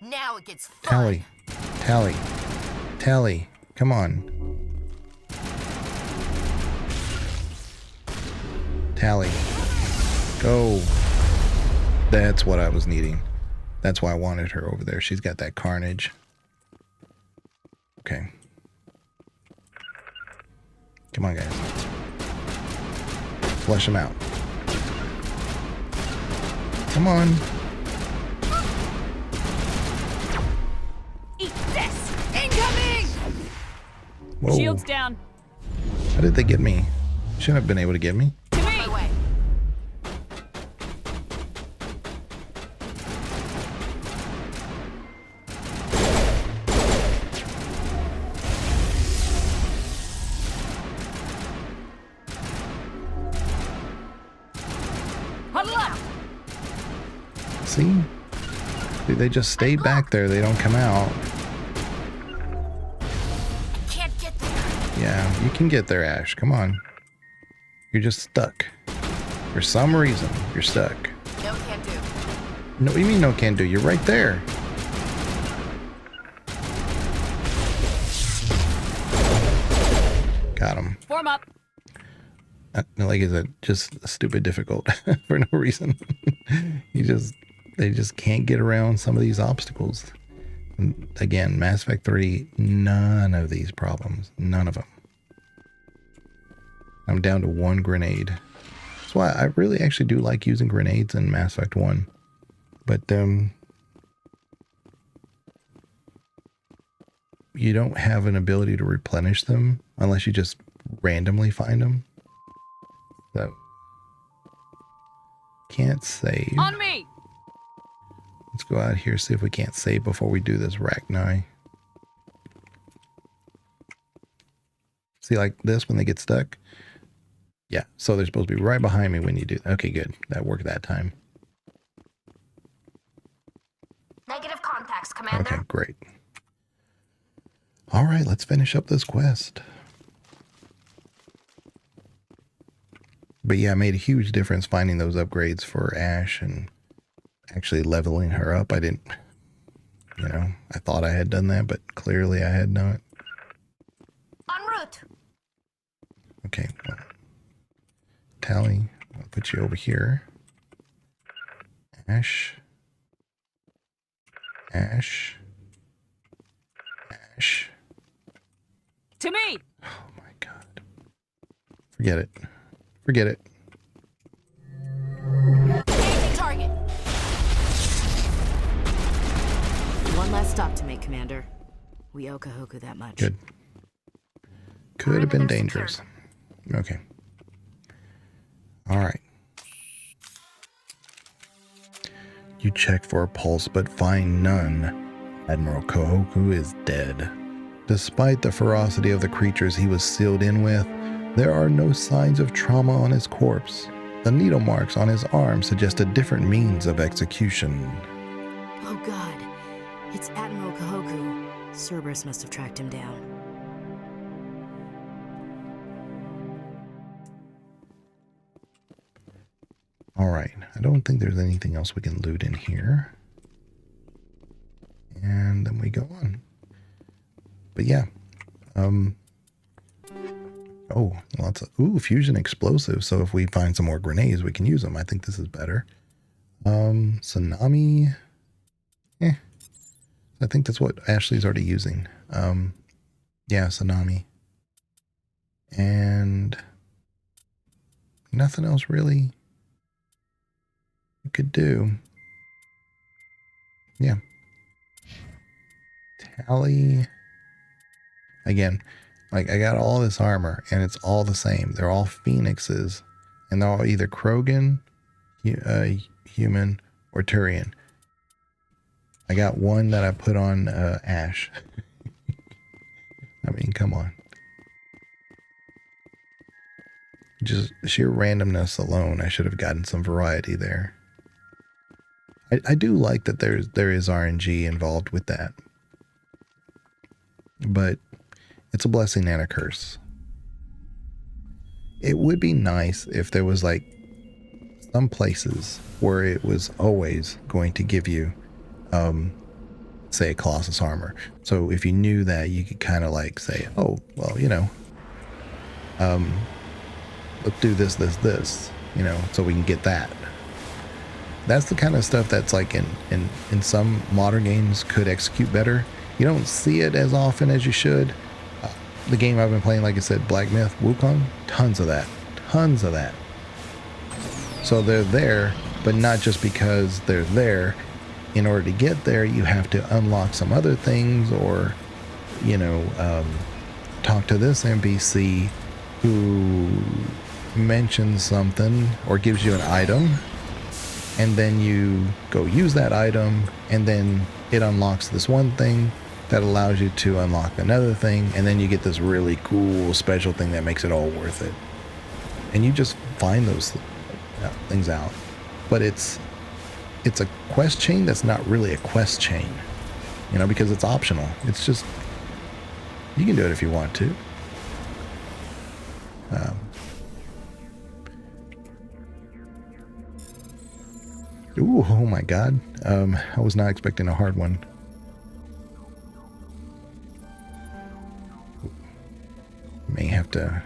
K: Now it gets fun.
A: Tally. Tally. Tally. Come on. Tally. Go. That's what I was needing. That's why I wanted her over there. She's got that carnage. Okay. Come on, guys. Flush them out. Come on.
K: Eat this! Incoming!
A: Whoa.
E: Shields down.
A: How did they get me? Shouldn't have been able to get me.
K: To me! My way. Huddle up!
A: See? They just stay back there. They don't come out.
K: Can't get there.
A: Yeah, you can get there, Ash. Come on. You're just stuck. For some reason, you're stuck.
K: No, can't do.
A: No, what do you mean no can do? You're right there. Got him.
K: Form up.
A: Like, is it just stupid difficult for no reason? They just can't get around some of these obstacles. And again, Mass Effect 3, none of these problems. None of them. I'm down to 1 grenade. That's why I really actually do like using grenades in Mass Effect 1. But, you don't have an ability to replenish them unless you just randomly find them. So, can't save.
K: On me!
A: Let's go out here, see if we can't save before we do this Arachnine. See, like this, when they get stuck? Yeah, so they're supposed to be right behind me when you do that. Okay, good. That worked that time.
K: Negative contacts, Commander.
A: Okay, great. All right, let's finish up this quest. But yeah, it made a huge difference finding those upgrades for Ash and actually leveling her up. I didn't, I thought I had done that, but clearly I had not.
K: En route.
A: Okay. Well, Tally, I'll put you over here. Ash. Ash. Ash.
E: To me!
A: Forget it. Forget it.
K: Engaging target.
U: One last stop to make, Commander. We owe Kahoku that much.
A: Good. Could have been dangerous. Okay. All right. You check for a pulse, but find none. Admiral Kahoku is dead. Despite the ferocity of the creatures he was sealed in with, there are no signs of trauma on his corpse. The needle marks on his arm suggest a different means of execution.
U: Oh god, it's Admiral Kahoku. Cerberus must have tracked him down.
A: Alright, I don't think there's anything else we can loot in here. And then we go on. But yeah, oh, lots of, fusion explosives. So if we find some more grenades, we can use them. I think this is better. Tsunami. I think that's what Ashley's already using. Yeah, tsunami. And nothing else really you could do. Yeah. Tally. Again, like I got all this armor and it's all the same. They're all phoenixes and they're all either Krogan, human, or Turian. I got one that I put on Ash. I mean, come on. Just sheer randomness alone, I should have gotten some variety there. I do like that there is RNG involved with that. But it's a blessing and a curse. It would be nice if there was like some places where it was always going to give you say a Colossus armor. So if you knew that, you could kind of like say, oh, well, you know, let's do this, you know, so we can get that. That's the kind of stuff that's like in some modern games could execute better. You don't see it as often as you should. The game I've been playing, like I said, Black Myth, Wukong, tons of that. So they're there, but not just because they're there. In order to get there, you have to unlock some other things or, you know, talk to this NPC who mentions something or gives you an item. And then you go use that item, and then it unlocks this one thing that allows you to unlock another thing, and then you get this really cool special thing that makes it all worth it. And you just find those things out. But it's a quest chain that's not really a quest chain, you know, because it's optional. It's just, you can do it if you want to. Ooh, oh my god. I was not expecting a hard one. May have to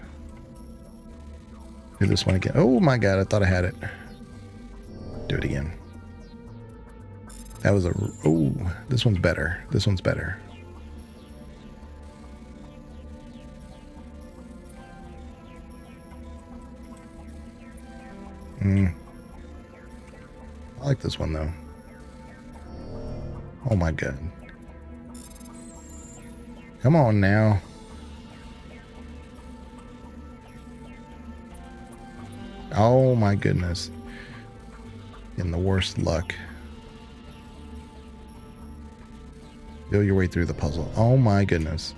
A: do this one again. Oh my god, I thought I had it. Do it again. That was a... Oh, this one's better. This one's better. I like this one though. Oh my god. Come on now. Oh my goodness. In the worst luck. Feel your way through the puzzle. Oh my goodness.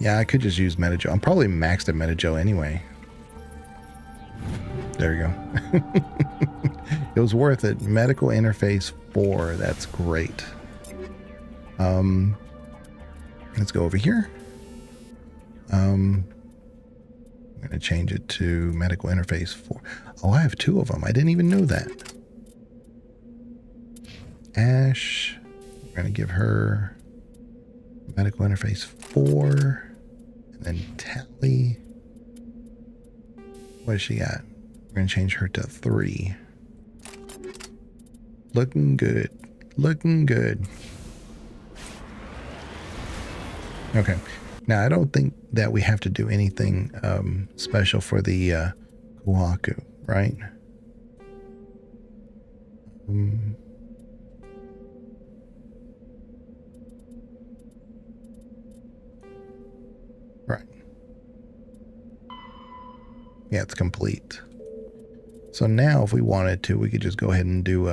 A: Yeah, I could just use Metajo. I'm probably maxed at Metajo anyway. There we go. It was worth it. Medical interface 4. That's great. Let's go over here. I'm going to change it to medical interface 4. Oh, I have 2 of them. I didn't even know that. Ash. We're going to give her medical interface 4. And then Tally. What does she got? We're going to change her to 3. Looking good. Looking good. Okay. Now, I don't think that we have to do anything special for the Kuaku, right? Right. Yeah, it's complete. So now if we wanted to, we could just go ahead and do,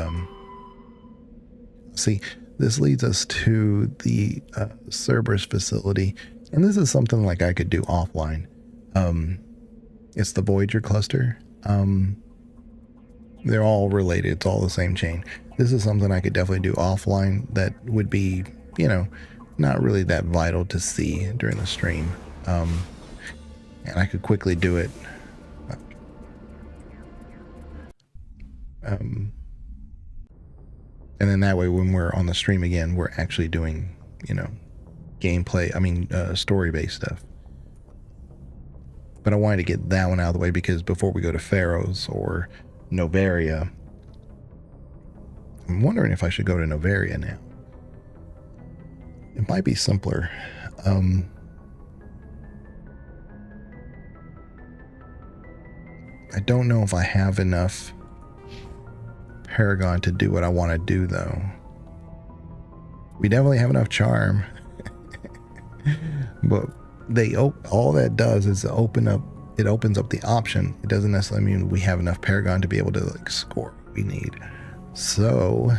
A: see, this leads us to the Cerberus facility. And this is something like I could do offline. It's the Voyager cluster. They're all related. It's all the same chain. This is something I could definitely do offline that would be, you know, not really that vital to see during the stream. And I could quickly do it. And then that way, when we're on the stream again, we're actually doing, you know, gameplay, story-based stuff. But I wanted to get that one out of the way because before we go to Pharaohs or Noveria, I'm wondering if I should go to Noveria now. It might be simpler. I don't know if I have enough Paragon to do what I want to do, though. We definitely have enough charm. But all that does is it opens up the option. It doesn't necessarily mean we have enough Paragon to be able to like score what we need. So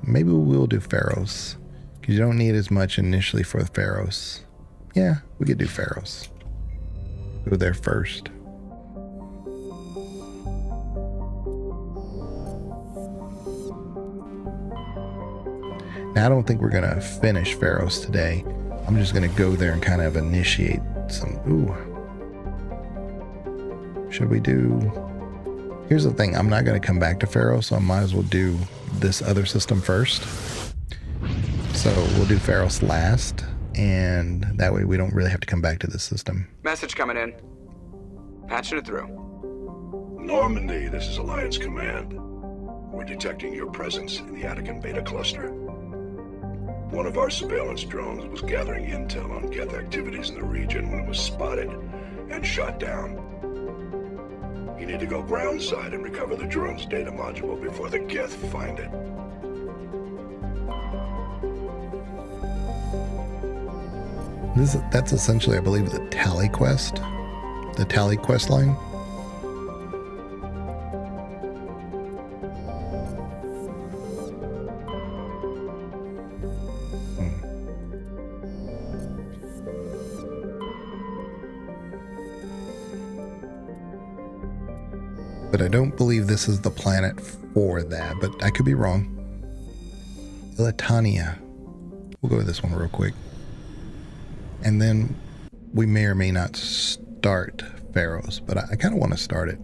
A: maybe we will do Pharaohs, because you don't need as much initially for the Pharaohs. Yeah, we could do Pharaohs. Go there first. Now, I don't think we're going to finish Pharaohs today. I'm just going to go there and kind of initiate some... Ooh. Should we do... Here's the thing. I'm not going to come back to Pharaohs, so I might as well do this other system first. So we'll do Pharaohs last, and that way we don't really have to come back to this system.
C: Message coming in. Patching it through.
T: Normandy, this is Alliance Command. We're detecting your presence in the Attican Beta Cluster. One of our surveillance drones was gathering intel on Geth activities in the region when it was spotted and shot down. You need to go groundside and recover the drone's data module before the Geth find it.
A: That's essentially, I believe, the Tally quest. The Tally quest line. But I don't believe this is the planet for that, but I could be wrong. Ilitania. We'll go with this one real quick. And then we may or may not start Pharaohs, but I kind of want to start it.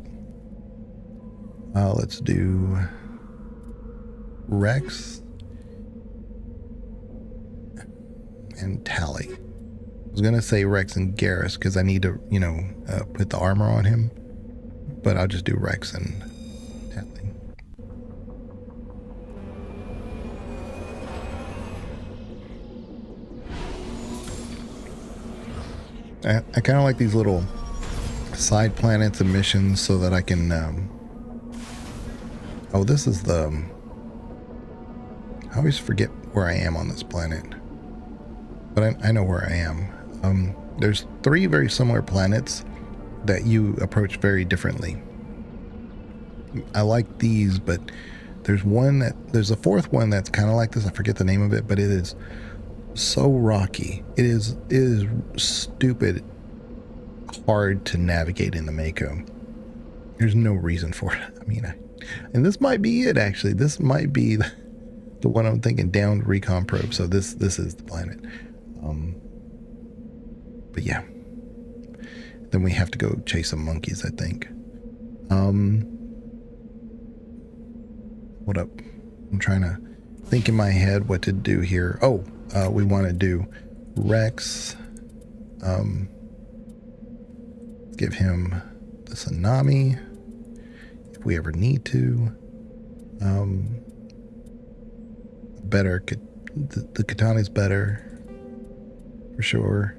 A: Let's do Rex and Tally. I was going to say Rex and Garrus because I need to, put the armor on him. But I'll just do Rex and Tally. I kind of like these little side planets and missions so that I can... Oh, this is the... I always forget where I am on this planet. But I know where I am. There's 3 very similar planets that you approach very differently. I like these, but there's a 4th one that's kind of like this. I forget the name of it, but it is so rocky. It is stupid hard to navigate in the Mako. There's no reason for it. I mean, and this might be it actually. This might be the one I'm thinking, down recon probe. So this is the planet. But yeah. Then we have to go chase some monkeys, I think. What up? I'm trying to think in my head what to do here. Oh, we want to do Rex. Give him the tsunami if we ever need to. Better, the katana's better. for sure.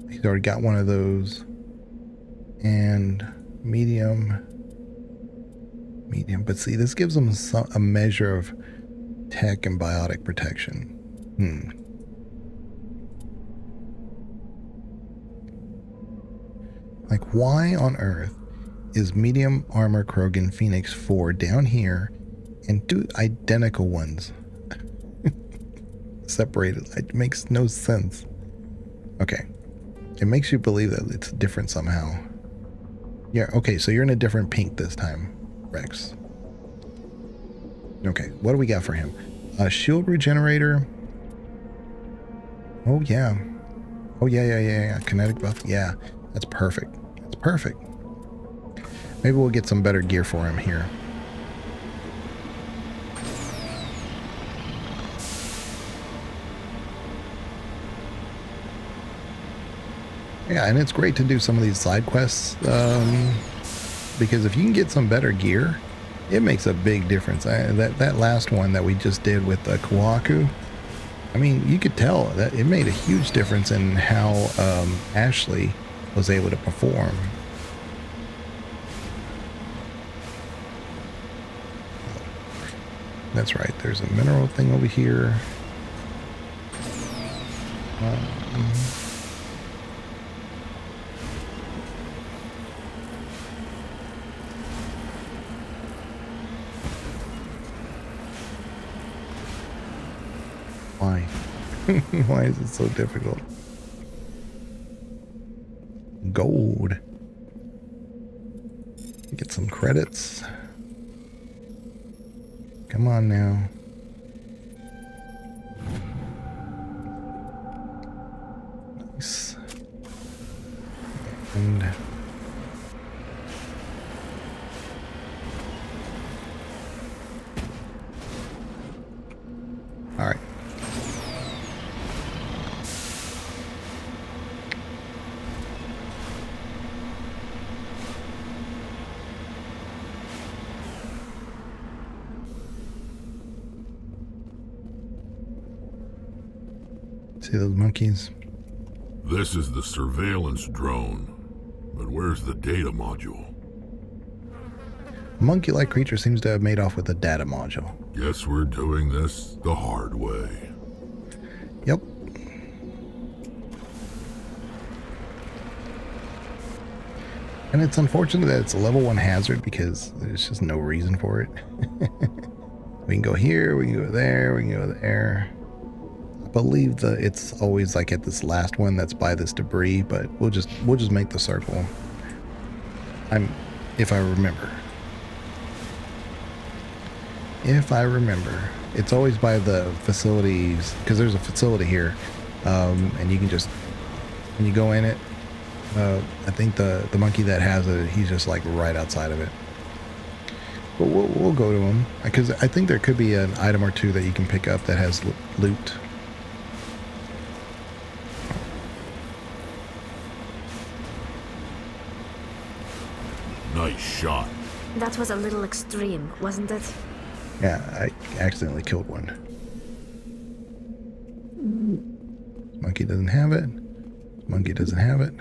A: He's already got one of those. And medium. But see, this gives him a measure of tech and biotic protection. Like, why on earth is medium armor Krogan Phoenix 4 down here and two identical ones separated? It makes no sense. Okay. It makes you believe that it's different somehow. Yeah, okay, so you're in a different pink this time, Rex. Okay, what do we got for him? A shield regenerator. Oh, yeah. Oh, yeah. Kinetic buff. Yeah, that's perfect. That's perfect. Maybe we'll get some better gear for him here. Yeah, and it's great to do some of these side quests because if you can get some better gear, it makes a big difference. That last one that we just did with Kawaku, I mean, you could tell that it made a huge difference in how Ashley was able to perform. That's right, there's a mineral thing over here. Why? Why is it so difficult? Gold. Get some credits. Come on now. Nice. And all right. See those monkeys?
T: This is the surveillance drone. But where's the data module?
A: A monkey-like creature seems to have made off with the data module.
T: Guess we're doing this the hard way.
A: Yep. And it's unfortunate that it's a level 1 hazard because there's just no reason for it. We can go here, we can go there, we can go there. I believe that it's always like at this last one that's by this debris, but we'll just make the circle. If I remember. If I remember. It's always by the facilities, because there's a facility here, and you can just, when you go in it, I think the monkey that has it, he's just like right outside of it. But we'll go to him, because I think there could be an item or two that you can pick up that has loot.
T: Nice shot.
K: That was a little extreme, wasn't it?
A: Yeah, I accidentally killed one. Monkey doesn't have it. Monkey doesn't have it.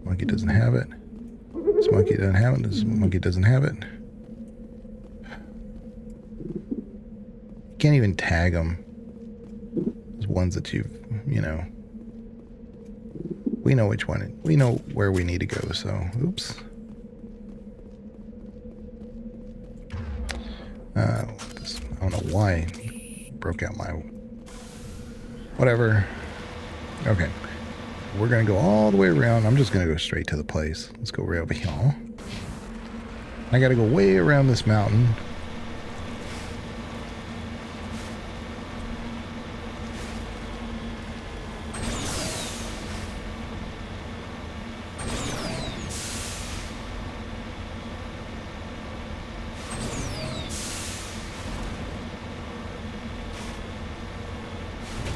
A: Monkey doesn't have it. This monkey doesn't have it. This monkey doesn't have it. You can't even tag them. There's ones that you know. We know which one. We know where we need to go, so, oops. I don't know why I broke out my... Whatever. Okay. We're going to go all the way around. I'm just going to go straight to the place. Let's go right over here. I got to go way around this mountain.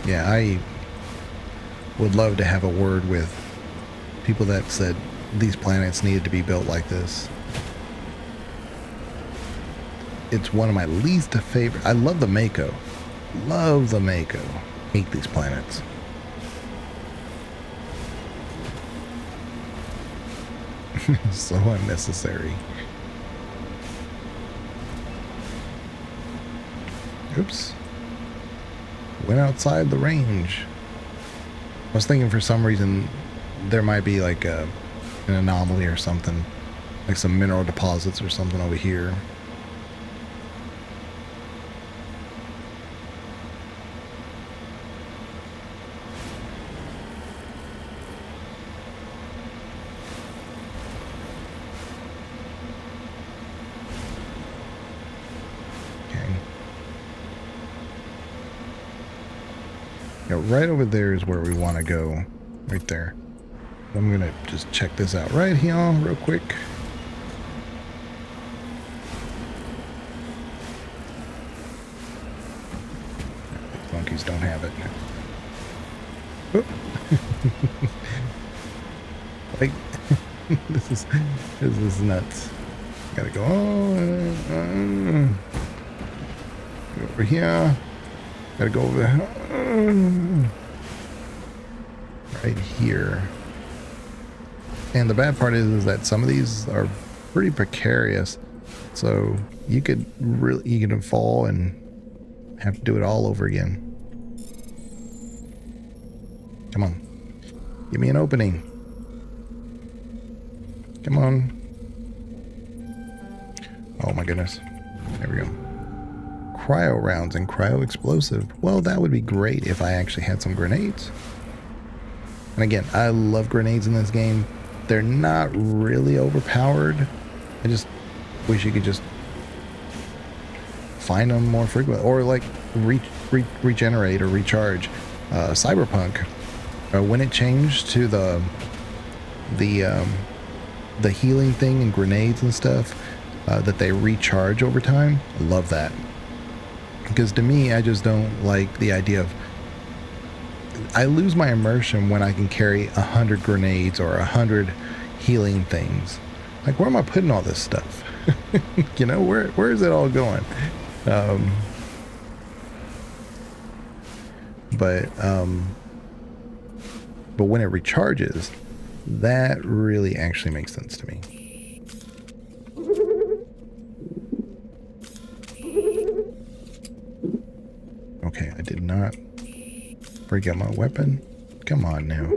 A: Yeah, I would love to have a word with people that said these planets needed to be built like this. it's one of my least favorite. I love the Mako. Love the Mako. Hate these planets. So unnecessary. Oops. Went outside the range. I was thinking for some reason there might be like an anomaly or something. Like some mineral deposits or something over here. Yeah, right over there is where we want to go. Right there. I'm going to just check this out right here real quick. These monkeys don't have it. Oh. Like, this is nuts. Gotta go over here. Gotta go over there. Right here. And the bad part is that some of these are pretty precarious. So you could fall and have to do it all over again. Come on. Give me an opening. Come on. Oh my goodness. There we go. Cryo rounds and cryo explosive. Well, that would be great if I actually had some grenades. And again, I love grenades in this game. They're not really overpowered. I just wish you could just find them more frequently, or like regenerate or recharge. Cyberpunk, when it changed to the healing thing and grenades and stuff that they recharge over time, I love that. Because to me, I just don't like the idea of, I lose my immersion when I can carry 100 grenades or 100 healing things. Like, where am I putting all this stuff? You know, where is it all going? But when it recharges, that really actually makes sense to me. Okay, I did not break out my weapon. Come on now.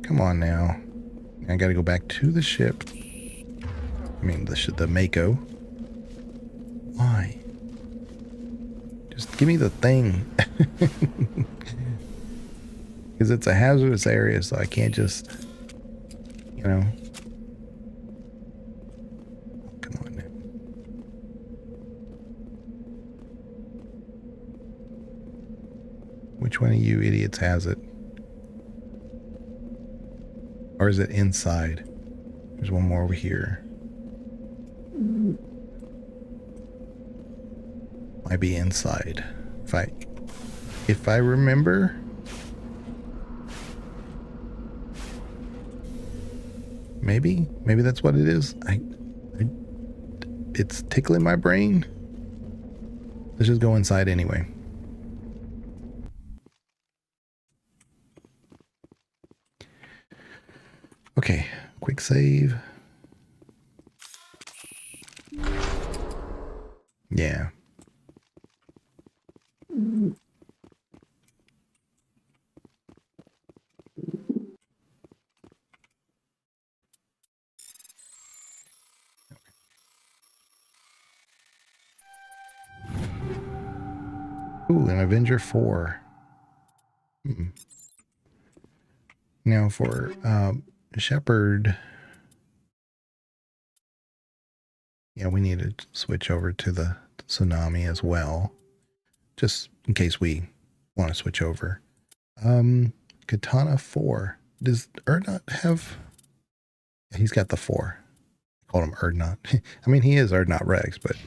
A: Come on now. I gotta go back to the ship. I mean, the Mako. Why? Just give me the thing. Because it's a hazardous area, so I can't just, you know. Come on now. Which one of you idiots has it? Or is it inside? There's one more over here. Might be inside. If I remember. Maybe that's what it is. It's tickling my brain. Let's just go inside anyway. Okay, quick save. Yeah. Ooh, an Avenger 4. Now for Shepard. Yeah, we need to switch over to the Tsunami as well. Just in case we want to switch over. Katana 4. Does Erdnot have... He's got the 4. I called him Erdnot. I mean, he is Erdnot Rex, but...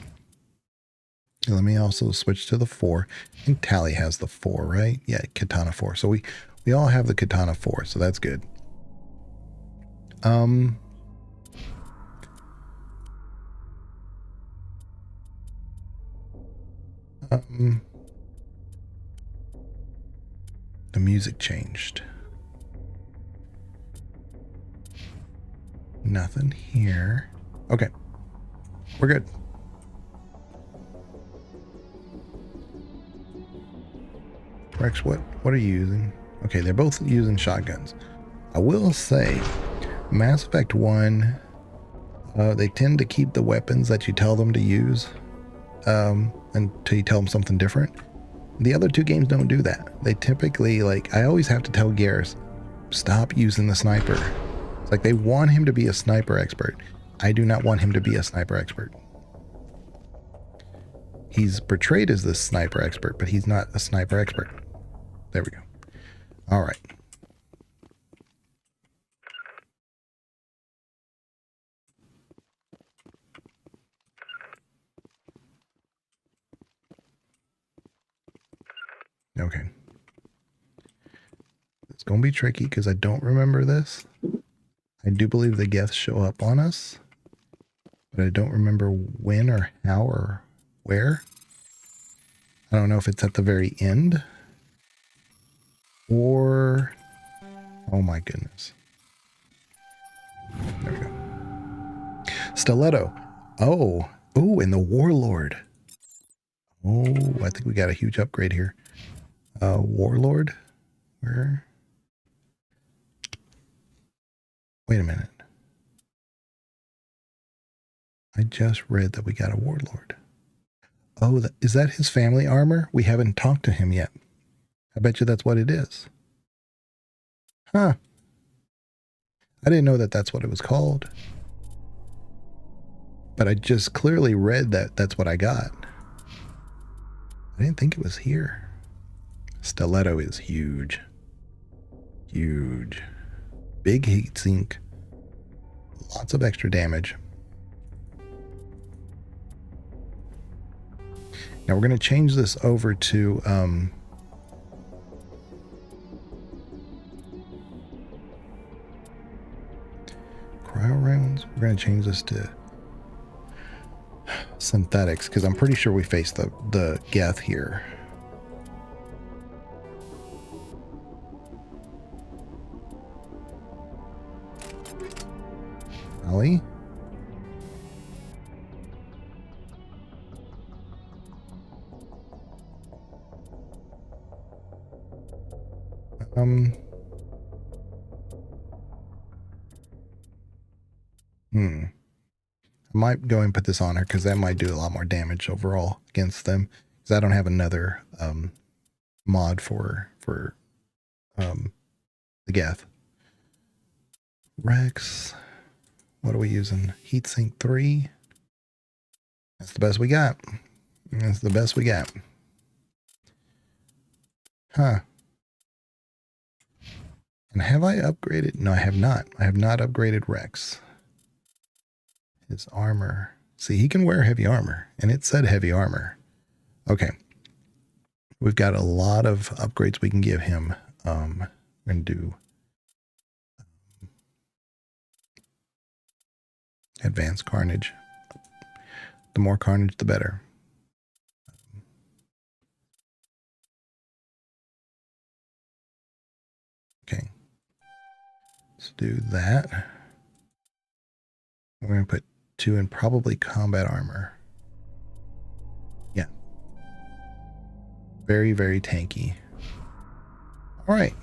A: Let me also switch to the 4. I think Tally has the 4, right? Yeah, Katana 4. So we all have the Katana 4, so that's good. The music changed. Nothing here. Okay. We're good. Rex, what are you using? Okay, they're both using shotguns. I will say, Mass Effect 1, they tend to keep the weapons that you tell them to use until you tell them something different. The other two games don't do that. They typically, like, I always have to tell Garrus, stop using the sniper. It's like they want him to be a sniper expert. I do not want him to be a sniper expert. He's portrayed as this sniper expert, but he's not a sniper expert. There we go. All right. Okay. It's going to be tricky because I don't remember this. I do believe the Geths show up on us, but I don't remember when or how or where. I don't know if it's at the very end or... Oh my goodness. There we go. Stiletto. Oh. Oh, and the Warlord. Oh, I think we got a huge upgrade here. Warlord? Where? Wait a minute. I just read that we got a Warlord. Oh, is that his family armor? We haven't talked to him yet. I bet you that's what it is. Huh. I didn't know that that's what it was called. But I just clearly read that that's what I got. I didn't think it was here. Stiletto is huge. Huge. Big heat sink. Lots of extra damage. Now we're going to change this over to cryo rounds. We're going to change this to synthetics because I'm pretty sure we face the Geth here. Ollie? I might go and put this on her because that might do a lot more damage overall against them. Because I don't have another mod for the Geth. Rex. What are we using? Heatsink 3. That's the best we got. That's the best we got. Huh. And have I upgraded? No, I have not. I have not upgraded Rex. His armor. See, he can wear heavy armor. And it said heavy armor. Okay. We've got a lot of upgrades we can give him. We're going to do advanced carnage. The more carnage, the better. Okay. Let's do that. We're going to put 2 in probably combat armor. Yeah. Very, very tanky. All right.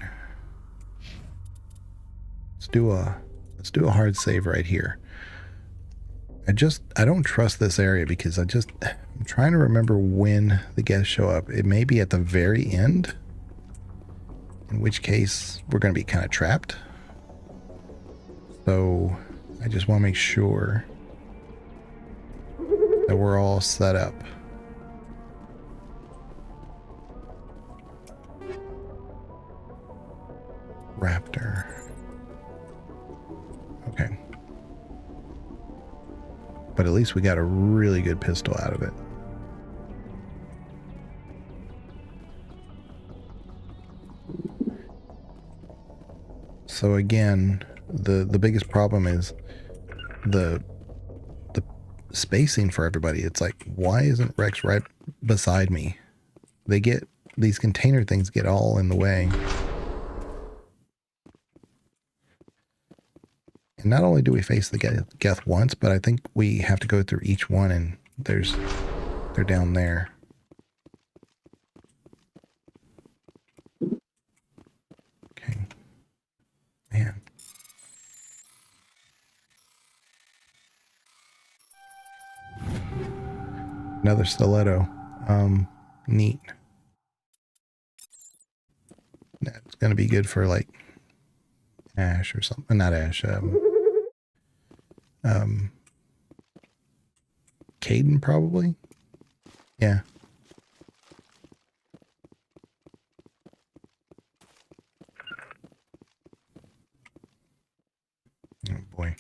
A: Let's do a hard save right here. I don't trust this area because I'm trying to remember when the Geths show up. It may be at the very end, in which case we're going to be kind of trapped. So I just want to make sure that we're all set up. Raptor. Okay. But at least we got a really good pistol out of it. So again, the biggest problem is the spacing for everybody. It's like, why isn't Rex right beside me? These container things get all in the way. And not only do we face the Geth once, but I think we have to go through each one, and they're down there. Okay. Man. Another stiletto. Neat. That's gonna be good for like Ash or something. Not Ash. Caden probably. Yeah. Oh boy.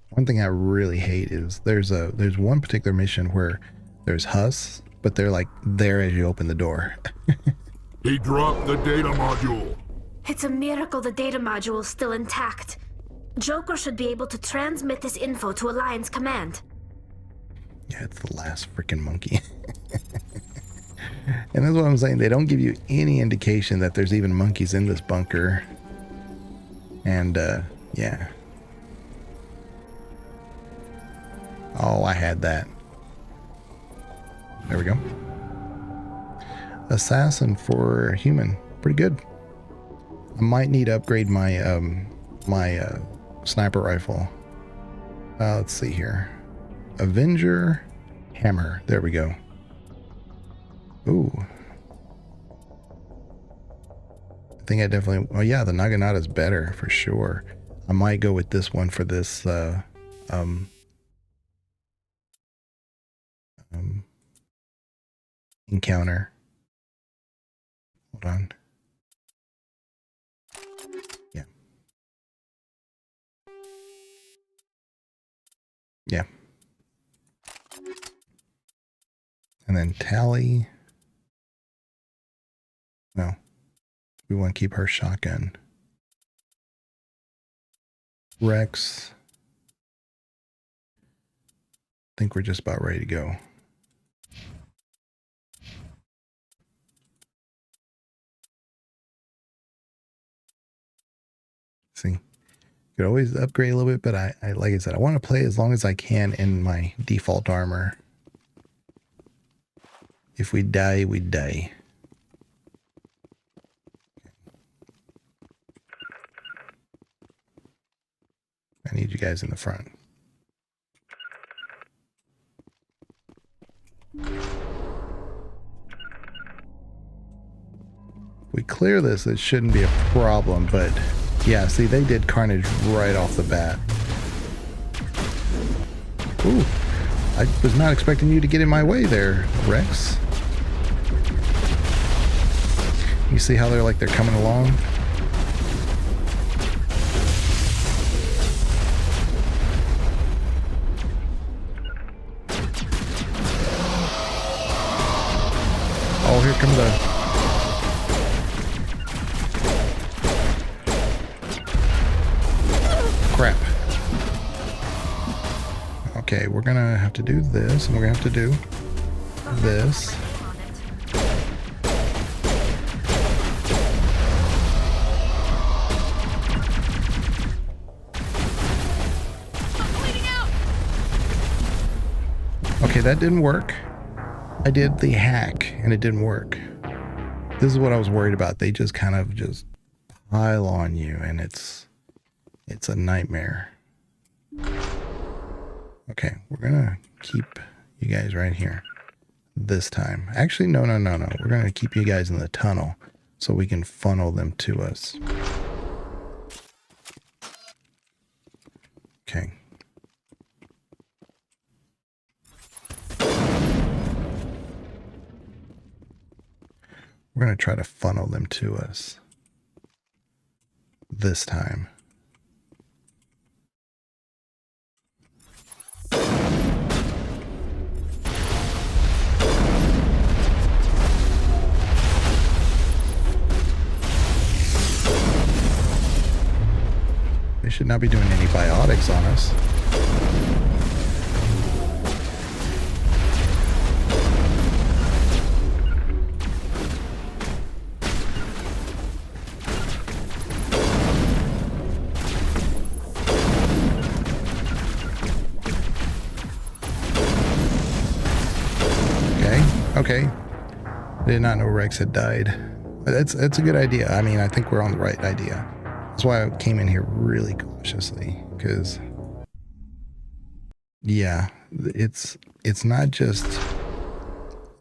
A: One thing I really hate is there's one particular mission where there's husks, but they're like there as you open the door.
T: He dropped the data module.
K: It's a miracle the data module is still intact. Joker should be able to transmit this info to Alliance Command.
A: Yeah, it's the last freaking monkey. And that's what I'm saying. They don't give you any indication that there's even monkeys in this bunker. And, yeah. Oh, I had that. There we go. Assassin for human. Pretty good. I might need to upgrade my, sniper rifle. Let's see here. Avenger hammer. There we go. Ooh. I think I definitely... Oh yeah, the Naginata is better for sure. I might go with this one for this encounter. Hold on. Yeah. Yeah. And then Tally. No. We want to keep her shotgun. Rex. I think we're just about ready to go. See, could always upgrade a little bit, but I like I said, I want to play as long as I can in my default armor. If we die, we die. I need you guys in the front. If we clear this, it shouldn't be a problem, but yeah, see, they did carnage right off the bat. Ooh, I was not expecting you to get in my way there, Rex. You see how they're coming along? Oh, here come the... Crap. Okay, we're gonna have to do this, and we're gonna have to do this. Okay, that didn't work. I did the hack, and it didn't work. This is what I was worried about. They just kind of just pile on you, and it's a nightmare. Okay, we're gonna keep you guys right here this time. Actually, no. We're gonna keep you guys in the tunnel so we can funnel them to us. Okay. We're going to try to funnel them to us this time. should not be doing any biotics on us. Okay. I did not know Rex had died. That's a good idea. I mean, I think we're on the right idea. That's why I came in here really cautiously, because yeah, it's not just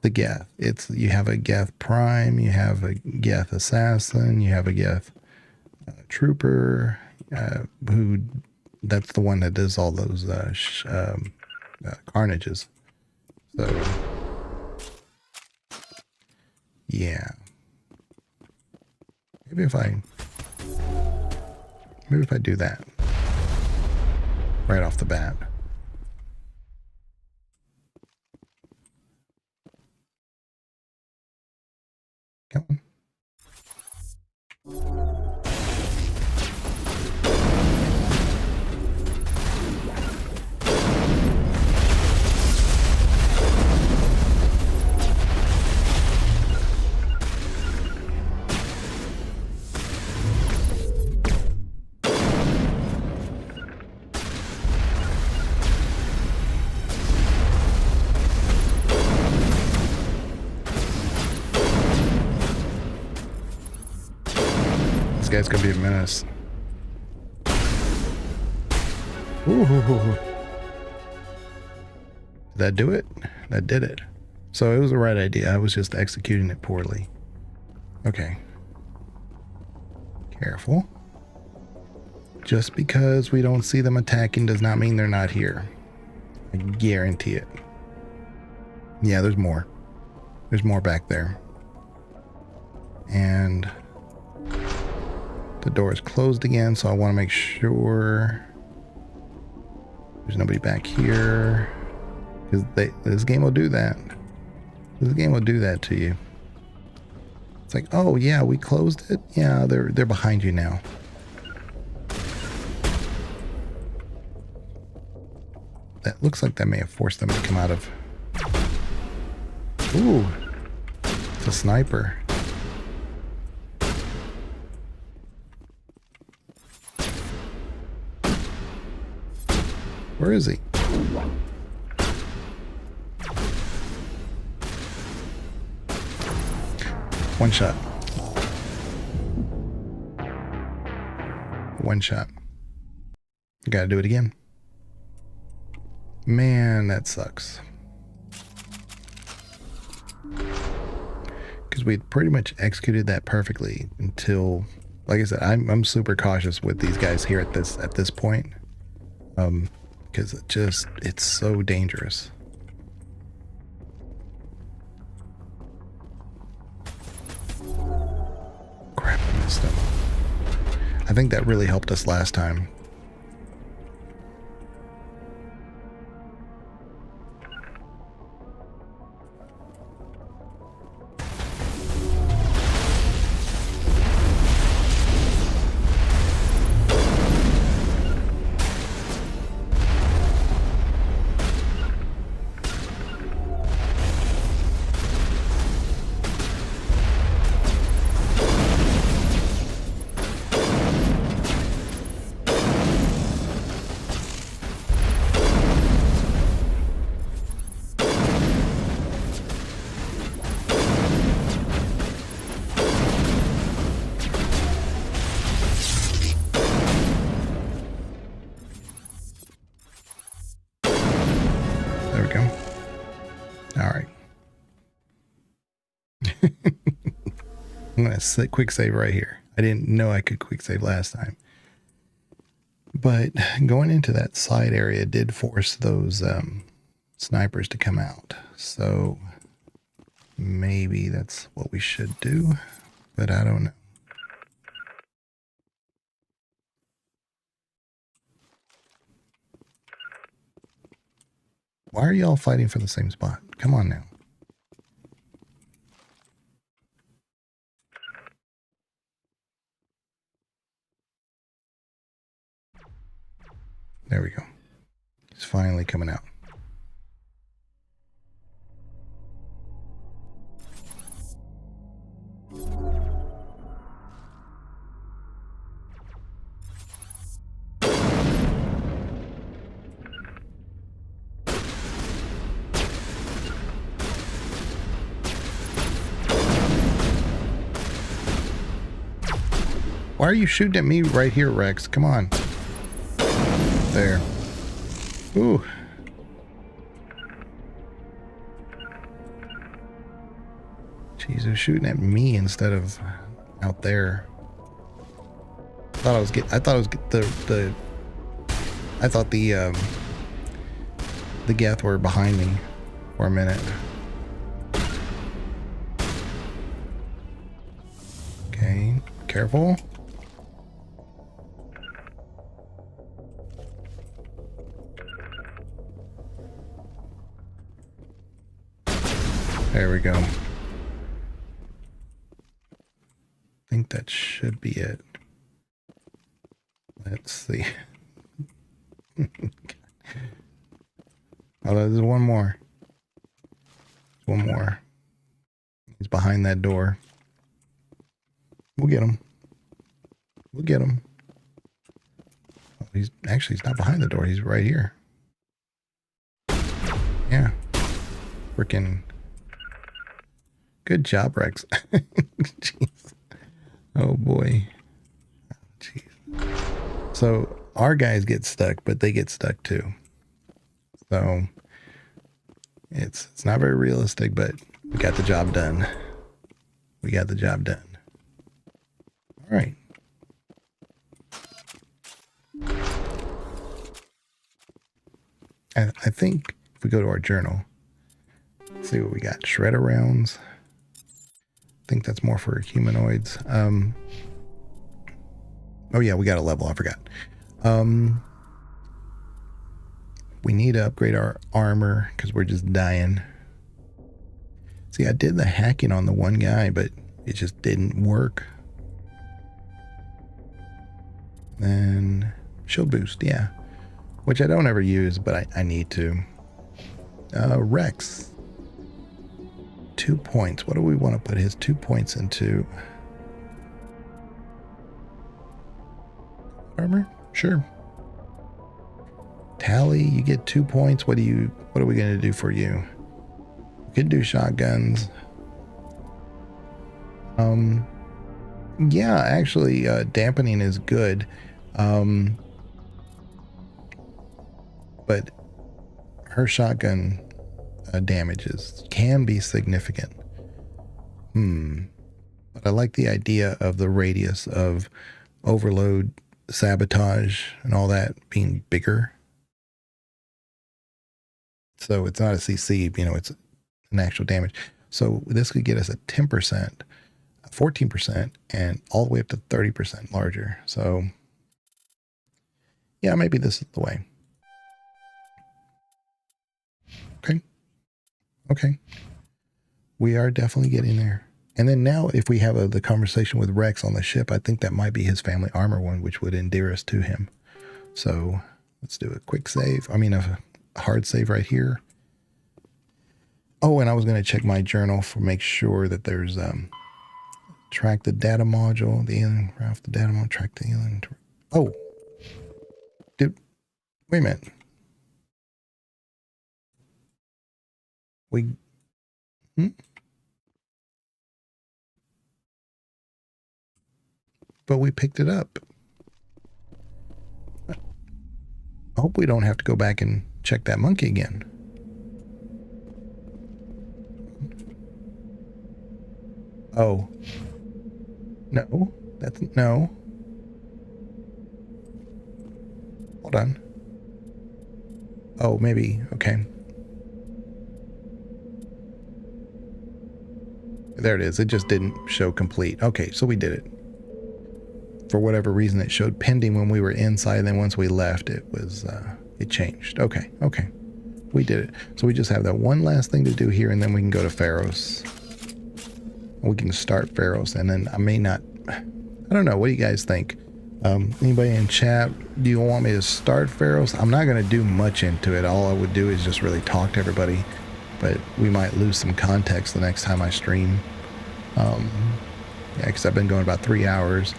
A: the Geth. It's you have a Geth Prime, you have a Geth Assassin, you have a Geth Trooper, who that's the one that does all those carnages. So yeah, maybe if I do that right off the bat. Come on. This guy's gonna be a menace. Ooh. Did that do it? That did it. So it was the right idea. I was just executing it poorly. Okay. Careful. Just because we don't see them attacking does not mean they're not here. I guarantee it. Yeah, there's more. There's more back there. And the door is closed again, so I want to make sure there's nobody back here. Because this game will do that. This game will do that to you. It's like, oh yeah, we closed it. Yeah, they're behind you now. That looks like that may have forced them to come out of. Ooh, it's a sniper. Where is he? One shot. One shot. Gotta do it again. Man, that sucks. Because we pretty much executed that perfectly until, like I said, I'm super cautious with these guys here at this point. Because it's so dangerous. Crap, I missed him. I think that really helped us last time. I'm going to quick save right here. I didn't know I could quick save last time. But going into that side area did force those snipers to come out. So maybe that's what we should do, but I don't know. Why are y'all fighting for the same spot? Come on now. There we go. He's finally coming out. Why are you shooting at me right here, Rex? Come on. There. Ooh. Jeez, they're shooting at me instead of out there. I thought the Geth were behind me for a minute. Okay, careful. There we go. I think that should be it. Let's see. Oh, there's one more. One more. He's behind that door. We'll get him. We'll get him. Oh, he's not behind the door. He's right here. Yeah. Freaking. Good job, Rex. Jeez. Oh boy. Jeez. So our guys get stuck, but they get stuck too. So it's not very realistic, but we got the job done. We got the job done. All right. I think if we go to our journal, let's see what we got. Shredder rounds. I think that's more for humanoids. Oh yeah, we got a level. I forgot. We need to upgrade our armor because we're just dying. See, I did the hacking on the one guy, but it just didn't work. Then shield boost, yeah. Which I don't ever use, but I need to. Rex. 2 points. What do we want to put his 2 points into? Armor? Sure. Tally, you get 2 points. What are we going to do for you? We could do shotguns. Yeah, actually, dampening is good. But her shotgun damages can be significant. But I like the idea of the radius of overload, sabotage, and all that being bigger. So it's not a CC, it's an actual damage. So this could get us a 10%, 14%, and all the way up to 30% larger. So yeah, maybe this is the way. Okay. We are definitely getting there. And then now if we have the conversation with Rex on the ship, I think that might be his family armor one, which would endear us to him. So let's do a quick save. A hard save right here. Oh, and I was going to check my journal for make sure that there's track the data module, the alien Ralph, the data module, track the alien. Oh, dude, wait a minute. But we picked it up. I hope we don't have to go back and check that monkey again. Oh. No. No. Hold on. Oh, maybe. Okay. There it is. It just didn't show complete. Okay, so we did it. For whatever reason, it showed pending when we were inside, and then once we left, it was it changed. Okay. We did it. So we just have that one last thing to do here, and then we can go to Pharos. We can start Pharos, and then I don't know. What do you guys think? Anybody in chat, do you want me to start Pharaohs? I'm not going to do much into it. All I would do is just really talk to everybody, but we might lose some context the next time I stream. Yeah, because I've been going about 3 hours,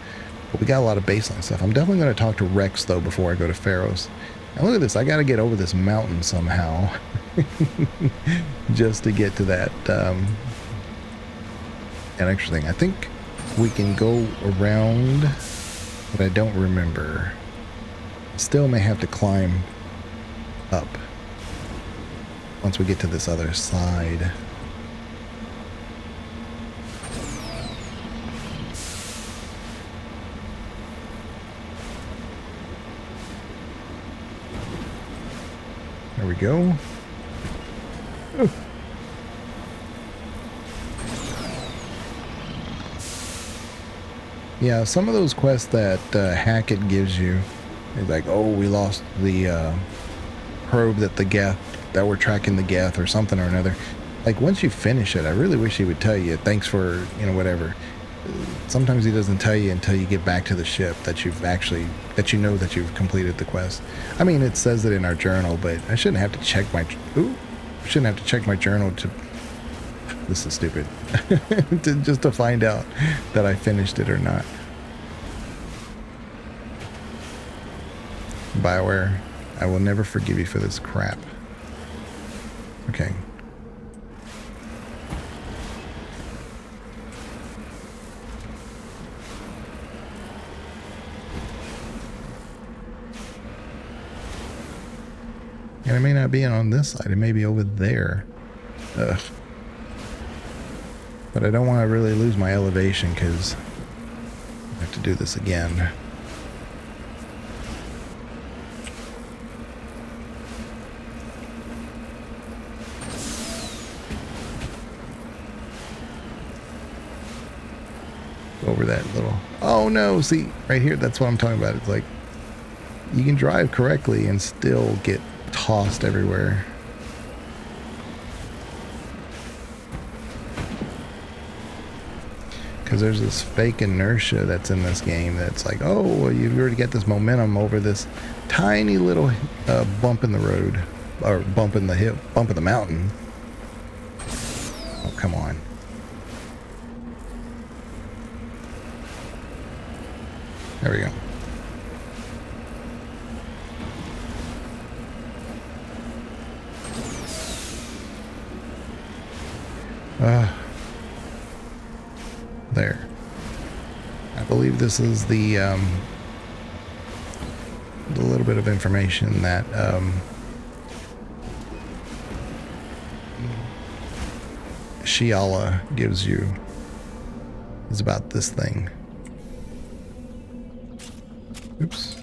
A: but we got a lot of baseline stuff. I'm definitely going to talk to Rex, though, before I go to Pharaohs. And look at this. I got to get over this mountain somehow just to get to that extra thing. I think we can go around, but I don't remember. Still may have to climb up once we get to this other side. There we go. Oh. Yeah, some of those quests that Hackett gives you is like, oh, we lost the probe that that we're tracking the Geth or something or another. Like, once you finish it, I really wish he would tell you, thanks for, whatever. Sometimes he doesn't tell you until you get back to the ship that you've completed the quest. I mean, it says it in our journal, but I shouldn't have to check my journal to, this is stupid, just to find out that I finished it or not. BioWare, I will never forgive you for this crap. Okay. And it may not be on this side. It may be over there. Ugh. But I don't want to really lose my elevation because I have to do this again. Over that little... Oh no, see, right here, that's what I'm talking about. It's like, you can drive correctly and still get tossed everywhere. Because there's this fake inertia that's in this game that's like, oh, well, you've already got this momentum over this tiny little bump in the road, or bump in the mountain. Oh, come on. There we go. There. I believe this is the little bit of information that Shiala gives you is about this thing. Oops.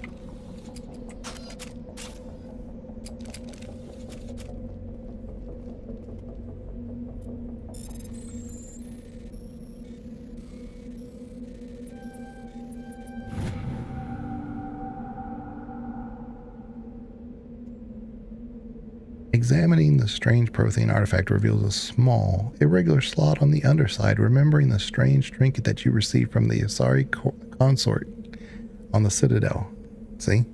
A: Examining the strange Prothean artifact reveals a small, irregular slot on the underside, remembering the strange trinket that you received from the Asari consort on the Citadel. See?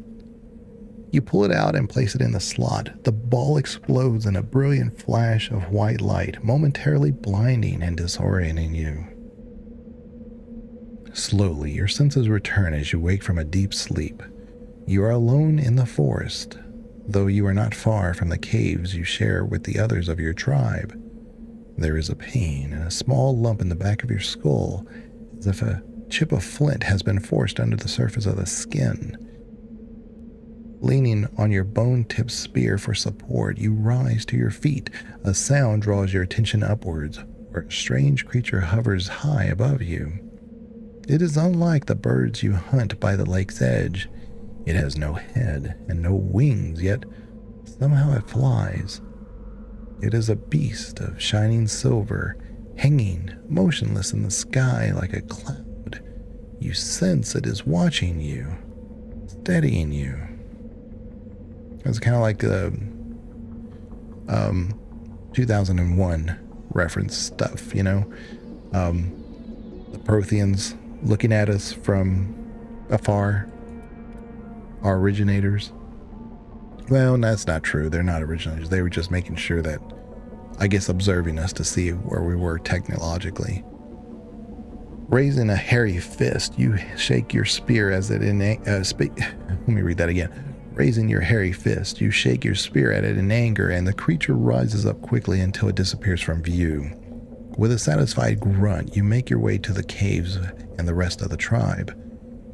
A: You pull it out and place it in the slot. The ball explodes in a brilliant flash of white light, momentarily blinding and disorienting you. Slowly, your senses return as you wake from a deep sleep. You are alone in the forest, though you are not far from the caves you share with the others of your tribe. There is a pain and a small lump in the back of your skull, as if a chip of flint has been forced under the surface of the skin. Leaning on your bone-tipped spear for support, you rise to your feet. A sound draws your attention upwards, where a strange creature hovers high above you. It is unlike the birds you hunt by the lake's edge. It has no head and no wings, yet somehow it flies. It is a beast of shining silver, hanging motionless in the sky like a cloud. You sense it is watching you, steadying you. It's kind of like the 2001 reference stuff, you know? The Protheans looking at us from afar, are originators. Well, that's not true. They're not originators. They were just making sure that, I guess, observing us to see where we were technologically. Raising a hairy fist, you shake your spear as it let me read that again. Raising your hairy fist, you shake your spear at it in anger, and the creature rises up quickly until it disappears from view. With a satisfied grunt, you make your way to the caves and the rest of the tribe.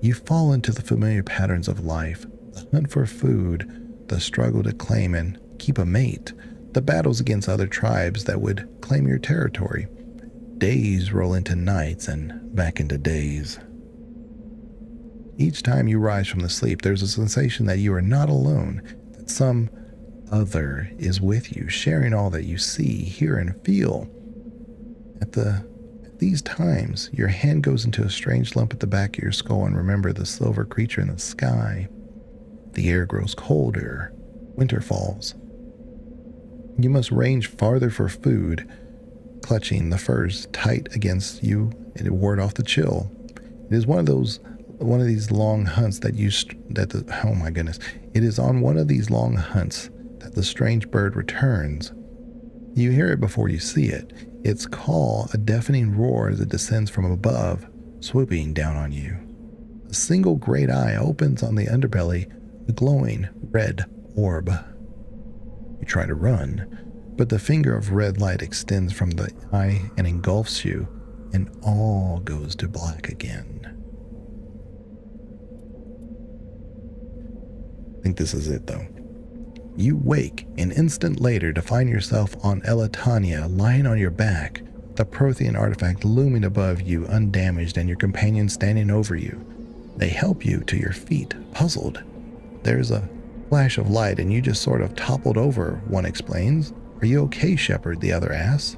A: You fall into the familiar patterns of life: the hunt for food, the struggle to claim and keep a mate, the battles against other tribes that would claim your territory. Days roll into nights and back into days. Each time you rise from the sleep, there's a sensation that you are not alone, that some other is with you, sharing all that you see, hear, and feel. At these times, your hand goes into a strange lump at the back of your skull and remember the silver creature in the sky. The air grows colder. Winter falls. You must range farther for food, clutching the furs tight against you and ward off the chill. It is one of these long hunts that it is on one of these long hunts that the strange bird returns. You hear it before you see it. Its call, a deafening roar as it descends from above, swooping down on you. A single great eye opens on the underbelly, a glowing red orb. You try to run, but the finger of red light extends from the eye and engulfs you, and all goes to black again. I think this is it, though. You wake an instant later to find yourself on Elatania, lying on your back, the Prothean artifact looming above you undamaged and your companion standing over you. They help you to your feet, puzzled. There's a flash of light and you just sort of toppled over, one explains. Are you okay, Shepard? The other asks.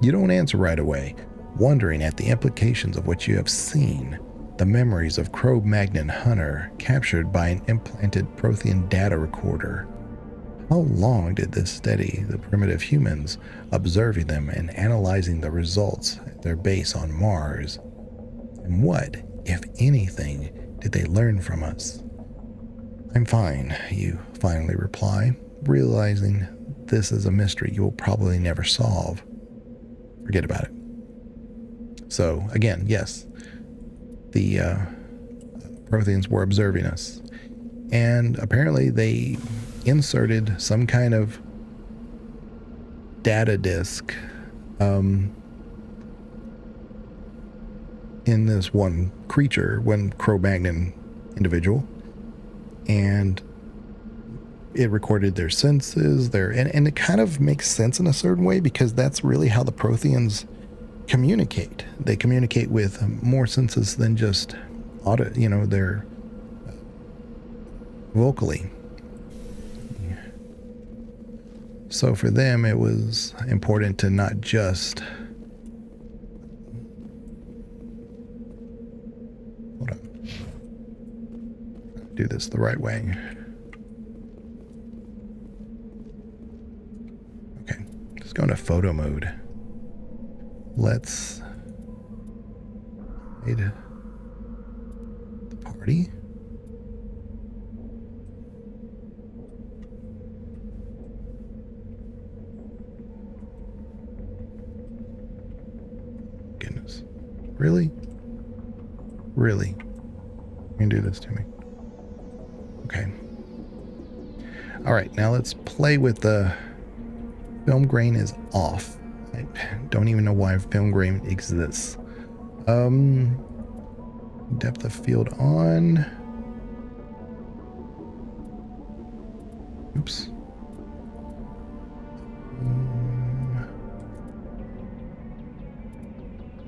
A: You don't answer right away, wondering at the implications of what you have seen. The memories of Cro-Magnon Hunter captured by an implanted Prothean data recorder. How long did this steady the primitive humans, observing them and analyzing the results at their base on Mars? And what, if anything, did they learn from us? I'm fine, you finally reply, realizing this is a mystery you will probably never solve. Forget about it. So, again, yes, the Protheans were observing us. And apparently they inserted some kind of data disk in this one creature, one Cro-Magnon individual. And it recorded their senses, and it kind of makes sense in a certain way because that's really how the Protheans communicate. They communicate with more senses than just their vocally. So for them, it was important to not just do this the right way. Okay, let's go into photo mode. Let's hide the party. Goodness. Really? Really? You can do this to me. Okay. Alright, now let's play with the film grain is off. I don't even know why film grain exists. Depth of field on. Oops.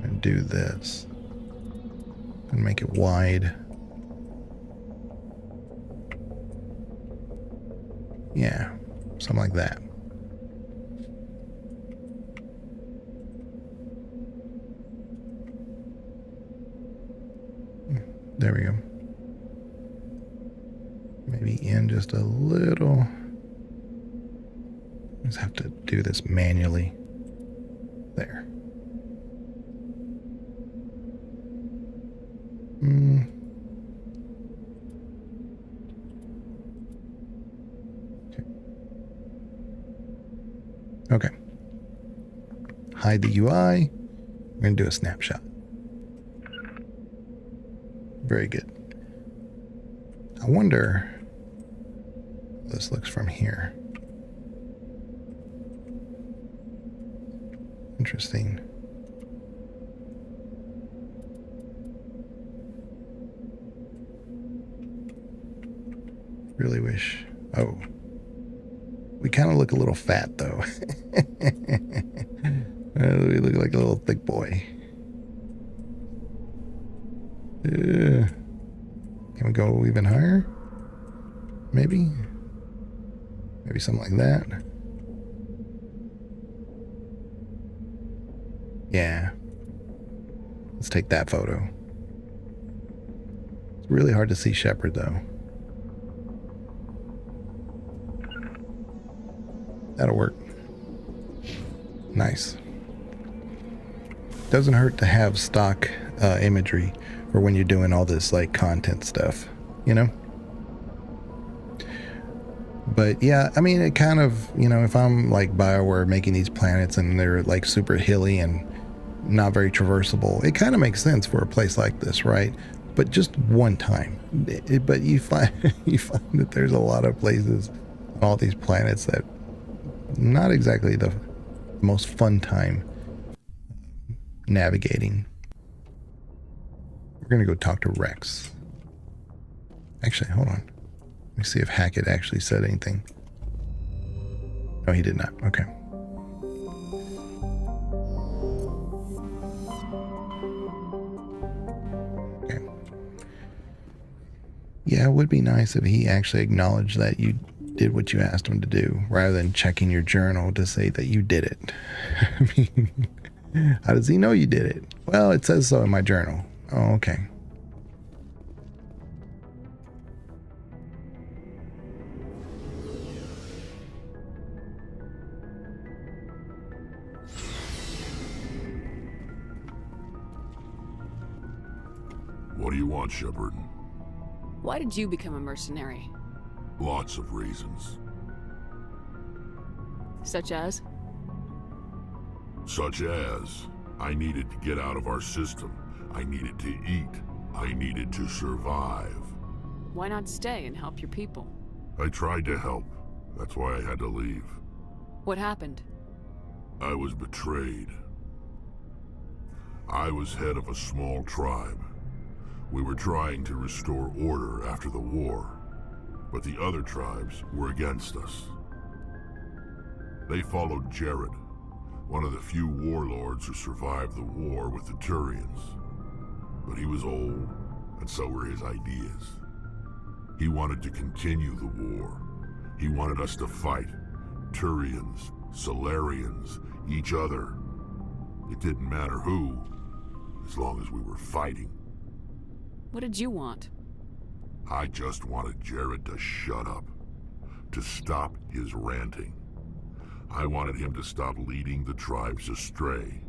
A: And do this. And make it wide. Yeah, something like that. There we go. Maybe in just a little. Just have to do this manually. There. hide the UI. We're going to do a snapshot. Very good. I wonder how this looks from here. Interesting. Really wish. Oh. We kind of look a little fat, though. We look like a little thick boy. Can we go even higher? Maybe? Maybe something like that. Yeah. Let's take that photo. It's really hard to see Shepard, though. That'll work. Nice. Doesn't hurt to have stock imagery for when you're doing all this like content stuff, you know? But yeah, I mean, it kind of, you know, if I'm like BioWare making these planets and they're like super hilly and not very traversable, it kind of makes sense for a place like this, right? But just one time. But you find that there's a lot of places on all these planets that not exactly the most fun time navigating. We're gonna go talk to Rex. Actually, hold on. Let me see if Hackett actually said anything. No, he did not. Okay. Okay. Yeah, it would be nice if he actually acknowledged that you did what you asked him to do, rather than checking your journal to say that you did it. I mean, how does he know you did it? Well, it says so in my journal. Oh, okay.
T: What do you want, Shepard?
E: Why did you become a mercenary?
T: Lots of reasons.
E: Such as?
T: Such as, I needed to get out of our system. I needed to eat. I needed to survive.
E: Why not stay and help your people?
T: I tried to help. That's why I had to leave.
E: What happened?
T: I was betrayed. I was head of a small tribe. We were trying to restore order after the war, but the other tribes were against us. They followed Jared, one of the few warlords who survived the war with the Turians. But he was old, and so were his ideas. He wanted to continue the war. He wanted us to fight. Turians, Solarians, each other. It didn't matter who, as long as we were fighting.
E: What did you want?
T: I just wanted Jared to shut up, to stop his ranting. I wanted him to stop leading the tribes astray.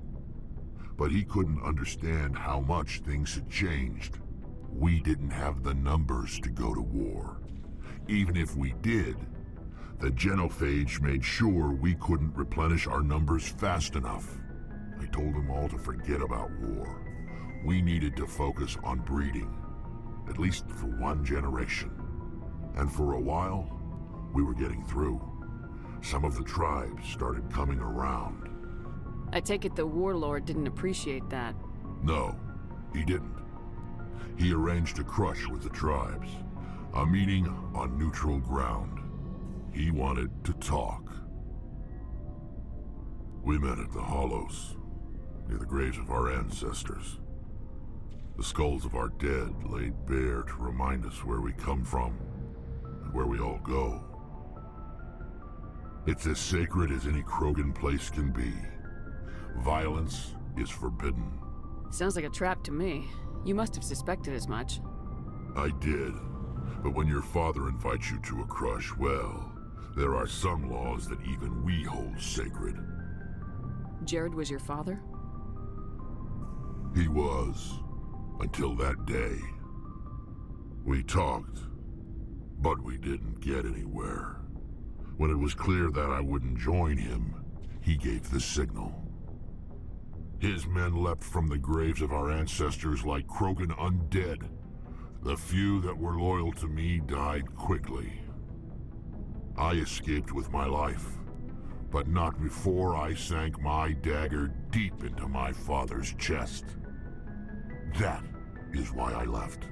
T: But he couldn't understand how much things had changed. We didn't have the numbers to go to war. Even if we did, the genophage made sure we couldn't replenish our numbers fast enough. I told them all to forget about war. We needed to focus on breeding, at least for one generation. And for a while, we were getting through. Some of the tribes started coming around.
E: I take it the warlord didn't appreciate that.
T: No, he didn't. He arranged a crush with the tribes, a meeting on neutral ground. He wanted to talk. We met at the Hollows, near the graves of our ancestors. The skulls of our dead laid bare to remind us where we come from and where we all go. It's as sacred as any Krogan place can be. Violence is forbidden.
E: Sounds like a trap to me. You must have suspected as much.
T: I did. But when your father invites you to a crush, well, there are some laws that even we hold sacred.
E: Jared was your father?
T: He was. Until that day. We talked, but we didn't get anywhere. When it was clear that I wouldn't join him, he gave the signal. His men leapt from the graves of our ancestors like Krogan undead. The few that were loyal to me died quickly. I escaped with my life, but not before I sank my dagger deep into my father's chest. That is why I left,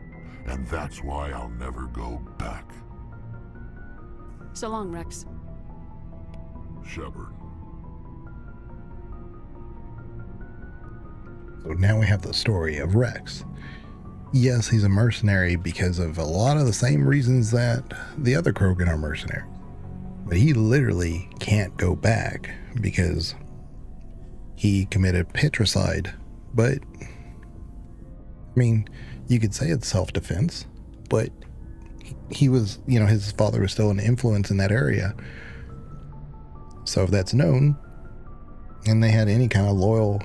T: and that's why I'll never go back.
E: So long, Rex.
T: Shepard.
A: So now we have the story of Rex. Yes, he's a mercenary because of a lot of the same reasons that the other Krogan are mercenaries. But he literally can't go back because he committed patricide. But, I mean, you could say it's self-defense, but he was, you know, his father was still an influence in that area. So if that's known, and they had any kind of loyal,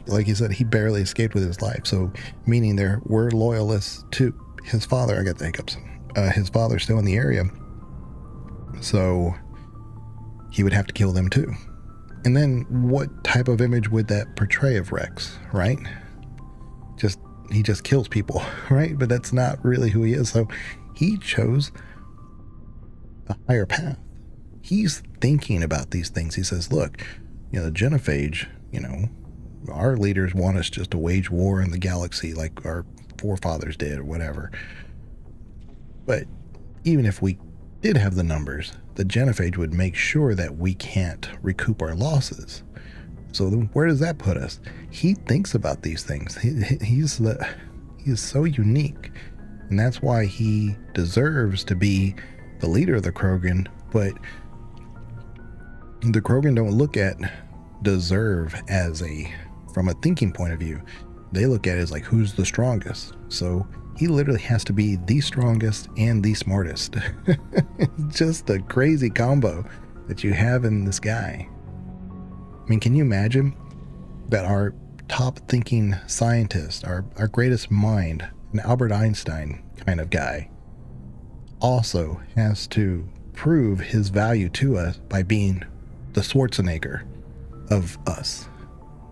A: like you said, he barely escaped with his life. So meaning there were loyalists to his father. I got the hiccups. His father's still in the area. So he would have to kill them too. And then what type of image would that portray of Rex, right? He just kills people, right? But that's not really who he is. So he chose a higher path. He's thinking about these things. He says, look, you know, the genophage, you know, our leaders want us just to wage war in the galaxy like our forefathers did or whatever. But even if we did have the numbers, the genophage would make sure that we can't recoup our losses. So then where does that put us? He thinks about these things. He is so unique. And that's why he deserves to be the leader of the Krogan. But the Krogan don't look at deserve as from a thinking point of view. They look at it as like, who's the strongest? So he literally has to be the strongest and the smartest. Just a crazy combo that you have in this guy. I mean, can you imagine that our top thinking scientist, our greatest mind, an Albert Einstein kind of guy, also has to prove his value to us by being the Schwarzenegger of us?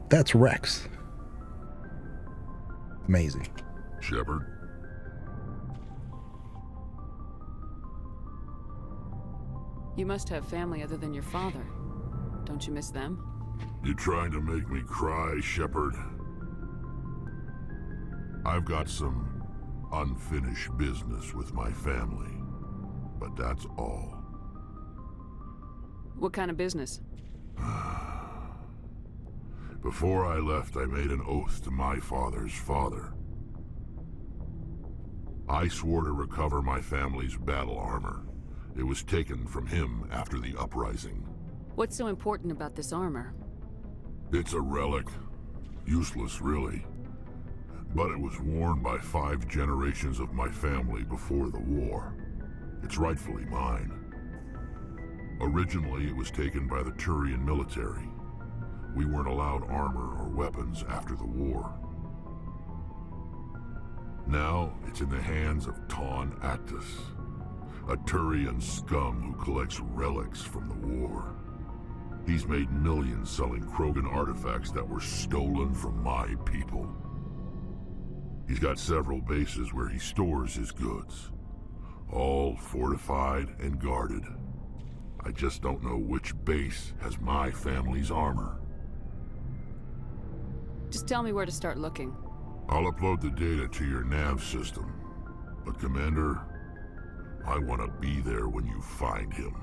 A: That's Rex. Amazing.
T: Shepard.
E: You must have family other than your father. Don't you miss them?
T: You trying to make me cry, Shepard? I've got some unfinished business with my family, but that's all.
E: What kind of business?
T: Before I left, I made an oath to my father's father. I swore to recover my family's battle armor. It was taken from him after the uprising.
E: What's so important about this armor?
T: It's a relic. Useless, really. But it was worn by 5 generations of my family before the war. It's rightfully mine. Originally, it was taken by the Turian military. We weren't allowed armor or weapons after the war. Now, it's in the hands of Ton Actus, a Turian scum who collects relics from the war. He's made millions selling Krogan artifacts that were stolen from my people. He's got several bases where he stores his goods, all fortified and guarded. I just don't know which base has my family's armor.
E: Just tell me where to start looking.
T: I'll upload the data to your nav system. But Commander, I want to be there when you find him.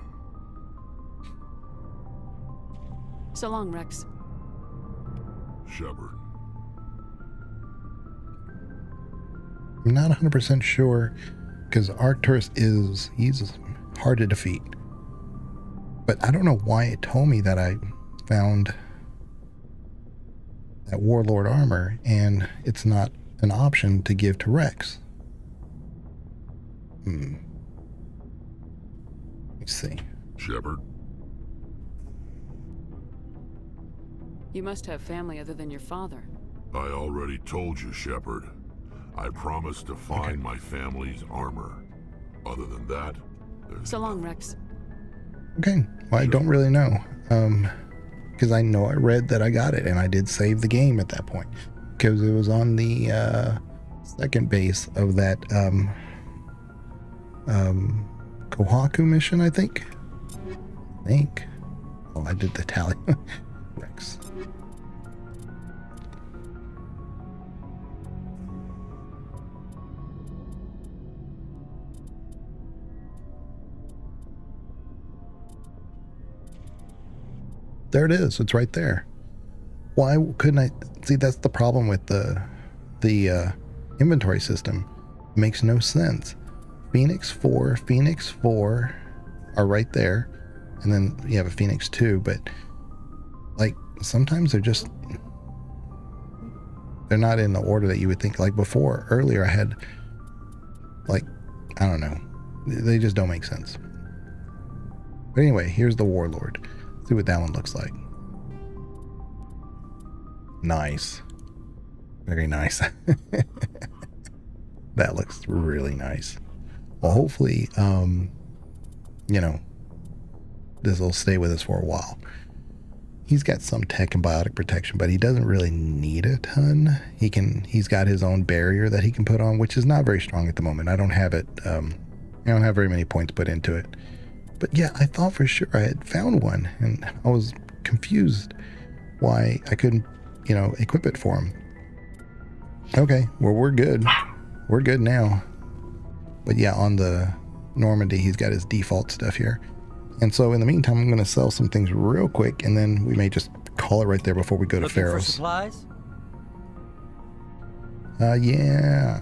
E: So long, Rex.
T: Shepard.
A: I'm not 100% sure, because Arcturus he's hard to defeat. But I don't know why it told me that I found that Warlord armor, and it's not an option to give to Rex. Let's see.
T: Shepard.
E: You must have family other than your father.
T: I already told you, Shepard. I promised to find my family's armor. Other than that, there's
E: So long, Rex.
A: Okay, well, I don't really know. because I know I read that I got it, and I did save the game at that point because it was on the second base of that Kohaku mission, I think. Oh, I did the tally. Rex. There it is. It's right there. Why couldn't I see? That's the problem with the inventory system. It makes no sense. Phoenix 4 are right there, and then you have a Phoenix 2, but like sometimes they're not in the order that you would think. Like before, earlier I had, like, I don't know, they just don't make sense. But anyway, here's the Warlord. See what that one looks like. Nice. Very nice. That looks really nice. Well, hopefully, you know, this will stay with us for a while. He's got some tech and biotic protection, but he doesn't really need a ton. He's got his own barrier that he can put on, which is not very strong at the moment. I don't have it. I don't have very many points put into it. But yeah, I thought for sure I had found one, and I was confused why I couldn't, you know, equip it for him. Okay, well, we're good. We're good now. But yeah, on the Normandy, he's got his default stuff here. And so in the meantime, I'm going to sell some things real quick, and then we may just call it right there before we go to Pharaoh's.
G: For supplies?
A: Yeah.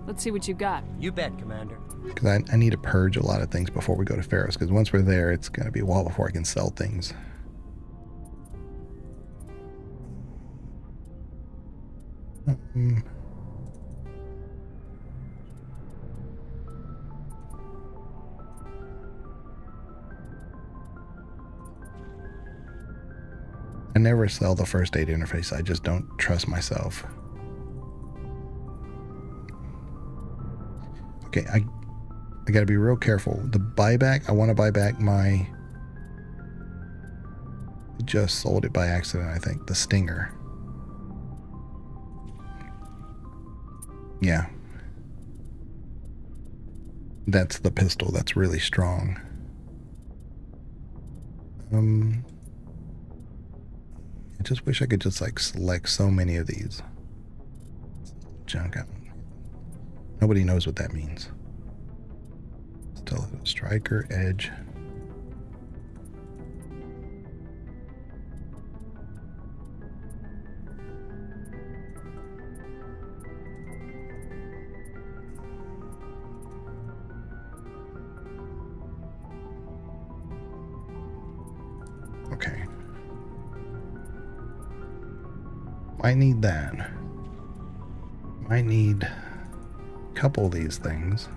E: Let's see what you got.
G: You bet, Commander.
A: Because I need to purge a lot of things before we go to Pharaoh's, because once we're there, it's going to be a while before I can sell things. I never sell the first aid interface. I just don't trust myself. Okay, I got to be real careful. The buyback, I want to buy back my... Just sold it by accident, I think. The Stinger. Yeah. That's the pistol that's really strong. I just wish I could just like select so many of these. Junk out. Nobody knows what that means. Still a striker, edge. Okay. I need that. I need a couple of these things.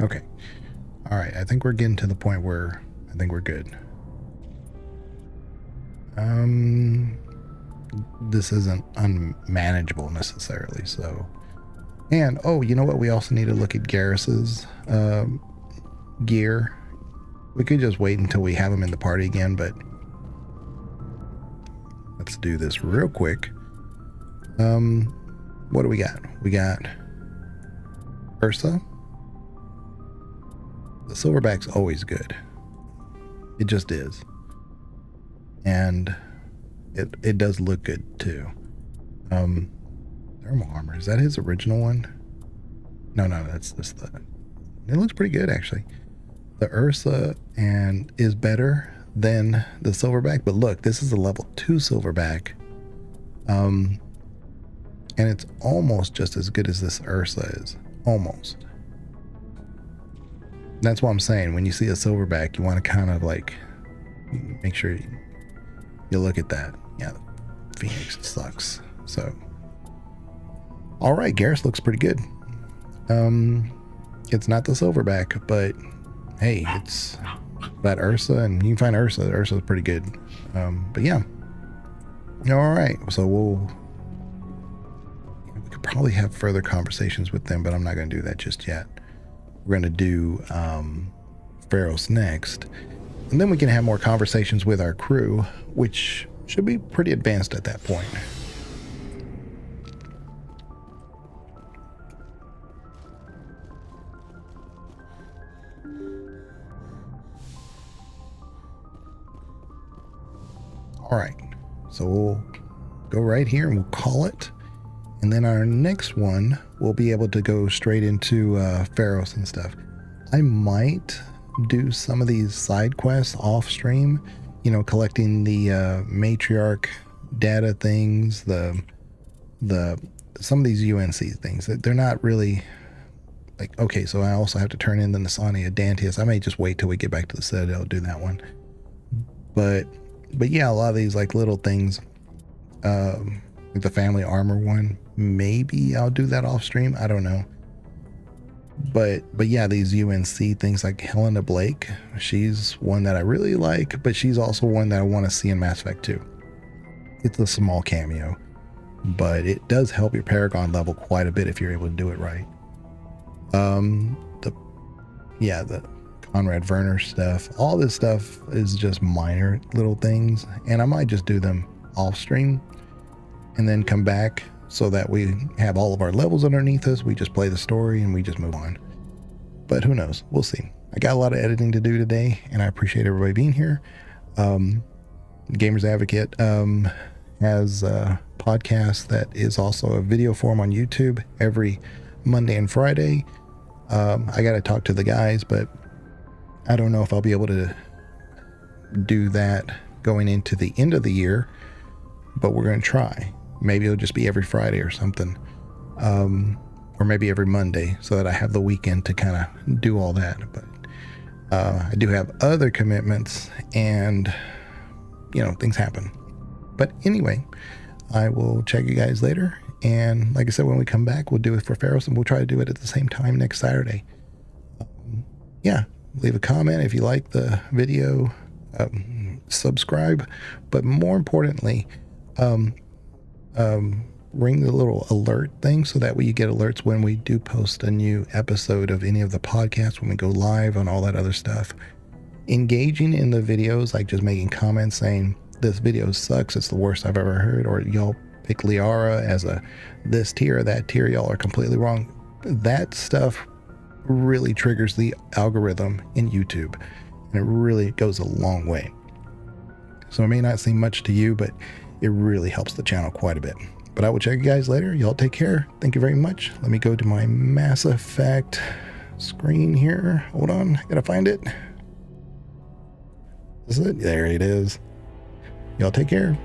A: Okay. All right. I think we're getting to the point where I think we're good. This isn't unmanageable necessarily, so. And, oh, you know what? We also need to look at Garrus's gear. We could just wait until we have him in the party again, but let's do this real quick. What do we got? We got Ursa. The silverback's always good. It just is. And it does look good too. Thermal armor. Is that his original one? No, that's this. It looks pretty good actually. The Ursa and is better than the silverback, but look, this is a level 2 silverback. And it's almost just as good as this Ursa is. Almost. That's what I'm saying. When you see a silverback, you want to kind of like make sure you look at that. Yeah, the Phoenix sucks. So, all right, Garrus looks pretty good. It's not the silverback, but hey, it's that Ursa, and you can find Ursa. Ursa's pretty good. But yeah. All right, so we could probably have further conversations with them, but I'm not going to do that just yet. We're going to do Pharos next, and then we can have more conversations with our crew, which should be pretty advanced at that point. All right, so we'll go right here and we'll call it. And then our next one, we'll be able to go straight into Pharos and stuff. I might do some of these side quests off stream, you know, collecting the matriarch data things, some of these UNC things. They're not really like, okay, so I also have to turn in the Nasani Adantius. I may just wait till we get back to the Citadel to do that one. But yeah, a lot of these like little things, like the family armor one, maybe I'll do that off stream. I don't know. But yeah, these UNC things like Helena Blake, she's one that I really like, but she's also one that I want to see in Mass Effect 2. It's a small cameo, but it does help your Paragon level quite a bit if you're able to do it right. The Conrad Werner stuff, all this stuff is just minor little things, and I might just do them off stream and then come back so that we have all of our levels underneath us. We just play the story and we just move on. But who knows? We'll see. I got a lot of editing to do today, and I appreciate everybody being here. Gamers Advocate has a podcast that is also a video form on YouTube every Monday and Friday. I got to talk to the guys, but I don't know if I'll be able to do that going into the end of the year, but we're going to try. Maybe it'll just be every Friday or something, or maybe every Monday, so that I have the weekend to kind of do all that. But I do have other commitments, and you know, things happen. But anyway, I will check you guys later. And like I said, when we come back, we'll do it for Pharos, and we'll try to do it at the same time next Saturday. Yeah, leave a comment if you like the video, subscribe, but more importantly, ring the little alert thing so that way you get alerts when we do post a new episode of any of the podcasts, when we go live, and all that other stuff. Engaging in the videos, like just making comments saying this video sucks, it's the worst I've ever heard, or y'all pick Liara as a this tier or that tier, y'all are completely wrong. That stuff really triggers the algorithm in YouTube, and it really goes a long way. So it may not seem much to you, but it really helps the channel quite a bit. But I will check you guys later. Y'all take care. Thank you very much. Let me go to my Mass Effect screen here. Hold on, I gotta find it. Is it? There it is. Y'all take care.